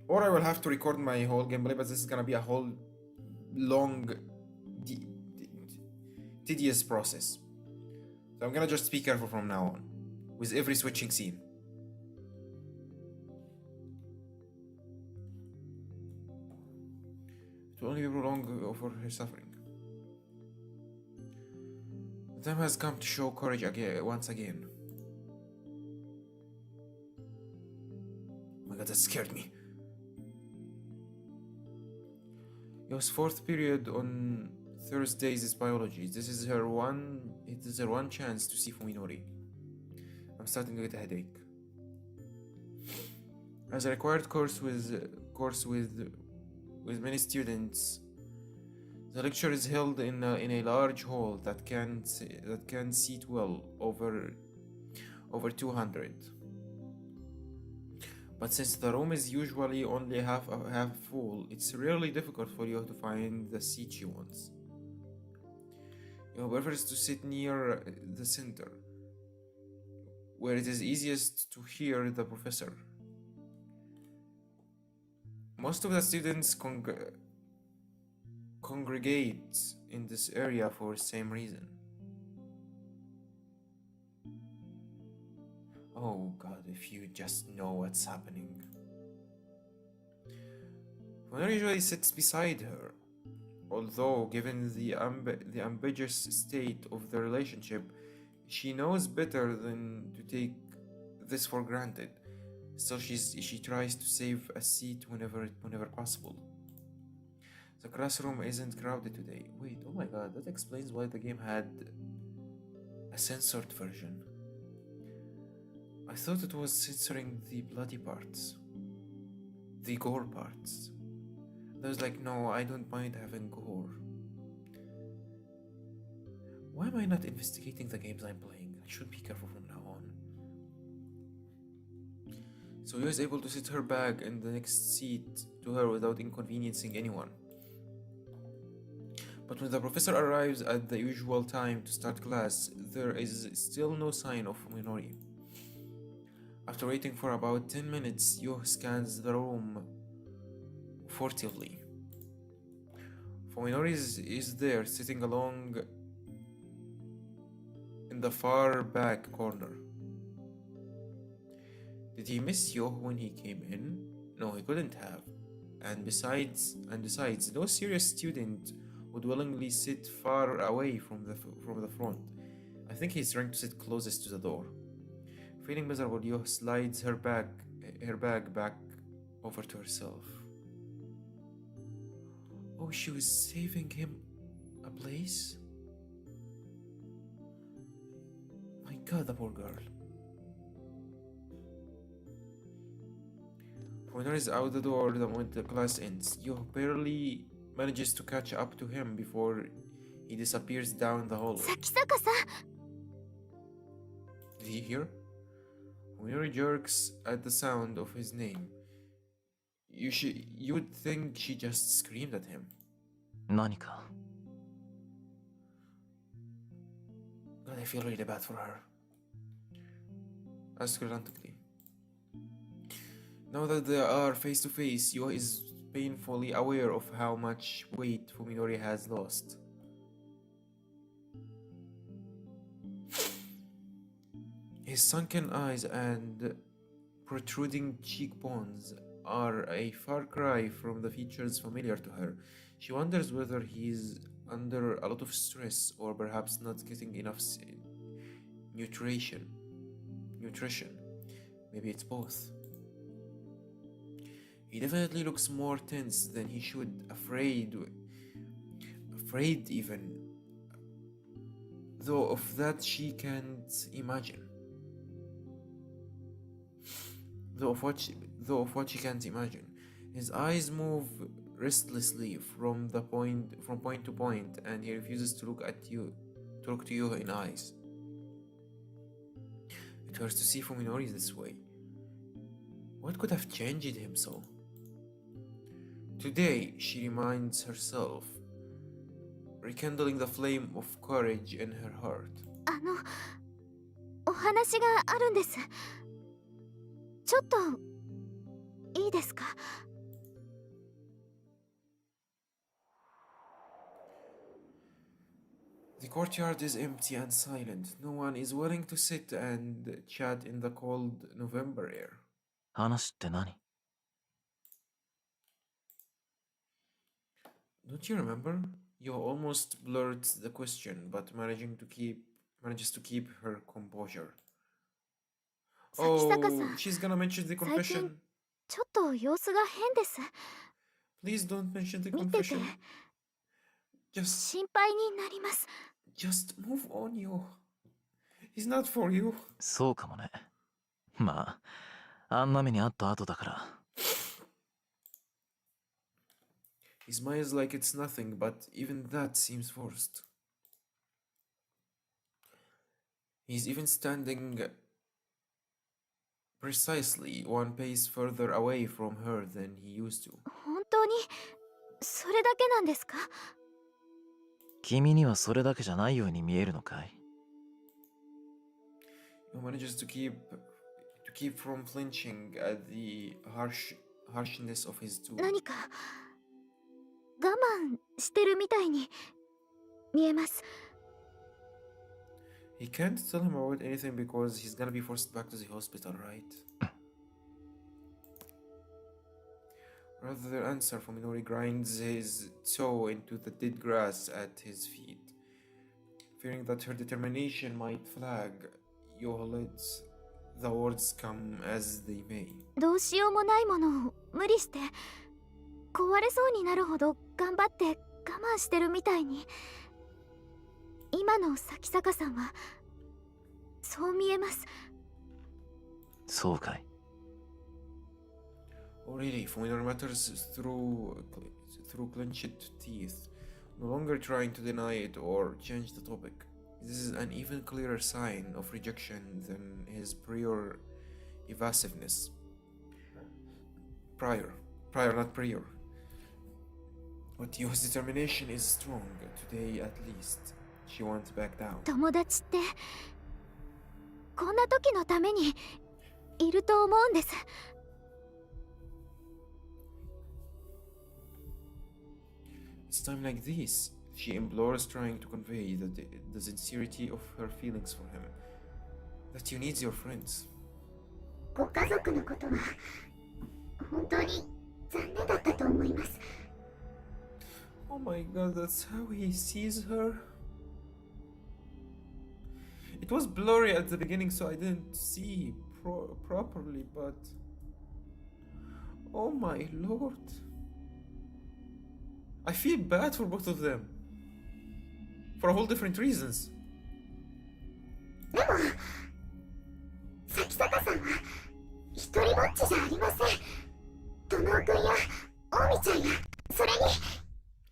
Or I will have to record my whole gameplay, but this is gonna be a whole long, tedious process. So I'm gonna just be careful from now on, with every switching scene. It will only prolong over her suffering. The time has come to show courage once again. Oh my god, that scared me. Yo's fourth period on Thursdays is biology. It is her one chance to see Fuminori. I'm starting to get a headache. As a required course with many students, the lecture is held in a large hall that can seat well over 200. But since the room is usually only half full, it's really difficult for you to find the seat she wants. You prefers to sit near the center, where it is easiest to hear the professor. Most of the students congregate in this area for the same reason. Oh god, if you just know what's happening. Fuminori usually sits beside her, although given the ambiguous state of the relationship, she knows better than to take this for granted. Still, she tries to save a seat whenever possible. The classroom isn't crowded today. Wait, oh my god, that explains why the game had a censored version. I thought it was censoring the bloody parts, the gore parts. I was like, no, I don't mind having gore. Why am I not investigating the games I'm playing? I should be careful from now on. So he was able to sit her back in the next seat to her without inconveniencing anyone. But when the professor arrives at the usual time to start class, there is still no sign of Fuminori. After waiting for about 10 minutes, Yo scans the room furtively. Fuminori is there, sitting along in the far back corner. Did he miss Yo when he came in? No, he couldn't have. And besides, no serious student would willingly sit far away from the front. I think he's trying to sit closest to the door. Feeling miserable, Yo slides her bag back over to herself. Oh, she was saving him a place? My god, the poor girl. Fuminori is out the door the moment the class ends. Yo barely manages to catch up to him before he disappears down the hallway. Did he hear? Fuminori jerks at the sound of his name. You would think she just screamed at him. 何か God, I feel really bad for her. Asked reluctantly. Now that they are face to face, Yo is painfully aware of how much weight Fuminori has lost. His sunken eyes and protruding cheekbones are a far cry from the features familiar to her. She wonders whether he's under a lot of stress or perhaps not getting enough nutrition. Nutrition. Maybe it's both. He definitely looks more tense than he should, afraid even, though of that she can't imagine. Though of what she can't imagine. His eyes move restlessly from point to point, and he refuses to look to you in eyes. It hurts to see Fuminori this way. What could have changed him so? Today, she reminds herself, rekindling the flame of courage in her heart. お話があるんです。ちょっといいですか？ The courtyard is empty and silent. No one is willing to sit and chat in the cold November air. 話って何？ Don't you remember? You almost blurt the question, but manages to keep her composure. Oh, she's gonna mention the confession. ちょっと様子が変です。 Please don't mention the 見てて confession. Just 心配になります。 move on, yo. He's not for you. そうかもね。まあ、あんな目にあった後だから。He smiles like it's nothing, but even that seems forced. He's even standing precisely one pace further away from her than he used to. 本当にそれだけなんですか？ 君にはそれだけじゃないように見えるのかい？ He manages to keep from flinching at the harshness of his tone. 何か我慢してるみたいに見えます。 He can't tell him about anything because he's gonna be forced back to the hospital, right? Rather than answer, Fuminori grinds his toe into the dead grass at his feet. Fearing that her determination might flag, Yoho lets the words come as they may. どうしようもないものを無理して壊れそうになるほど頑張って我慢してるみたいに今の咲坂さんはそう見えます。そうかい。 Oh really, Fuminori mutters through clenched teeth, no longer trying to deny it or change the topic. This is an even clearer sign of rejection than his prior evasiveness. Prior, not prior. But Yo's determination is strong, today at least. She won't back down. 友達ってこんな時のためにいると思うんです。 It's time like this, she implores, trying to convey the sincerity of her feelings for him. That you need your friends. ご家族のことは本当に残念だったと思います。 Oh my god, that's how he sees her? It was blurry at the beginning, so I didn't see properly, but... Oh my lord. I feel bad for both of them. For a whole different reasons. でも咲坂さんは一人ぼっちじゃありません。友くんやオミちゃんやそれに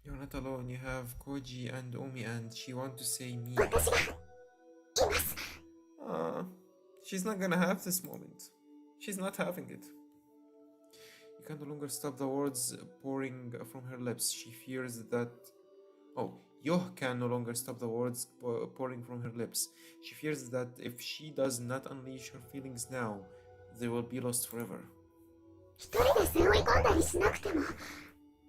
You're not alone, you have Koji and Omi and she want to say me. 私がいます。 She's not gonna have this moment. She's not having it. You can no longer stop the words pouring from her lips. She fears that... Oh, Yoh can no longer stop the words pouring from her lips. She fears that if she does not unleash her feelings now, they will be lost forever. 一人で背負い込んだりしなくても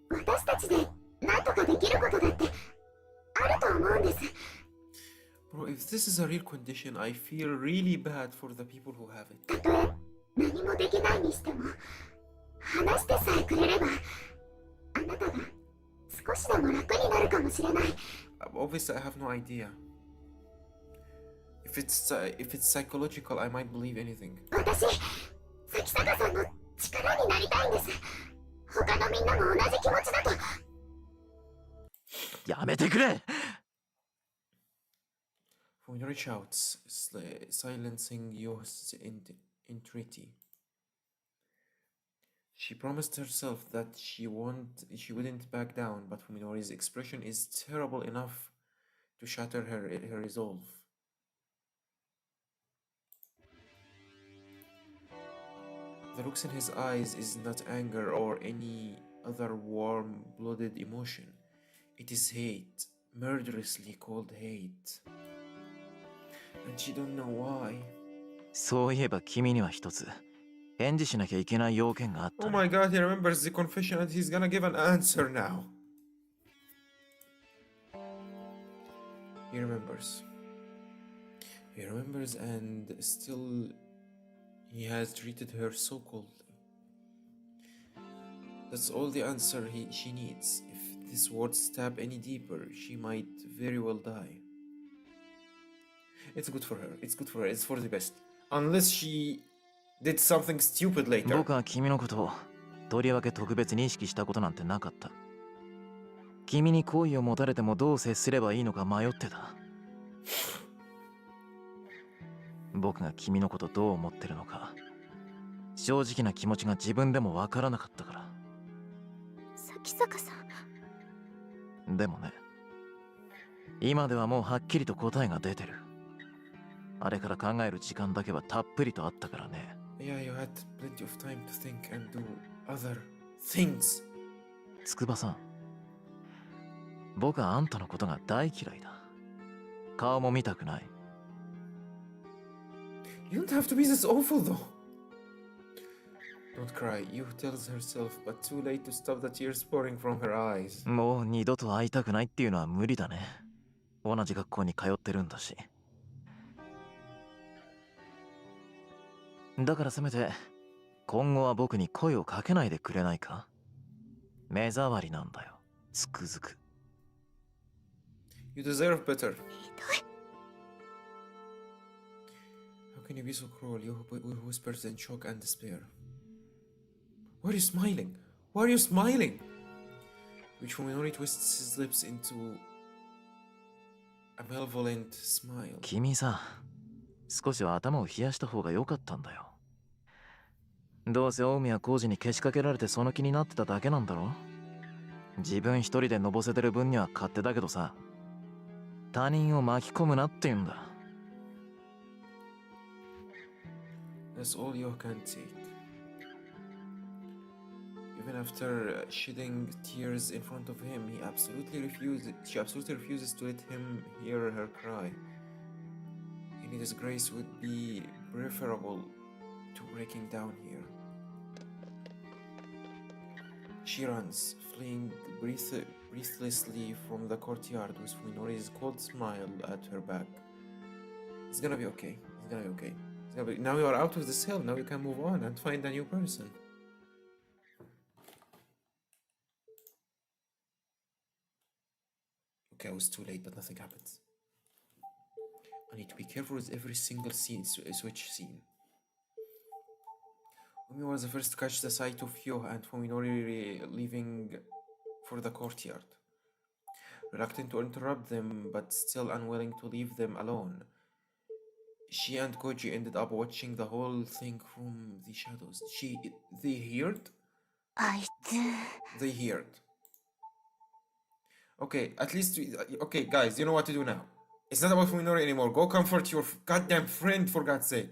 私たちで何とかできることだってあると思うんです。 Bro, if this is a real condition, I feel really bad for the people who have it. たとえ何もできないにしても話してさえくれれば、あなたが少しでも楽になるかもしれない。Obviously, I have no idea. If it's psychological, I might believe anything. 私、咲坂さんの力になりたいんです。他のみんなも同じ気持ちだと。やめてくれ。 Fuminori shouts, silencing Yo's entreaty. She promised herself that she wouldn't back down, but Fuminori's expression is terrible enough to shatter her resolve. The looks in his eyes is not anger or any other warm-blooded emotion. It is hate, murderously cold hate. And she don't know why. そういえば君には一つ返事しなきゃいけない要件があった Oh ね。 my god, he remembers the confession and he's gonna give an answer now. He remembers. He remembers and still he has treated her so coldly. That's all the answer she needs. If this word stab any deeper, she might very well die. It's good for her. It's good for her. It's for the best. Unless she did something stupid later. 僕は君のことをとりわけ特別に意識したことなんてなかった。君に好意を持たれてもどう接すればいいのか迷ってた。僕が君のことどう思ってるのか正直な気持ちが自分でもわからなかったから。咲坂さん、でもね、今ではもうはっきりと答えが出てる。あれから考える時間だけはたっぷりとあったからね。Yeah, you had plenty of time to think and do other things. 筑波さん、僕はあんたのことが大嫌いだ。顔も見たくない。You don't have to be this awful though. Don't cry, Yu tells herself, but too late to stop the tears pouring from her eyes. もう二度と会いたくないっていうのは無理だね。同じ学校に通ってるんだし。だからせめて今後は僕に声をかけないでくれないか。目障りなんだよ、つくづく。You deserve better. ひどい。How can you be so cruel? Yu whispers in shock and despair. Why are you smiling? Why are you smiling? Which Fuminori twists his lips into a malevolent smile. 君さ、少しは頭を冷やした方が良かったんだよ。どうせ大宮浩二にけしかけられてその気になってただけなんだろ。自分一人でのぼせてる分には勝手だけどさ、他人を巻き込むなって言うんだ。That's all you can take. Even after shedding tears in front of him, she absolutely refuses to let him hear her cry. Any disgrace would be preferable to breaking down here. She runs, fleeing breathlessly from the courtyard with Fuminori's cold smile at her back. It's gonna be okay. It's gonna be okay. Now you are out of this hell. Now you can move on and find a new person. Okay, I was too late, but nothing happens. I need to be careful with every single switch scene. Umi was the first to catch the sight of Hyo and Fuminori leaving for the courtyard. Reluctant to interrupt them, but still unwilling to leave them alone, she and Koji ended up watching the whole thing from the shadows. They heard? あいつ。 They heard. Okay, at least okay, guys, you know what to do now. It's not about Fuminori anymore. Go comfort your goddamn friend, for God's sake.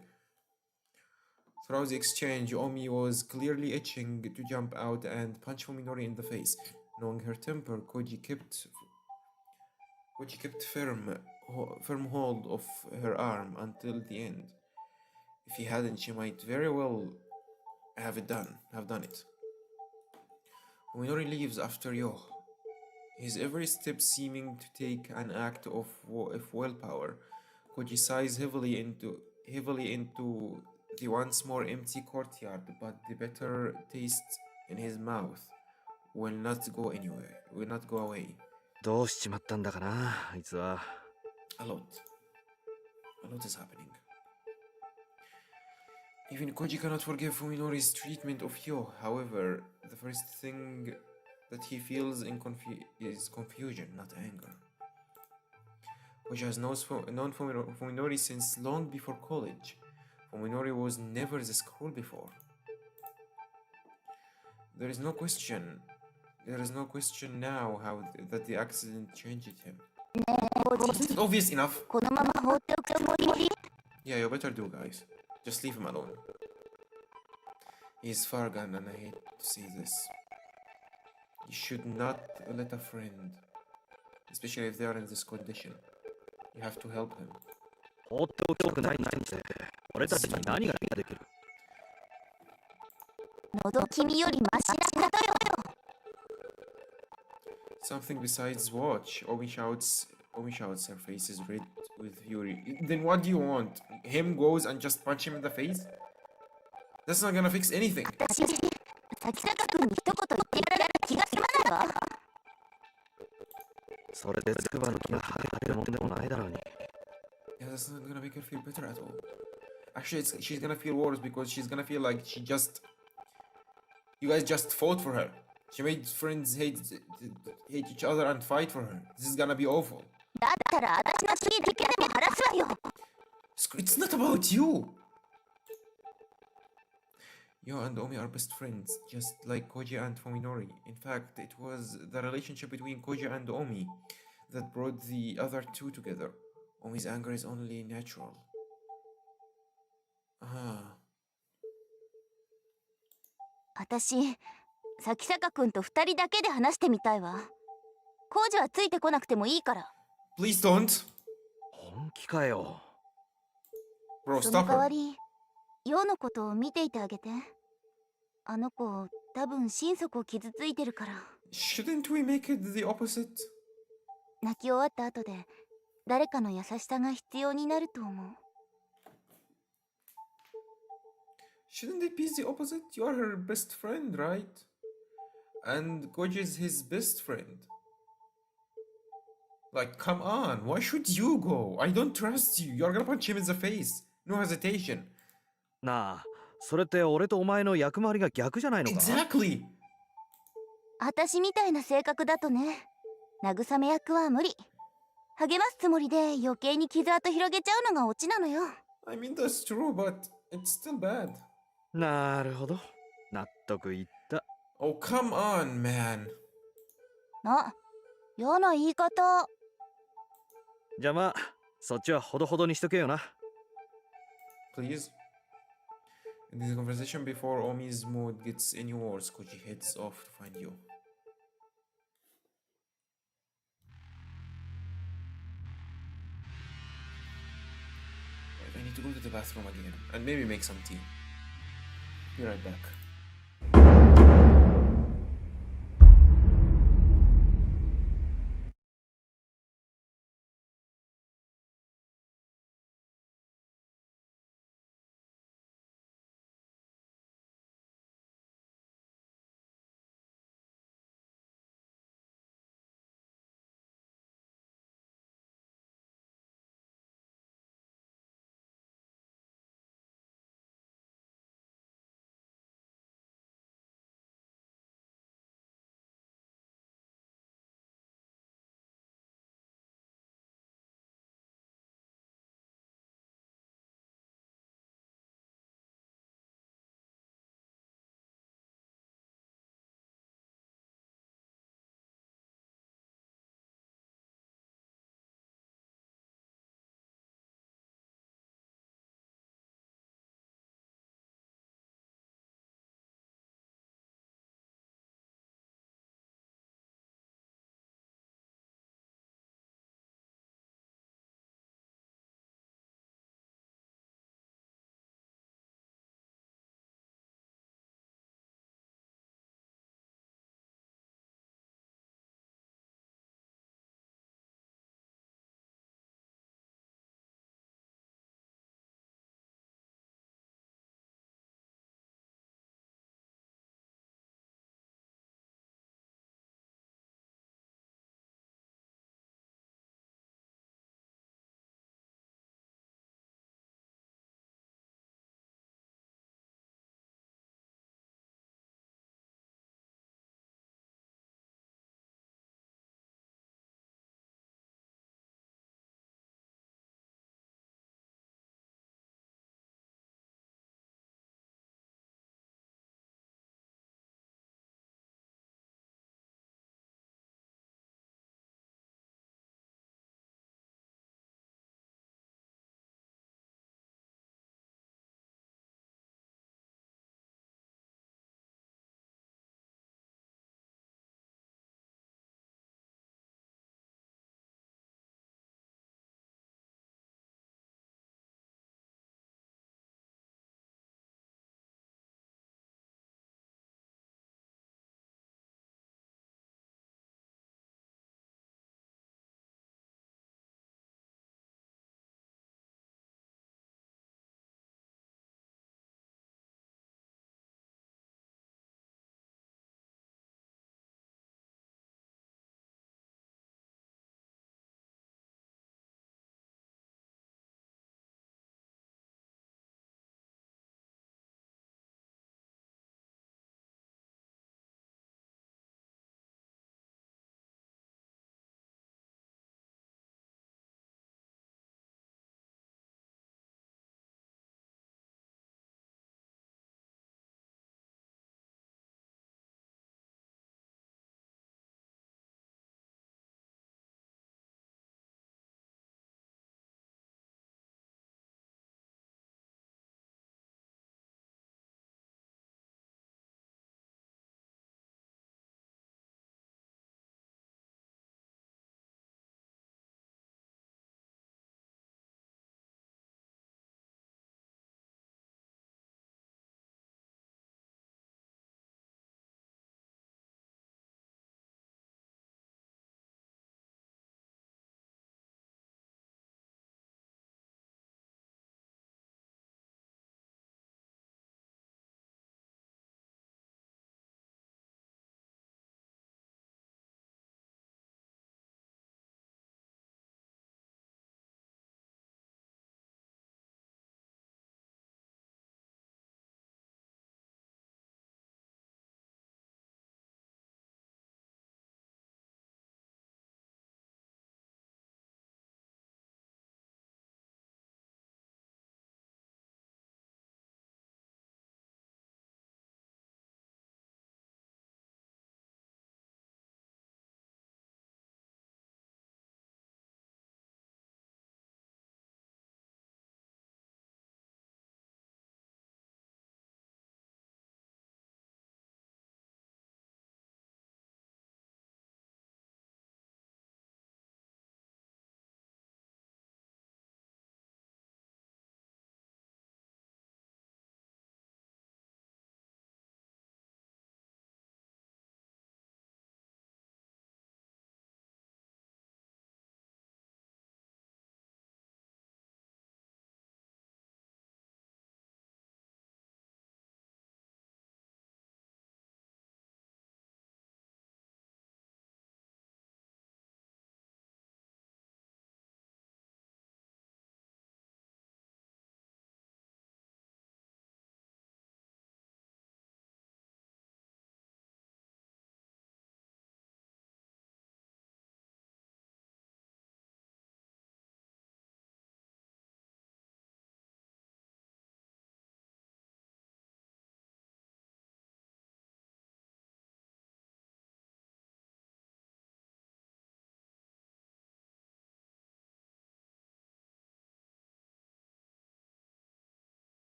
Throughout the exchange, Omi was clearly itching to jump out and punch Fuminori in the face. Knowing her temper, Koji kept firm hold of her arm until the end. If he hadn't, she might very well have done it. Fuminori leaves after Yo, his every step seeming to take an act of willpower. Koji sighs heavily into the once more empty courtyard, but the bitter taste in his mouth will not go anywhere, will not go away. どうしちまったんだかな、あいつは。A lot. A lot is happening. Even Koji cannot forgive Fuminori's treatment of Hyo. However, the first thing that he feels is confusion, not anger. Koji has known Fuminori since long before college. Fuminori was never this cruel before. There is no question now that the accident changed him. Is it obvious enough? このまま放っておくつもり？ Yeah, you better do, guys. Just leave him alone. He's far gone, and I hate to say this. You should not let a friend, especially if they are in this condition. You have to help him. 放っておきたくないなんて、俺たちに何ができる？喉君よりマシな方よ。 Something besides watch. Omi shouts, her face is red with fury. Then what do you want? Him goes and just punch him in the face? That's not gonna fix anything. 私、崎坂君に一言言ってやられる気が済まないわ。それで筑波の気が晴れるもんでもないだろうに。Yeah, that's not gonna make her feel better at all. Actually, she's gonna feel worse because she's gonna feel like you guys just fought for her. She made friends hate each other and fight for her. This is gonna be awful. だったら私の尻だけでも晴らすわよ。It's not about you. Yo and Omi are best friends, just like Koji and Fuminori. In fact, it was the relationship between Koji and Omi that brought the other two together. Omi's anger is only natural. Ah. 私、崎坂君と二人だけで話してみたいわ。工事はついてこなくてもいいから。 Please don't. 本気かよ。Bro, その stop 代わ her. り、陽のことを見ていてあげて。あの子、多分心底傷ついてるから。 Shouldn't we make it the opposite? 泣き終わった後で、誰かの優しさが必要になると思う。 Shouldn't it be the opposite? You are her best friend, right? And Koji is his best friend. Like, come on, why should you go? I don't trust you. You're gonna punch him in the face. No hesitation. なあ、それって俺とお前の役回りが逆じゃないのか？ Exactly. 私みたいな性格だとね、慰め役は無理。励ますつもりで余計に傷跡広げちゃうのがオチなのよ。 I mean, that's true, but it's still bad. なるほど。納得いった。Oh, come on, man. あ、嫌な言い方。じゃあまあ、そっちはほどほどにしとけよな。Please. In this conversation before Omi's mood gets any worse, Koji heads off to find you. Right, I need to go to the bathroom again and maybe make some tea. Be right back.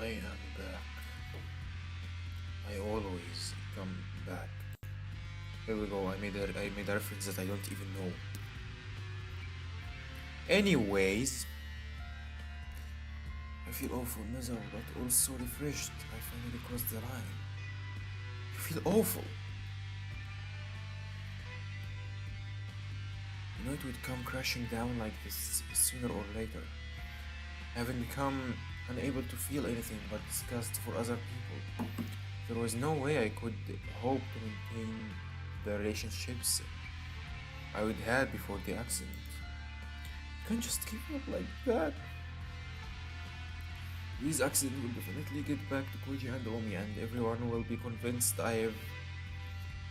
I am back. I always come back. Here we go. I made a reference that I don't even know. Anyways, I feel awful, miserable, but also refreshed. I finally crossed the line. You feel awful. You know it would come crashing down like this sooner or later. Having become unable to feel anything but disgust for other people, there was no way I could hope to maintain the relationships I would had before the accident. You can't just give up like that. This accident will definitely get back to Koji and Omi, and everyone will be convinced I've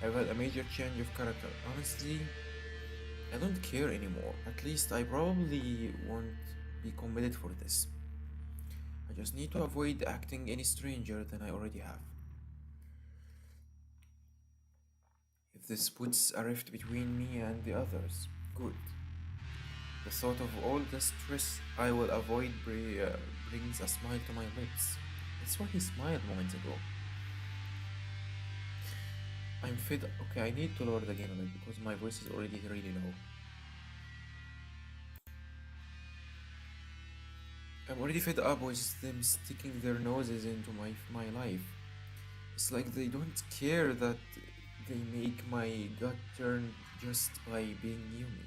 had a major change of character. Honestly, I don't care anymore. At least I probably won't be committed for this. I just need to avoid acting any stranger than I already have. If this puts a rift between me and the others, good. The thought of all the stress I will avoid brings a smile to my lips. That's why he smiled moments ago. I'm fed. Okay, I need to lower the game a bit because my voice is already really low. I'm already fed up with them sticking their noses into my life. It's like they don't care that they make my gut turn just by being near me.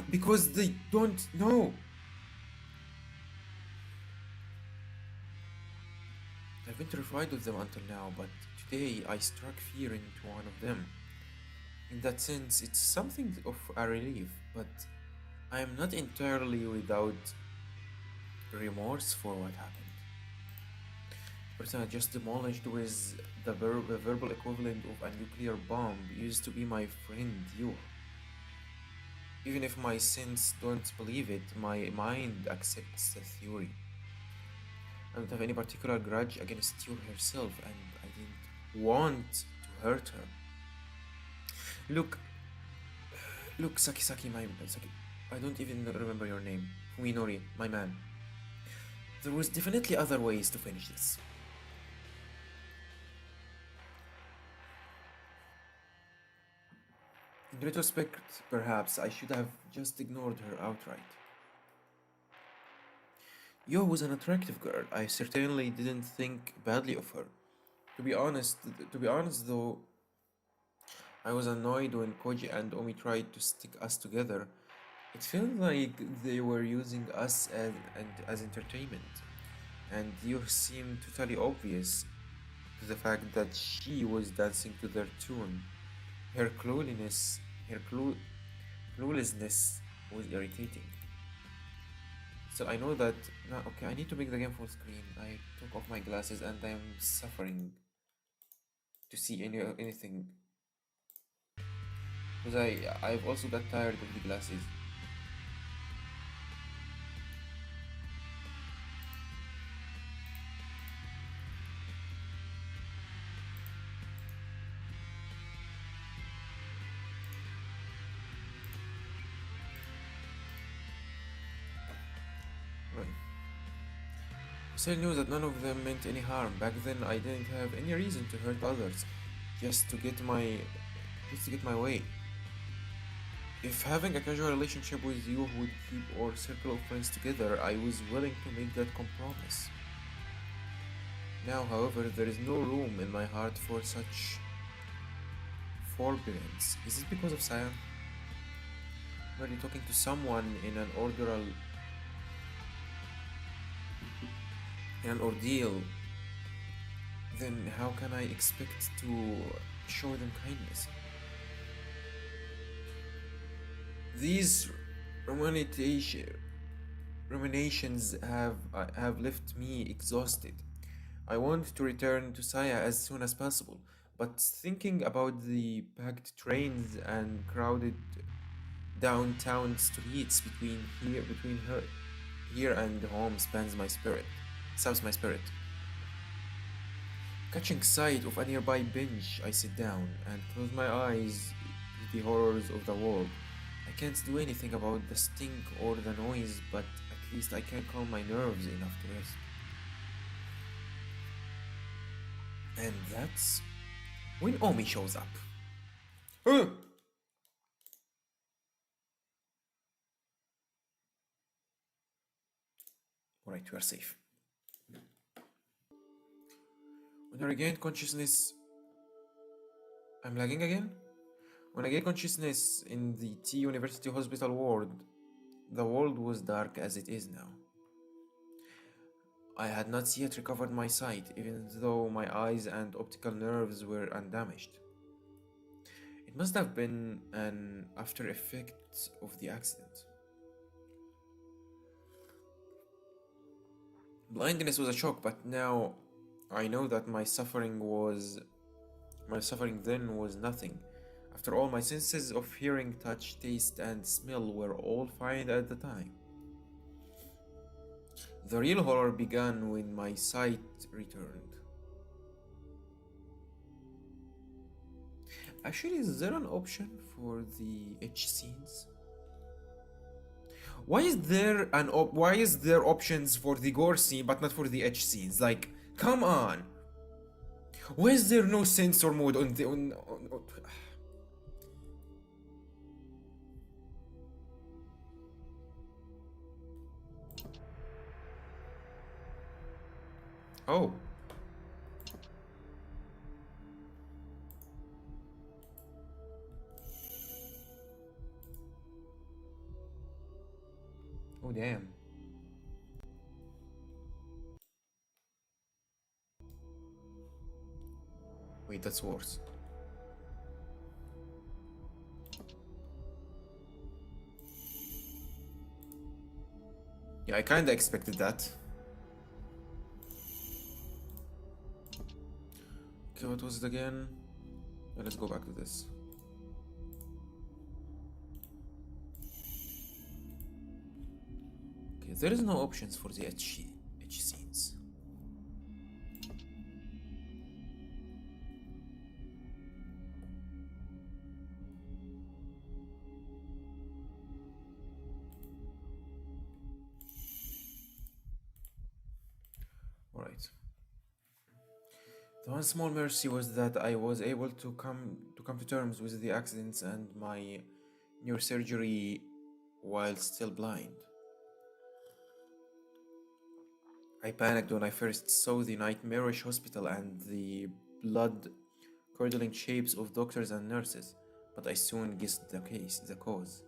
Because they don't know. I've been terrified of them until now, but today I struck fear into one of them. In that sense, it's something of a relief, but I am not entirely without remorse for what happened. The person I just demolished with the verbal equivalent of a nuclear bomb used to be my friend, you. Even if my sense don't believe it, my mind accepts the theory. I don't have any particular grudge against you herself, and I didn't want to hurt her. Look, Saki, Saki, I don't even remember your name. Fuminori, my man. There was definitely other ways to finish this. In retrospect, perhaps I should have just ignored her outright. Yo was an attractive girl. I certainly didn't think badly of her. To be honest though, I was annoyed when Koji and Omi tried to stick us together. It felt like they were using us as entertainment, and you seemed totally obvious to the fact that she was dancing to their tune. Her cluelessness was irritating. So I know that now. Okay, I need to make the game full screen. I took off my glasses and I am suffering to see anything because I've also got tired of the glasses. Right. So I knew that none of them meant any harm. Back then I didn't have any reason to hurt others, just to get my way. If having a casual relationship with you would keep our circle of friends together, I was willing to make that compromise. Now, however, there is no room in my heart for such forbearance. Is it because of Sion? Merely talking to someone in an ordeal, then how can I expect to show them kindness? These ruminations have left me exhausted. I want to return to Saya as soon as possible, but thinking about the packed trains and crowded downtown streets between here and home saps my spirit. Catching sight of a nearby bench, I sit down and close my eyes to the horrors of the world. I can't do anything about the stink or the noise, but at At least I can calm my nerves enough to rest. And that's when Omi shows up. Uh! Alright, we are safe. When I regain consciousness, I'm lagging again? When I gained consciousness in the T University Hospital ward, the world was dark as it is now. I had not yet recovered my sight, even though my eyes and optical nerves were undamaged. It must have been an after effect of the accident. Blindness was a shock, but now I know that my suffering then was nothing. After all, my senses of hearing, touch, taste, and smell were all fine at the time. The real horror began when my sight returned. Actually, is there an option for the H scenes? Why is there options for the gore scene but not for the H scenes? Like, come on. Why is there no censor mode on the on Oh. Oh damn. Wait, that's worse. Yeah, I kinda expected that. Okay, what was it again? Yeah, let's go back to this. Okay, there is no options for the H scenes. Alright. The one small mercy was that I was able to come to terms with the accidents and my neurosurgery while still blind. I panicked when I first saw the nightmarish hospital and the blood curdling shapes of doctors and nurses, but I soon guessed the cause.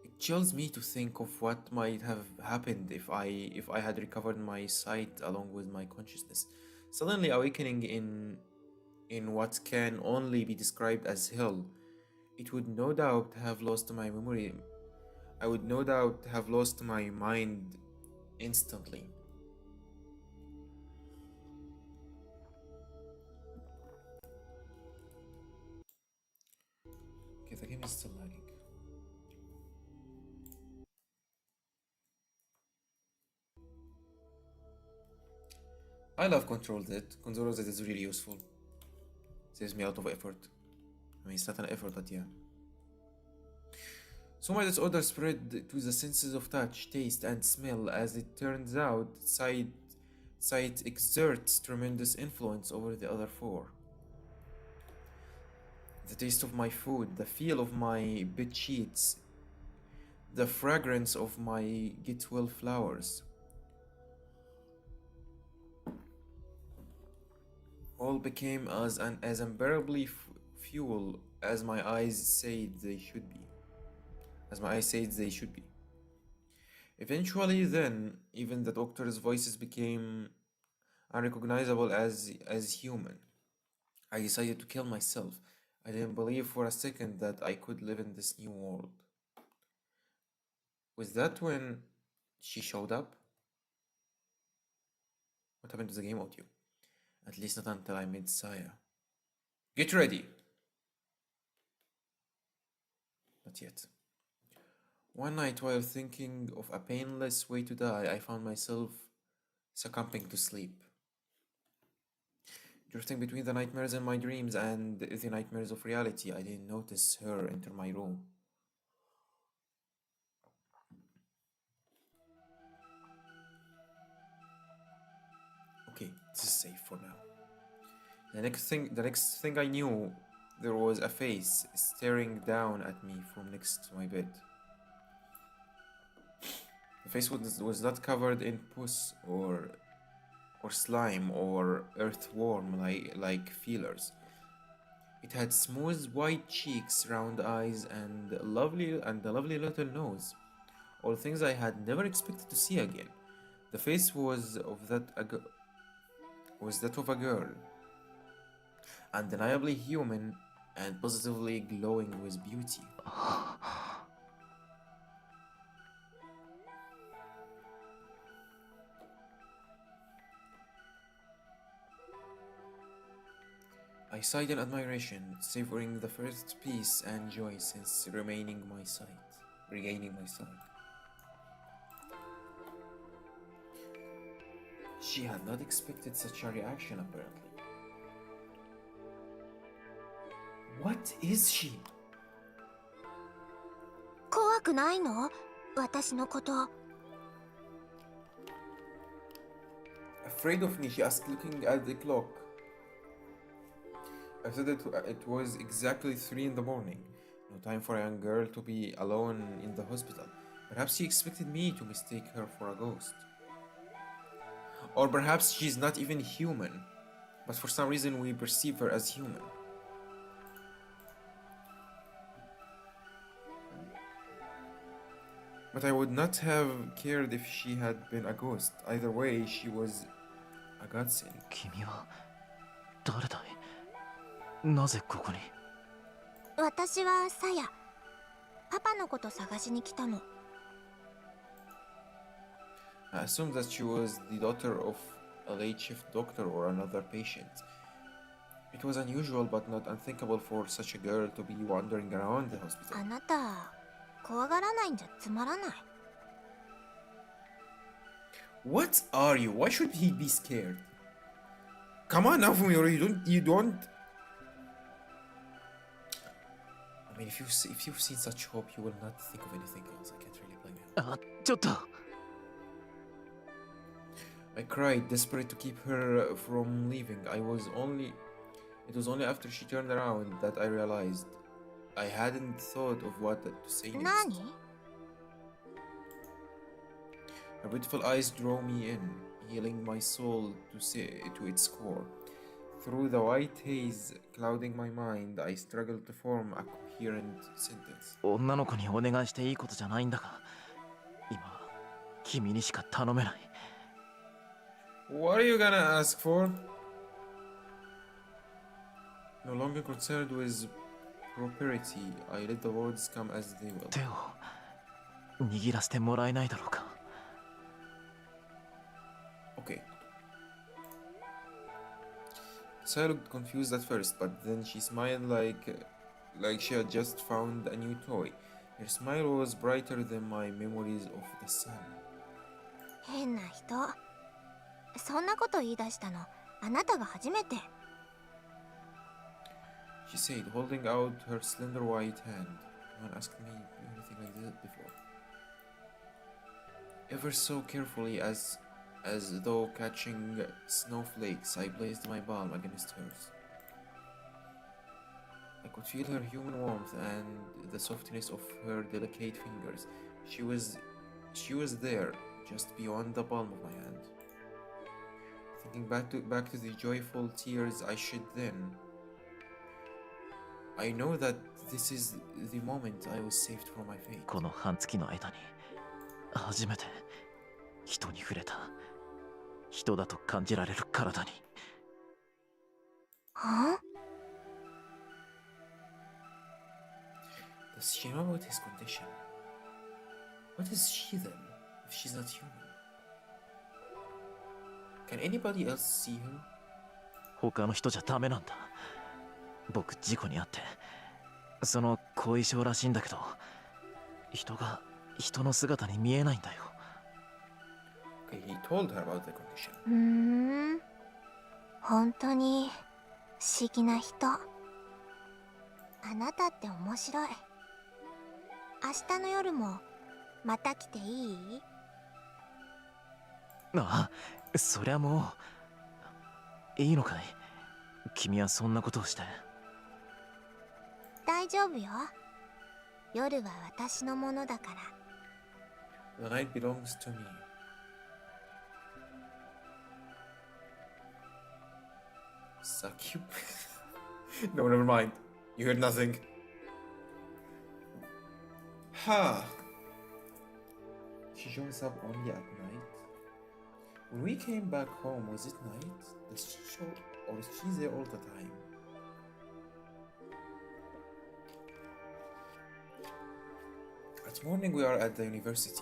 It chills me to think of what might have happened if I had recovered my sight along with my consciousness, suddenly awakening in what can only be described as hell. It would no doubt have lost my memory. I would no doubt have lost my mind instantly. Okay, the game is still lagging. I love Control Z. Control Z is really useful. Saves me out of effort. I mean, it's not an effort, but yeah. So my disorder spread to the senses of touch, taste, and smell. As it turns out, sight exerts tremendous influence over the other four. The taste of my food, the feel of my bed sheets, the fragrance of my get well flowers, all became as unbearably fuel as my eyes said they should be. Eventually, then, even the doctor's voices became unrecognizable as human. I decided to kill myself. I didn't believe for a second that I could live in this new world. Was that when she showed up? What happened to the game audio? At least not until I met Saya. Get ready! Not yet. One night, while thinking of a painless way to die, I found myself succumbing to sleep. Drifting between the nightmares in my dreams and the nightmares of reality, I didn't notice her enter my room. This is safe for now. The next thing I knew, there was a face staring down at me from next to my bed. The face was not covered in pus or slime or earthworm like feelers. It had smooth white cheeks, round eyes, and a lovely little nose. All things I had never expected to see again. The face was that of a girl, undeniably human and positively glowing with beauty. I sighed in admiration, savoring the first peace and joy since regaining my sight. She had not expected such a reaction, apparently. What is she? 怖くないの？私のこと。 Afraid of me, she asked, looking at the clock. I said it was exactly 3 in the morning. No time for a young girl to be alone in the hospital. Perhaps she expected me to mistake her for a ghost. Or perhaps she's not even human, but for some reason we perceive her as human. But I would not have cared if she had been a ghost. Either way, she was a godsend. 君は誰だい？なぜここに？私はサヤ。パパのこと探しに来たの。 I assumed that she was the daughter of a late shift doctor or another patient. It was unusual but not unthinkable for such a girl to be wandering around the あ hospital. なた、怖がらないんじゃつまらない。 What are you? Why should he be scared? Come on, Nafumiro, you don't. I mean, if you've seen such hope, you will not think of anything else. I can't really blame you. あ、ちょっと。I cried, desperate to keep her from leaving. It was only after she turned around that I realized I hadn't thought of what to say next. 何？ Her beautiful eyes drew me in, healing my soul to its core. Through the white haze clouding my mind, I struggled to form a coherent sentence. 女の子にお願いしていいことじゃないんだが、今は君にしか頼めない。What are you gonna ask for? No longer concerned with propriety, I let the words come as they will. 手を握らせてもらえないだろうか。Okay. Saya looked confused at first, but then she smiled like she had just found a new toy. Her smile was brighter than my memories of the sun. 変な人。そんなこと言い出したの、あなたが初めて。 She said, holding out her slender white hand. No one asked me anything like that before. Ever so carefully, as though catching snowflakes, I placed my palm against hers. I could feel her human warmth and the softness of her delicate fingers. She was there, just beyond the palm of my hand. Thinking back to the joyful tears I shed then, I know that this is the moment I was saved from my fate. この半月の間に初めて人に触れた。人だと感じられる体に。は？ Does she know about his condition? What is she then, if she's not human? Can anybody else see her? 他の人じゃダメなんだ。僕事故に遭ってその後遺症らしいんだけど、人が人の姿に見えないんだよ。Okay, he told her about the condition. ふーん。本当に不思議な人。あなたって面白い。明日の夜もまた来ていい？ああ、そりゃもいいのかい？君はそんなことをして。大丈夫よ。夜は私のものだから。 The night belongs to me. Suck you. No, never mind. You heard nothing. Ha! She shows up only at night. When we came back home, was it night? Does she show, or is she there all the time? At morning, we are at the university.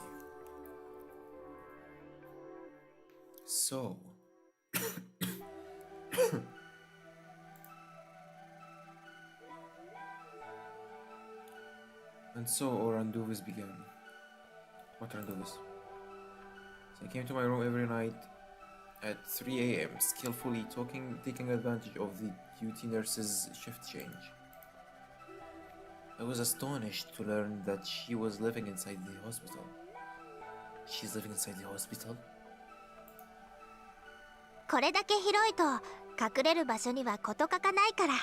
So. And so our rendezvous began. What rendezvous? So I came to my room every night at 3 a.m., skillfully taking advantage of the duty nurse's shift change. I was astonished to learn that she was living inside the hospital. She's living inside the hospital? これだけ広いと隠れる場所には事欠かないから。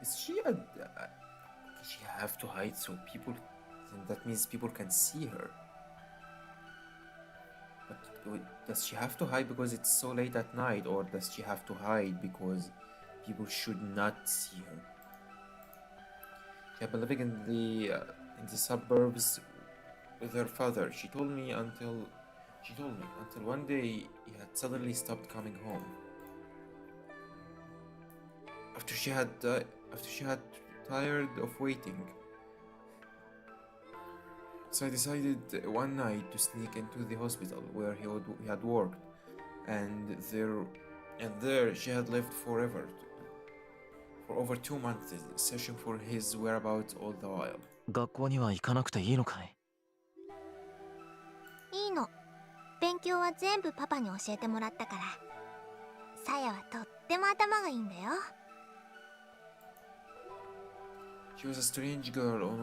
Is she she have to hide so people, then that means people can see her. But does she have to hide because it's so late at night, or does she have to hide because people should not see her? She had been living in the suburbs with her father. She told me until one day he had suddenly stopped coming home. After she had tired of waiting. So I decided one night to sneak into the hospital where he had worked, and there she had lived forever, for over 2 months, searching for his whereabouts all the while. 学校には行かなくていいのかい？いいの。勉強は全部パパに教えてもらったから。さやはとっても頭がいいんだよ。 She was a strange girl. On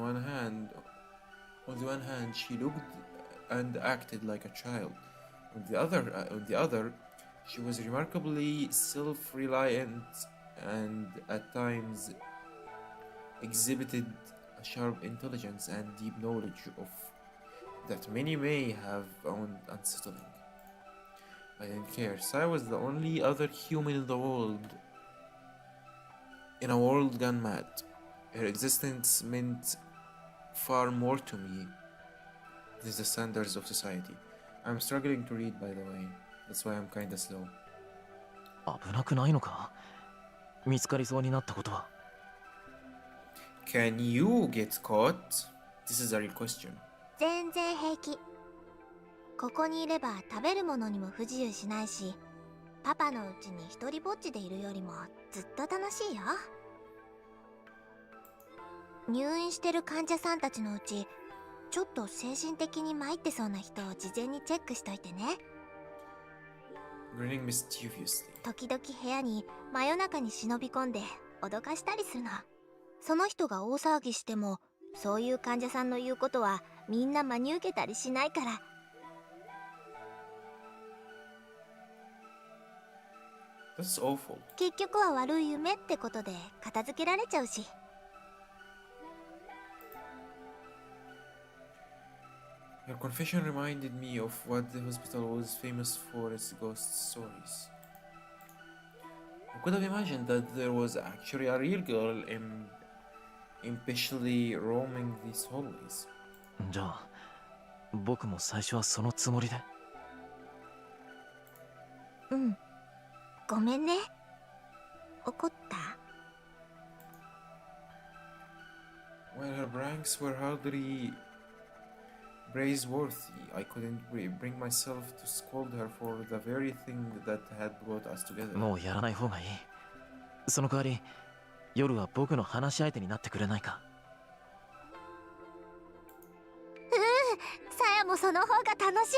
the one hand, she looked and acted like a child. On the other, she was remarkably self-reliant and at times exhibited a sharp intelligence and deep knowledge of that many may have found unsettling. I didn't care. Sai was the only other human in the world, in a world gone mad. Her existence meant far more to me than the standards of society. I'm struggling to read, by the way. That's why I'm kinda slow. 危なくないのか？見つかりそうになったことは。Can you get caught? This is a real question. 全然平気。ここにいれば食べるものにも不自由しないし、パパのうちに一人ぼっちでいるよりもずっと楽しいよ。入院してる患者さんたちのうち、ちょっと精神的に参ってそうな人を事前にチェックしといてね。Grinning mischievously. 時々部屋に真夜中に忍び込んで脅かしたりするの。その人が大騒ぎしても、そういう患者さんの言うことはみんな真に受けたりしないから。That's awful. 結局は悪い夢ってことで片付けられちゃうし。Your confession reminded me of what the hospital was famous for, its ghost stories. I could have imagined that there was actually a real girl impishly roaming these hallways. じゃあ僕も最初はそのつもりで。うん。ごめんね。怒った？ While her pranks were hardly praiseworthy, I couldn't bring myself to scold her for the very thing that had brought us together. もうやらない方がいい。その代わり夜は僕の話し相手になってくれないか？さやもその方が楽しい。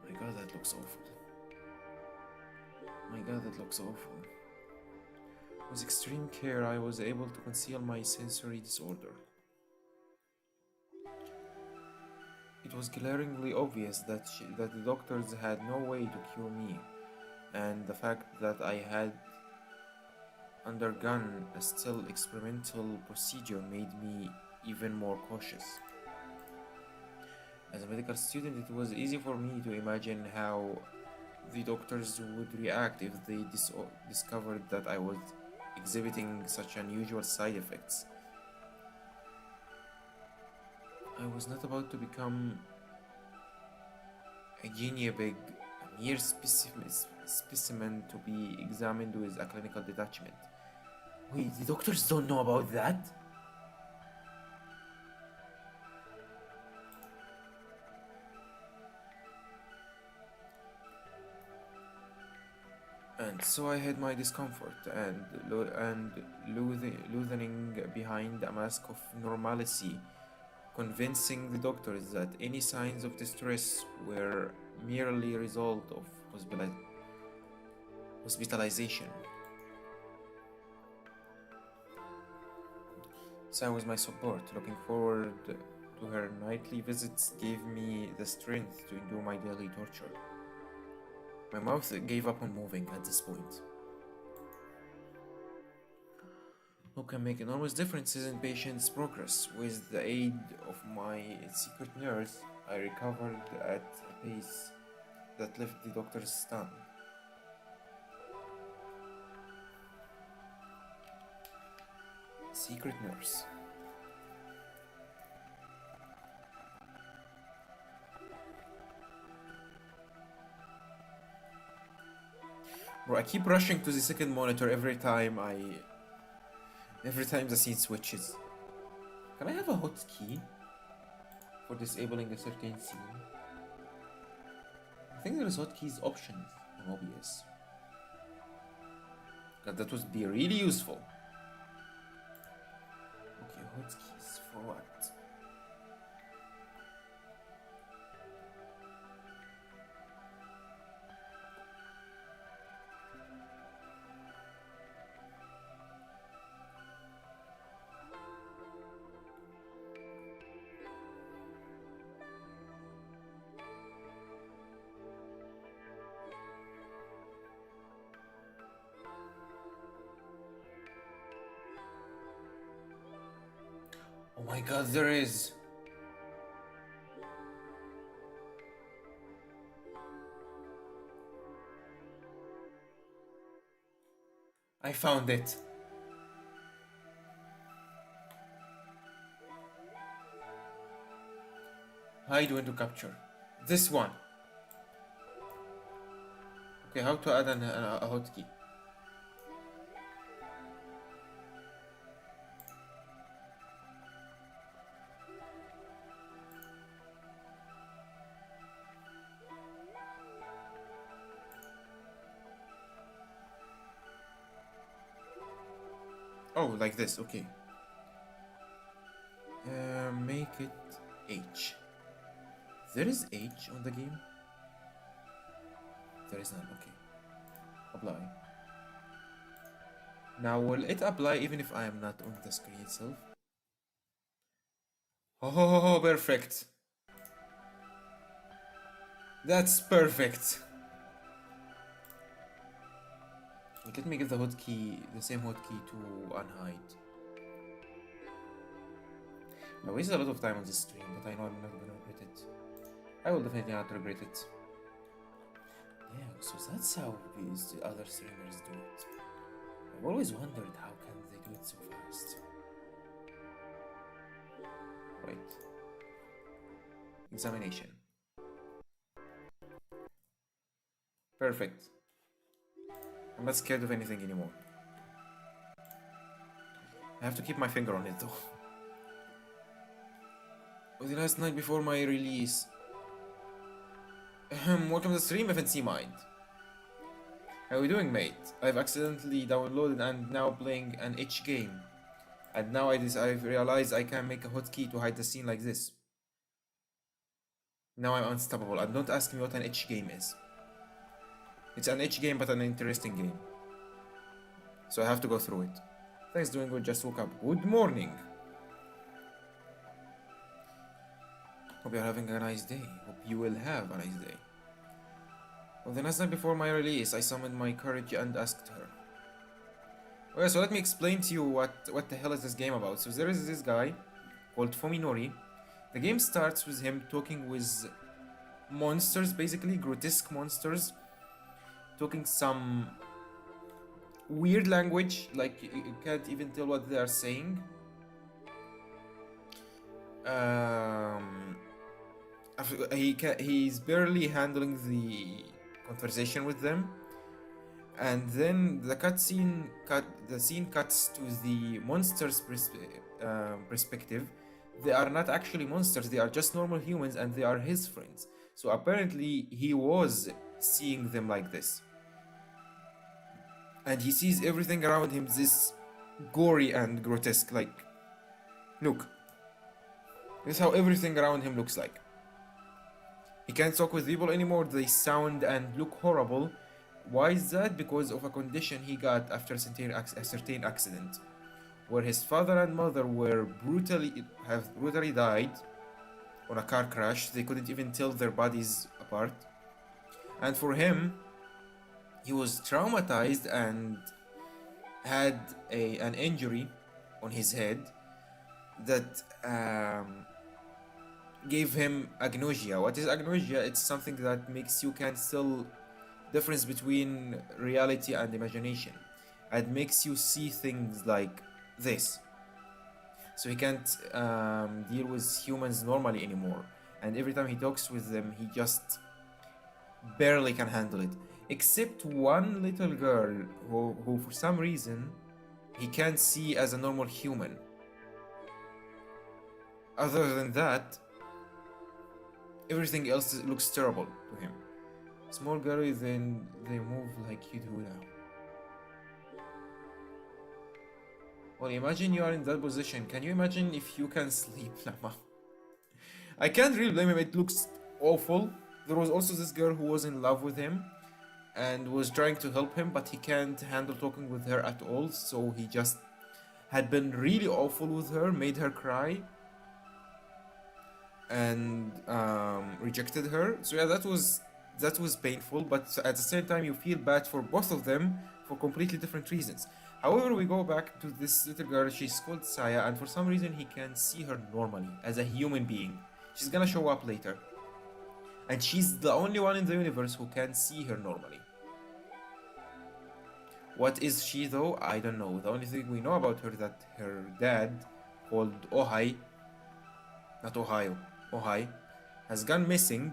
My God, that looks awful. My God, that looks awful. With extreme care, I was able to conceal my sensory disorder. It was glaringly obvious that the doctors had no way to cure me, and the fact that I had undergone a still experimental procedure made me even more cautious. As a medical student, it was easy for me to imagine how the doctors would react if they discovered that I was exhibiting such unusual side effects. I was not about to become a guinea pig, a mere specimen to be examined with a clinical detachment. Wait, the doctors don't know about that? And so I hid my discomfort and loosening behind a mask of normalcy, convincing the doctors that any signs of distress were merely a result of hospitalization. Sam was my support. Looking forward to her nightly visits gave me the strength to endure my daily torture. My mouth gave up on moving at this point. Who can make enormous differences in patients' progress. With the aid of my secret nurse, I recovered at a pace that left the doctors stunned. Secret nurse. Bro, I keep rushing to the second monitor every time the scene switches. Can I have a hotkey for disabling a certain scene? I think there's hotkeys options in OBS. That would be really useful. Okay, hotkeys for what? Oh my god, there is. I found it. Hide when to capture. This one. Okay, how to add a hotkey? Oh, like this, okay. Make it H. There is H on the game? There is none, okay. Apply. Now, will it apply even if I am not on the screen itself? Oh, perfect. That's perfect. Wait, let me give the hotkey, the same hotkey to unhide. I wasted a lot of time on this stream, but I know I'm not gonna regret it. I will definitely not regret it. Yeah, so that's how these other streamers do it. I've always wondered how can they do it so fast. Right. Examination. Perfect. I'm not scared of anything anymore. I have to keep my finger on it though. The last night before my release. Welcome to the stream, FNC Mind. How are you doing, mate? I've accidentally downloaded and now playing an itch game. And now I've realized I can make a hotkey to hide the scene like this. Now I'm unstoppable, and don't ask me what an itch game is. It's an itch game, but an interesting game. So I have to go through it. Thanks, doing good. Just woke up. Good morning. Hope you're having a nice day. Hope you will have a nice day. Well, the last night before my release, I summoned my courage and asked her. Okay, so let me explain to you what the hell is this game about. So there is this guy called Fuminori. The game starts with him talking with monsters, basically grotesque monsters, talking some weird language, like you can't even tell what they are saying. He's barely handling the conversation with them, and then the scene cuts to the monsters' perspective. They are not actually monsters; they are just normal humans, and they are his friends. So apparently, he was seeing them like this, and he sees everything around him this gory and grotesque. Like, look, this is how everything around him looks like. He can't talk with people anymore, they sound and look horrible. Why is that? Because of a condition he got after a certain accident, where his father and mother were brutally died on a car crash. They couldn't even tell their bodies apart. And for him, he was traumatized and had an injury on his head that gave him agnosia. What is agnosia? It's something that makes you can't tell difference between reality and imagination. It makes you see things like this. So he can't deal with humans normally anymore. And every time he talks with them, he just barely can handle it. Except one little girl who for some reason, he can't see as a normal human. Other than that, everything else looks terrible to him. Small girl, then they move like you do now. Well, imagine you are in that position. Can you imagine if you can sleep, Lama? I can't really blame him, it looks awful. There was also this girl who was in love with him and was trying to help him, but he can't handle talking with her at all, so he just had been really awful with her, made her cry, and rejected her. So yeah, that was painful, but at the same time you feel bad for both of them for completely different reasons. However, we go back to this little girl. She's called Saya, and for some reason he can see her normally as a human being. She's gonna show up later, and she's the only one in the universe who can see her normally. What is she though? I don't know. The only thing we know about her that her dad, called Ohai, not Ohio, Ohai, has gone missing.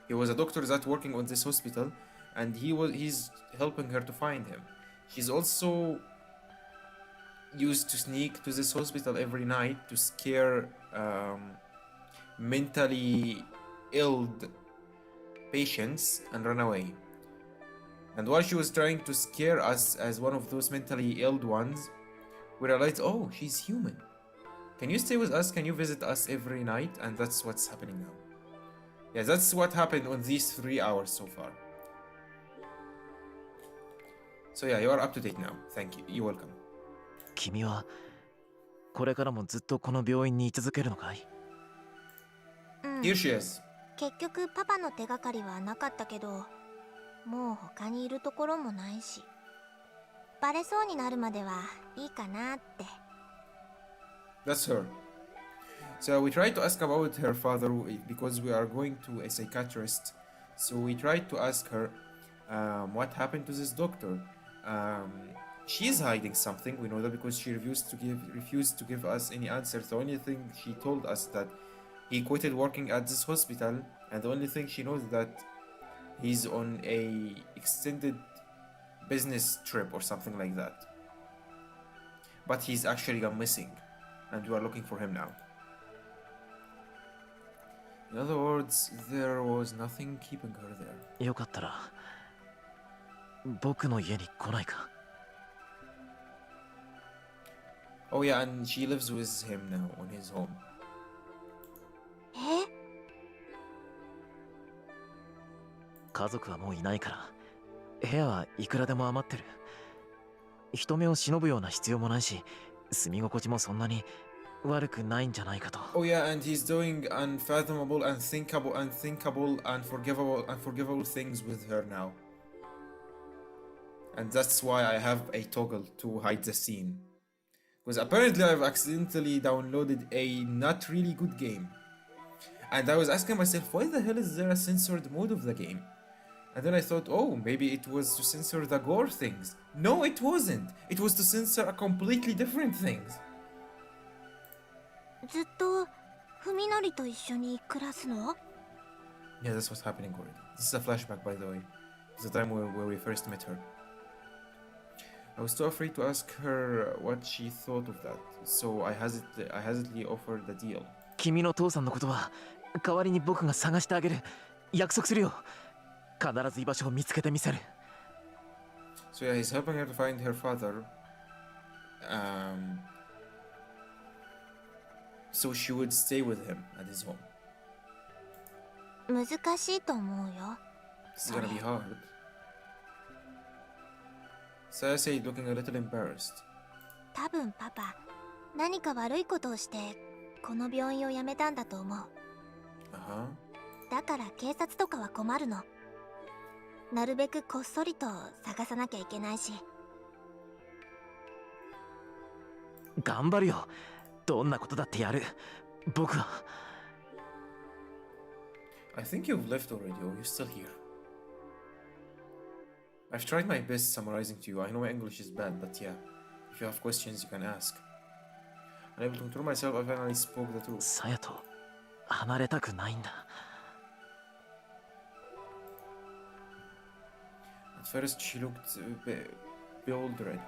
He was a doctor that working on this hospital, and he's helping her to find him. She's also used to sneak to this hospital every night to scare mentally ill patients and run away. And while she was trying to scare us as one of those mentally ill ones, we realized, oh, she's human. Can you stay with us? Can you visit us every night? And that's what's happening now. Yeah, that's what happened on these 3 hours so far. So yeah, you are up to date now. Thank you. You're welcome. 君はこれからもずっとこの病院に居続けるのかい？Here she is. 結局パパの手がかりはなかったけど、もう他にいるところもないし、バレそうになるまではいいかなって。That's her. So we tried to ask about her father because we are going to a psychiatrist. So we tried to ask her what happened to this doctor. She's hiding something. We know that because she refused to give us any answers. The only thing she told us that he quitted working at this hospital, and the only thing she knows that he's on a extended business trip or something like that. But he's actually gone missing, and we are looking for him now. In other words, there was nothing keeping her there. よかったら僕の家に来ないか？ Oh yeah, and she lives with him now on his home. え？家族はもういないから部屋はいくらでも余ってる。人目を忍ぶような必要もないし、住み心地もそんなに悪くないんじゃないかと。 Oh yeah, and he's doing unfathomable, unthinkable, unforgivable things with her now. And that's why I have a toggle to hide the scene. Because apparently I've accidentally downloaded a not really good game. And I was asking myself, why the hell is there a censored mode of the game? And then I thought, oh, maybe it was to censor the gore things. No, it wasn't. It was to censor a completely different things. ずっとふみのりと一緒に暮らすの？ Yeah, that's what's happening already. This is a flashback, by the way. It's the time where we first met her. I was too afraid to ask her what she thought of that, so I hesitantly offered the deal. 君の父さんのことは代わりに僕が探してあげる。約束するよ。必ず居場所を見つけてみせる。 So yeah, he's helping her to find her father. So she would stay with him at his home. 難しいと思うよ。 This is gonna be hard. Saya said, looking a little embarrassed. 多分パパ、何か悪いことをしてこの病院を辞めたんだと思う。だから警察とかは困るの。なるべくこっそりと探さなきゃいけないし。頑張るよ。どんなことだってやる。僕は。I think you've left already, or you're still here. I've tried my best summarizing to you. I know my English is bad, but yeah. If you have questions, you can ask. Unable to control myself, I finally spoke the truth. さやと離れたくないんだ。At first, she looked bewildered.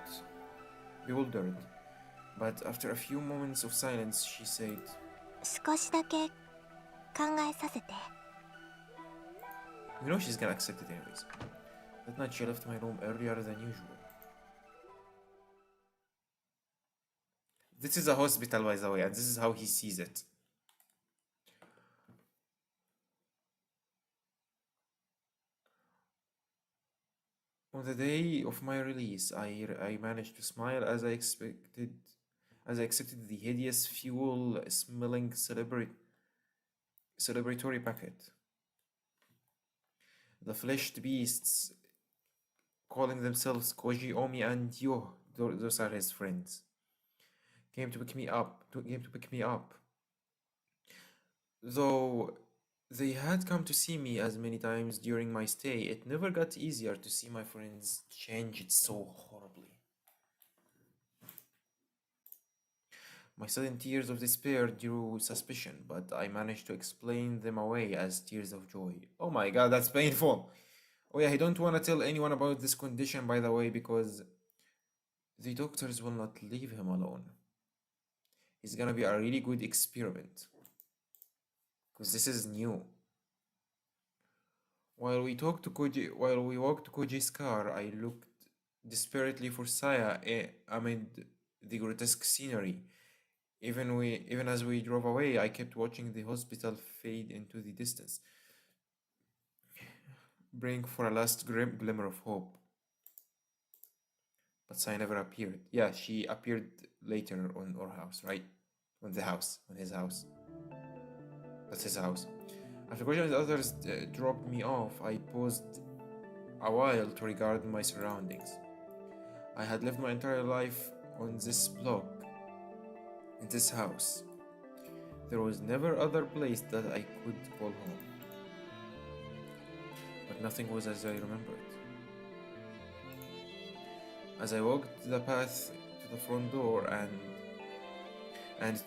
But after a few moments of silence, she said, 少しだけ考えさせて。 You know she's gonna accept it anyways. That night she left my room earlier than usual. This is a hospital, by the way, and this is how he sees it. On the day of my release, I managed to smile as I expected, as I accepted the hideous fuel-smelling celebratory packet. The fleshed beasts, calling themselves Koji, Omi, and Yo, those are his friends, came to pick me up. Though they had come to see me as many times during my stay, it never got easier to see my friends changed so horribly. My sudden tears of despair drew suspicion, but I managed to explain them away as tears of joy. Oh my god, that's painful! Oh yeah, I don't want to tell anyone about this condition, by the way, because the doctors will not leave him alone. It's gonna be a really good experiment. Because this is new. While we walked to Koji's car, I looked desperately for Saya amid the grotesque scenery. Even as we drove away, I kept watching the hospital fade into the distance, praying for a last glimmer of hope. But Saya never appeared. Yeah, she appeared later on our house, right? On his house. That's his house. After Koji and the others dropped me off, I paused a while to regard my surroundings. I had lived my entire life on this block, in this house. There was never other place that I could call home. But nothing was as I remembered. As I walked the path to the front door and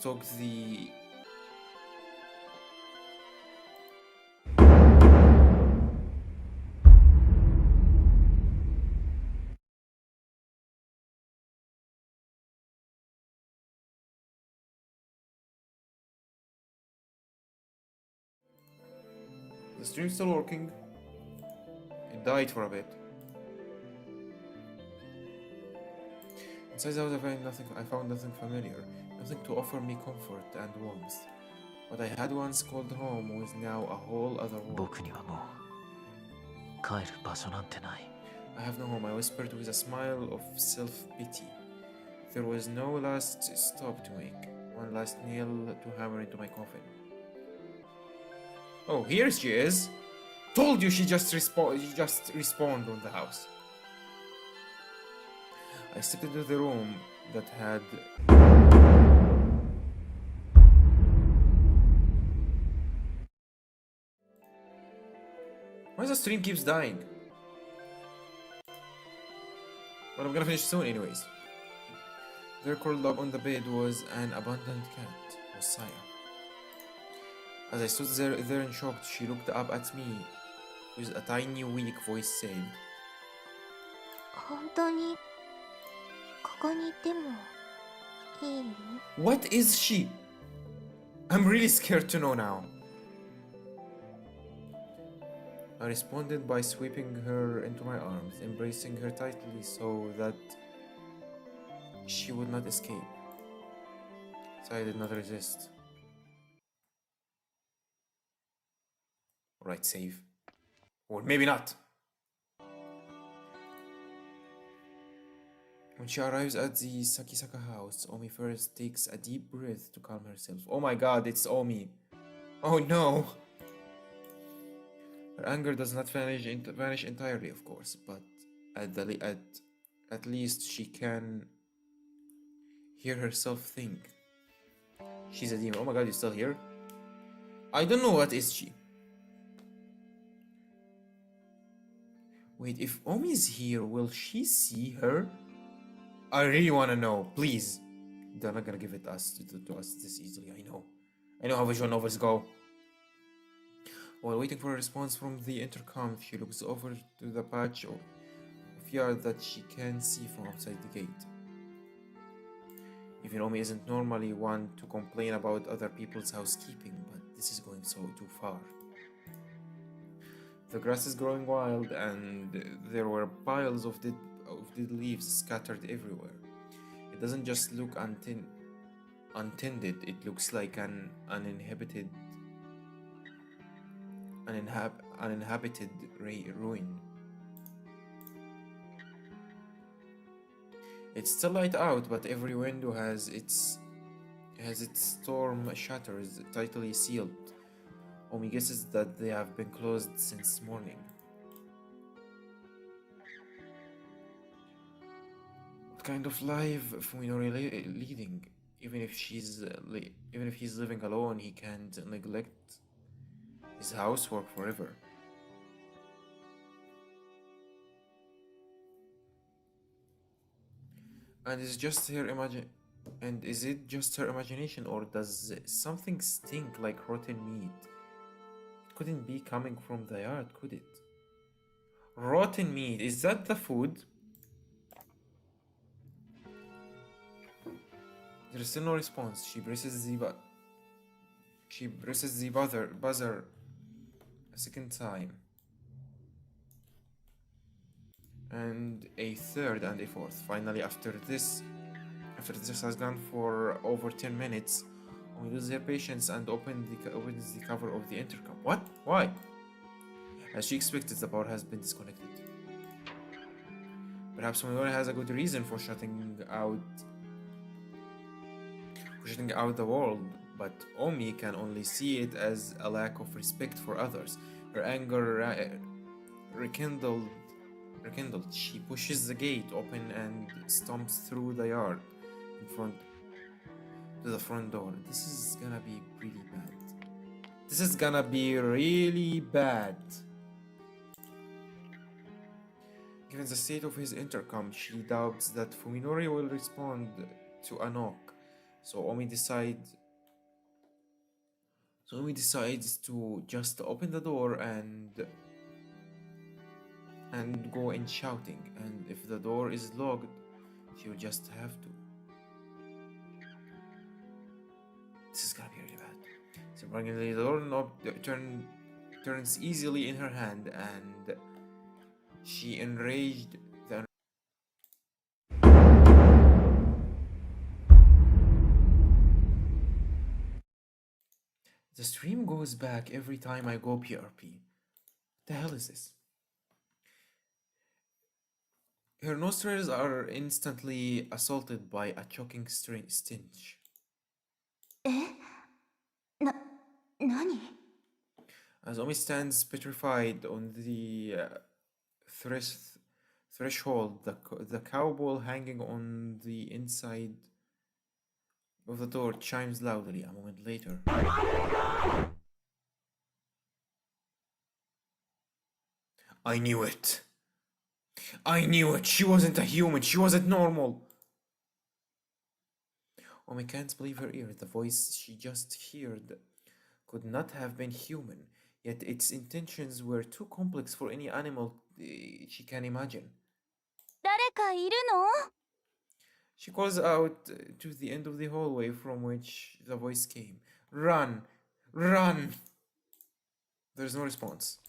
took the stream's still working. It died for a bit. Inside the house I found nothing familiar, nothing to offer me comfort and warmth. What I had once called home was now a whole other world. 僕にはもう帰る場所なんてない。I have no home, I whispered with a smile of self-pity. There was no last stop to make, one last nail to hammer into my coffin. Oh, here she is! Told you she just respawned on the house. I stepped into the room that had why the stream keeps dying? Well, I'm gonna finish soon anyways. There curled up on the bed was an abandoned cat, Messiah. As I stood there in shock, she looked up at me with a tiny weak voice said, 本当にここにいてもいい？ What is she? I'm really scared to know now. I responded by sweeping her into my arms, embracing her tightly so that she would not escape. So I did not resist. Alright, save. Or maybe not. When she arrives at the Sakisaka house, Omi first takes a deep breath to calm herself. Oh my god, it's Omi. Oh no. Her anger does not vanish entirely, of course, but at least she can hear herself think. She's a demon. Oh my god, you're still here? I don't know what is she. Wait, if Omi is here, will she see her? I really want to know, please. They're not gonna give it to us this easily, I know. I know how visual novels go. While waiting for a response from the intercom, she looks over to the patch of yard that she can see from outside the gate. Even Omi isn't normally one to complain about other people's housekeeping, but this is going too far. The grass is growing wild, and there were piles of dead leaves scattered everywhere. It doesn't just look untended, it looks like an uninhabited ruin. It's still light out, but every window has its storm shutters tightly sealed. Omi guesses that they have been closed since morning. What kind of life Fuminori leading? Even if he's living alone, he can't neglect his housework forever. And is it just her imagination, or does something stink like rotten meat? It couldn't be coming from the yard, could it? Rotten meat, is that the food? There is still no response. She presses the buzzer a second time. And a third and a fourth. Finally, after this has gone for over 10 minutes, we lose her patience and opens the cover of the intercom. What? Why? As she expected, the power has been disconnected. Perhaps Minori has a good reason for shutting out the world, but Omi can only see it as a lack of respect for others. Her anger rekindled. She pushes the gate open and stomps through the yard to the front door. This is gonna be pretty bad. This is gonna be really bad. Given the state of his intercom, she doubts that Fuminori will respond to a knock. So Omi decides to just open the door and go in shouting, and if the door is locked, she will just have to. This is gonna be really bad. Surprisingly, the doorknob turns easily in her hand, and she enraged the stream goes back every time I go PRP. What the hell is this? Her nostrils are instantly assaulted by a choking stench. 何 As Omi stands petrified on the thresh- threshold, the cowbell hanging on the inside of the door chimes loudly a moment later. I knew it. I knew it. She wasn't a human. She wasn't normal. Omi can't believe her ears. The voice she just heard could not have been human, yet its intentions were too complex for any animal she can imagine. 誰かいるの She calls out to the end of the hallway from which the voice came. Run! Run! There's no response.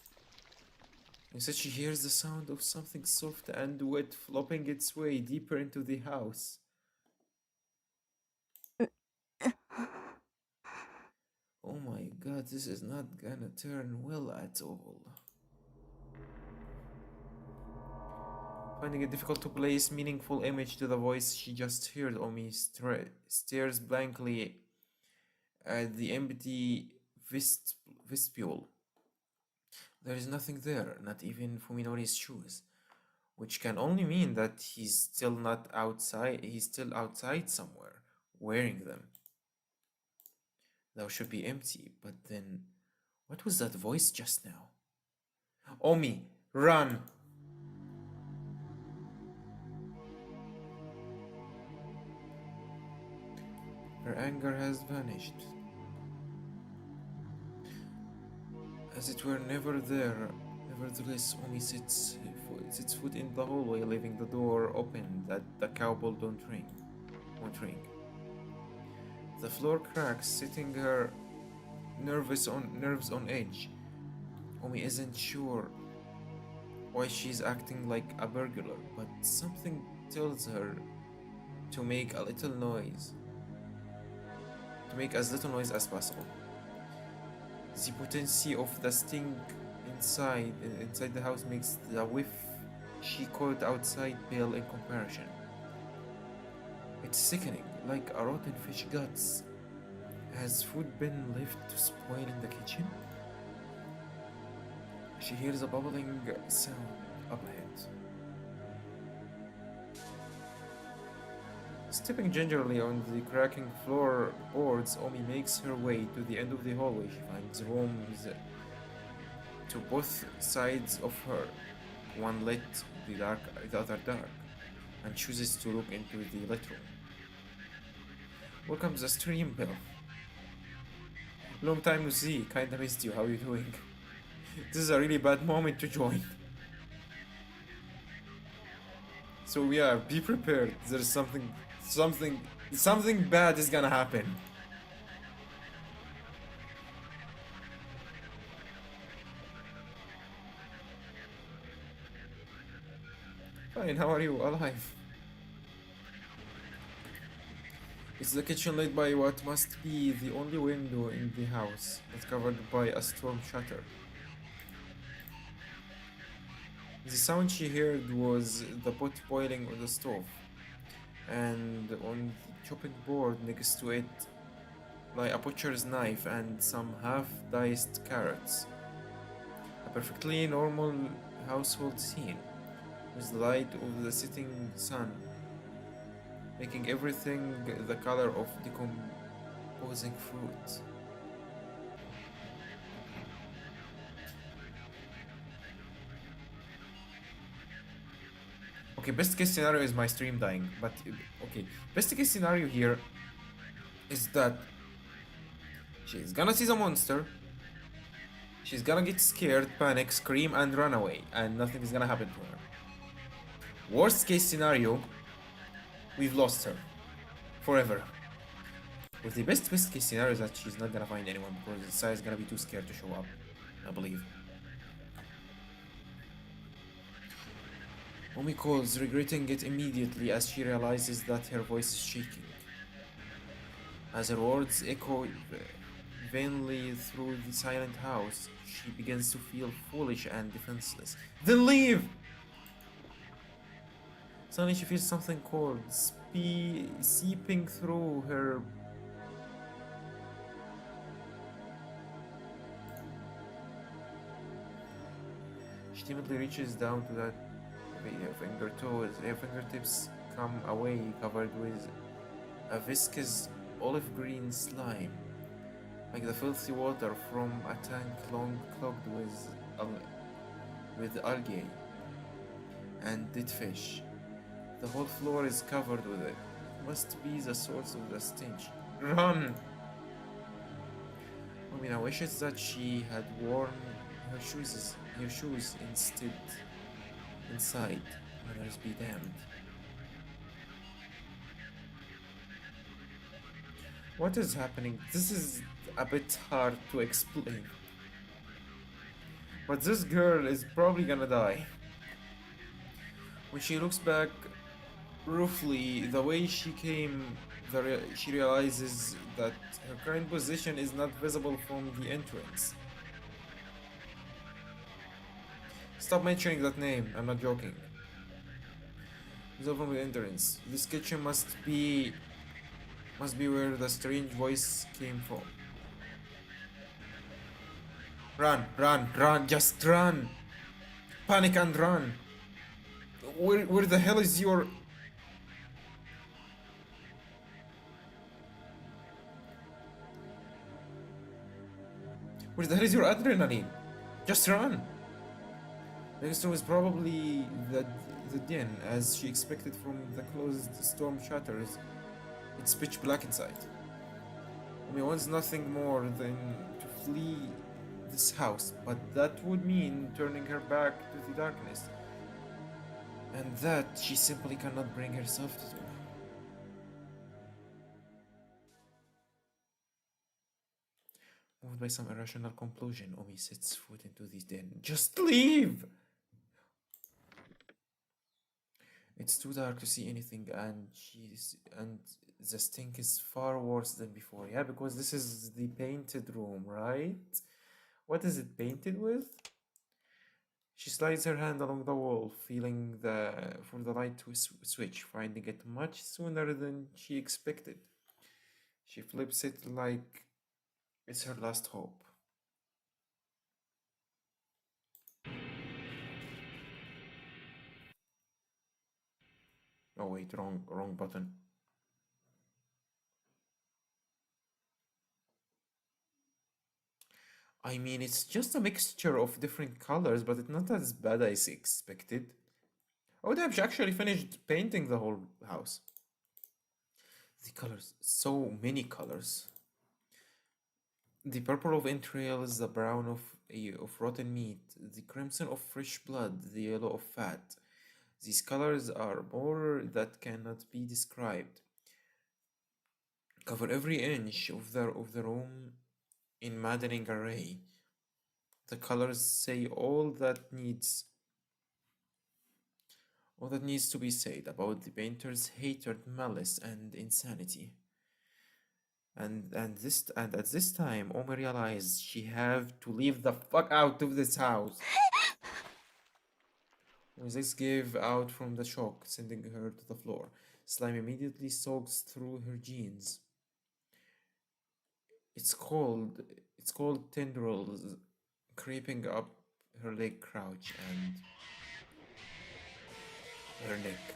Instead, she hears the sound of something soft and wet flopping its way deeper into the house. Oh my god, this is not gonna turn well at all. Finding it difficult to place meaningful image to the voice she just heard, Omi stares blankly at the empty vestibule. There is nothing there, not even Fuminori's shoes, which can only mean that he's still outside somewhere, wearing them. Thou should be empty, but then what was that voice just now? Omi, run! Her anger has vanished, as it were never there. Nevertheless, Omi sits foot in the hallway, leaving the door open that the cowbell won't ring. The floor cracks, setting her nerves on edge. Omi isn't sure why she's acting like a burglar, but something tells her to make as little noise as possible. The potency of the stink inside the house makes the whiff she caught outside pale in comparison. It's sickening, like a rotten fish guts. Has food been left to spoil in the kitchen? She hears a bubbling sound up ahead. Stepping gingerly on the cracking floorboards, Omi makes her way to the end of the hallway. She finds rooms to both sides of her, one lit, the other dark, and chooses to look into the lit room. Welcome to the stream, Bill. Long time no see, kinda missed you, how you doing? This is a really bad moment to join. So yeah, be prepared, there's something bad is gonna happen. Fine, how are you? Alive. It's the kitchen lit by what must be the only window in the house, but covered by a storm shutter. The sound she heard was the pot boiling on the stove, and on the chopping board next to it lie a butcher's knife and some half-diced carrots. A perfectly normal household scene, with the light of the setting sun making everything the color of decomposing fruit. Okay, best case scenario is my stream dying, but okay, best case scenario here is that she's gonna see the monster, she's gonna get scared, panic, scream, and run away, and nothing is gonna happen to her. Worst case scenario, we've lost her forever. With the best case scenario is that she's not gonna find anyone because Sai is gonna be too scared to show up, I believe. Omi calls, regretting it immediately as she realizes that her voice is shaking. As her words echo vainly through the silent house, she begins to feel foolish and defenseless. Then leave! Suddenly she feels something cold seeping through her. She timidly reaches down to that her fingertips come away covered with a viscous olive green slime, like the filthy water from a tank long clogged with algae and dead fish. The whole floor is covered with it. It must be the source of the stench. Run! I mean, I wish it's that she had worn her shoes instead inside. Manners be damned. What is happening? This is a bit hard to explain. But this girl is probably gonna die. When she looks back roughly the way she came, she realizes that her current position is not visible from the entrance. Stop mentioning that name, I'm not joking. Visible from the entrance. This kitchen must be where the strange voice came from. Run, run, run, just run! Panic and run! Where the hell is your... Where the hell is your adrenaline? Just run! Next room is probably the den, as she expected from the closed storm shutters. It's pitch black inside. Omi wants nothing more than to flee this house, but that would mean turning her back to the darkness. And that she simply cannot bring herself to do. Moved by some irrational compulsion, Omi sets foot into the den. Just leave! It's too dark to see anything, and the stink is far worse than before. Yeah, because this is the painted room, right? What is it painted with? She slides her hand along the wall, feeling for the light to switch, finding it much sooner than she expected. She flips it like it's her last hope. Oh wait, wrong button. I mean, it's just a mixture of different colors, but it's not as bad as expected. Oh damn, she actually finished painting the whole house. The colors, so many colors. The purple of entrails, the brown of rotten meat, the crimson of fresh blood, the yellow of fat. These colors are more that cannot be described. Cover every inch of the room in maddening array. The colors say all that needs to be said about the painter's hatred, malice, and insanity. And at this time, Omer realized she have to leave the fuck out of this house. Moses gave out from the shock, sending her to the floor. Slime immediately soaks through her jeans. It's called tendrils, creeping up her leg crouch and her neck.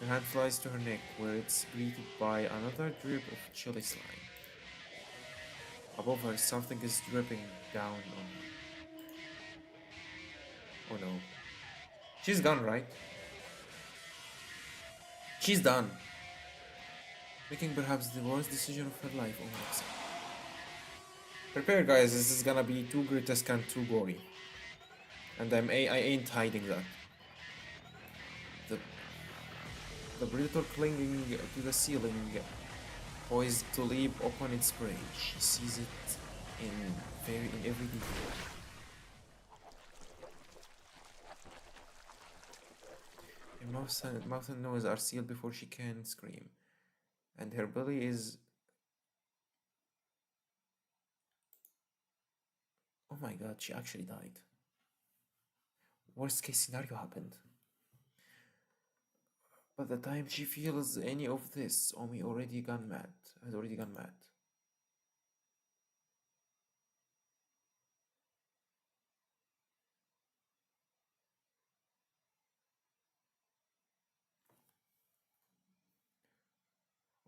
Her hand flies to her neck, where it's greeted by another drip of chilly slime. Above her, something is dripping down on her. Oh no. She's gone, right? She's done. Making perhaps the worst decision of her life, almost. Prepare, guys, this is gonna be too grotesque and too gory. And I ain't hiding that. The predator clinging to the ceiling, poised to leap upon its prey. She sees it in every detail. Her mouth and nose are sealed before she can scream, and her belly is... Oh my god, she actually died. worst case scenario happened. By the time she feels any of this, Omi already gone mad. Has already gone mad.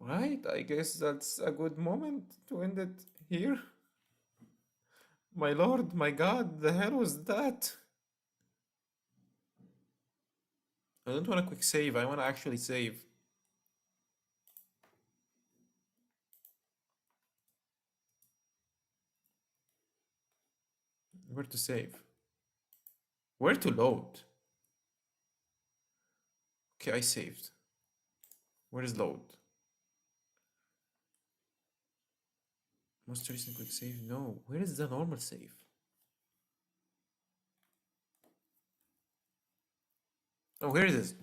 Right, I guess that's a good moment to end it here. My lord, my god, the hell was that? I don't want a quick save, I want to actually save. Where to save? Where to load? Okay, I saved. Where is load? Most recent quick save? No. Where is the normal save? Oh, here it is.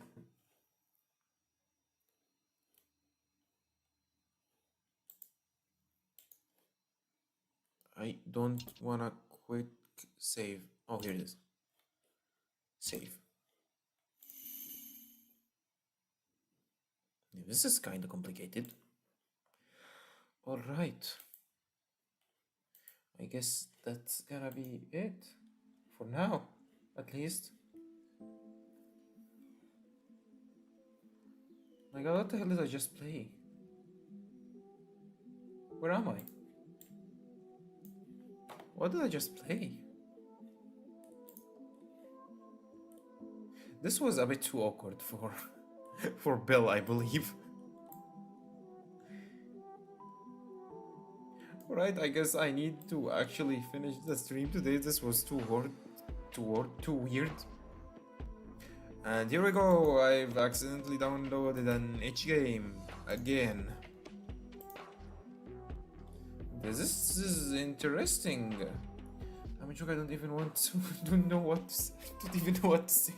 I don't want a quick save. Oh, here it is. Save. Yeah, this is kind of complicated. All right. I guess that's gonna be it for now, at least. My god, what the hell did I just play? Where am I? What did I just play? This was a bit too awkward for for Bill, I believe. Alright, I guess I need to actually finish the stream today. This was too hard, too weird. And here we go, I've accidentally downloaded an itch game again. This is interesting. I'm sure I don't even want to don't know what to say. Don't even know what to say.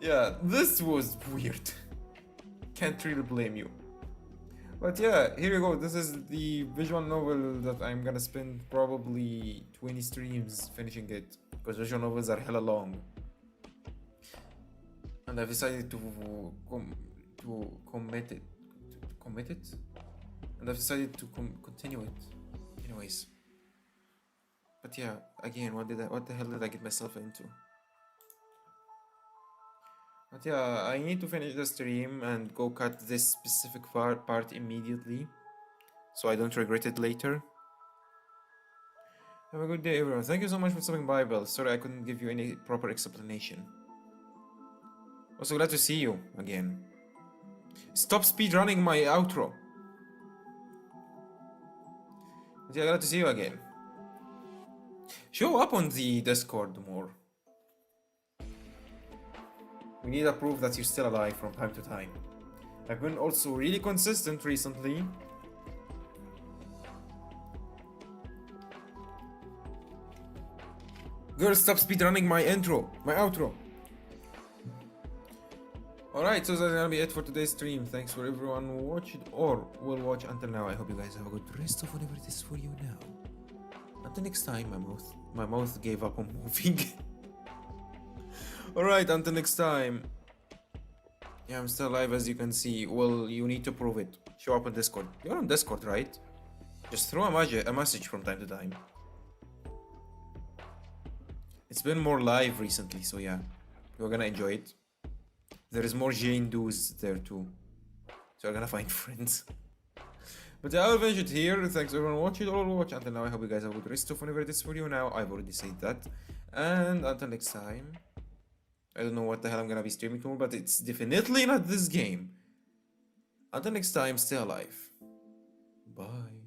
Yeah, this was weird. Can't really blame you. But yeah, here you go. This is the visual novel that I'm gonna spend probably 20 streams finishing it, because visual novels are hella long. And I've decided to commit it. Commit it? And I've decided to continue it. Anyways. But yeah, again, what the hell did I get myself into? But yeah, I need to finish the stream and go cut this specific part immediately, so I don't regret it later. Have a good day, everyone. Thank you so much for stopping by, Bill. Sorry I couldn't give you any proper explanation. Also glad to see you again. Stop speedrunning my outro. But yeah, glad to see you again. Show up on the Discord more. We need a proof that you're still alive from time to time. I've been also really consistent recently. Girl, stop speedrunning my intro, my outro. Alright, so that's gonna be it for today's stream. Thanks for everyone who watched or will watch until now. I hope you guys have a good rest of whatever it is for you now. Until next time, my mouth gave up on moving. Alright, until next time. Yeah, I'm still alive as you can see. Well, you need to prove it. Show up on Discord. You're on Discord, right? Just throw a message from time to time. It's been more live recently, so yeah. You're gonna enjoy it. There is more Jane do's there too. So you're gonna find friends. But yeah, I'll finish it here. Thanks everyone for watching or watch until now. I hope you guys have a good rest of whenever it is for you now. I've already said that. And until next time. I don't know what the hell I'm gonna be streaming tomorrow, but it's definitely not this game. Until next time, stay alive. Bye.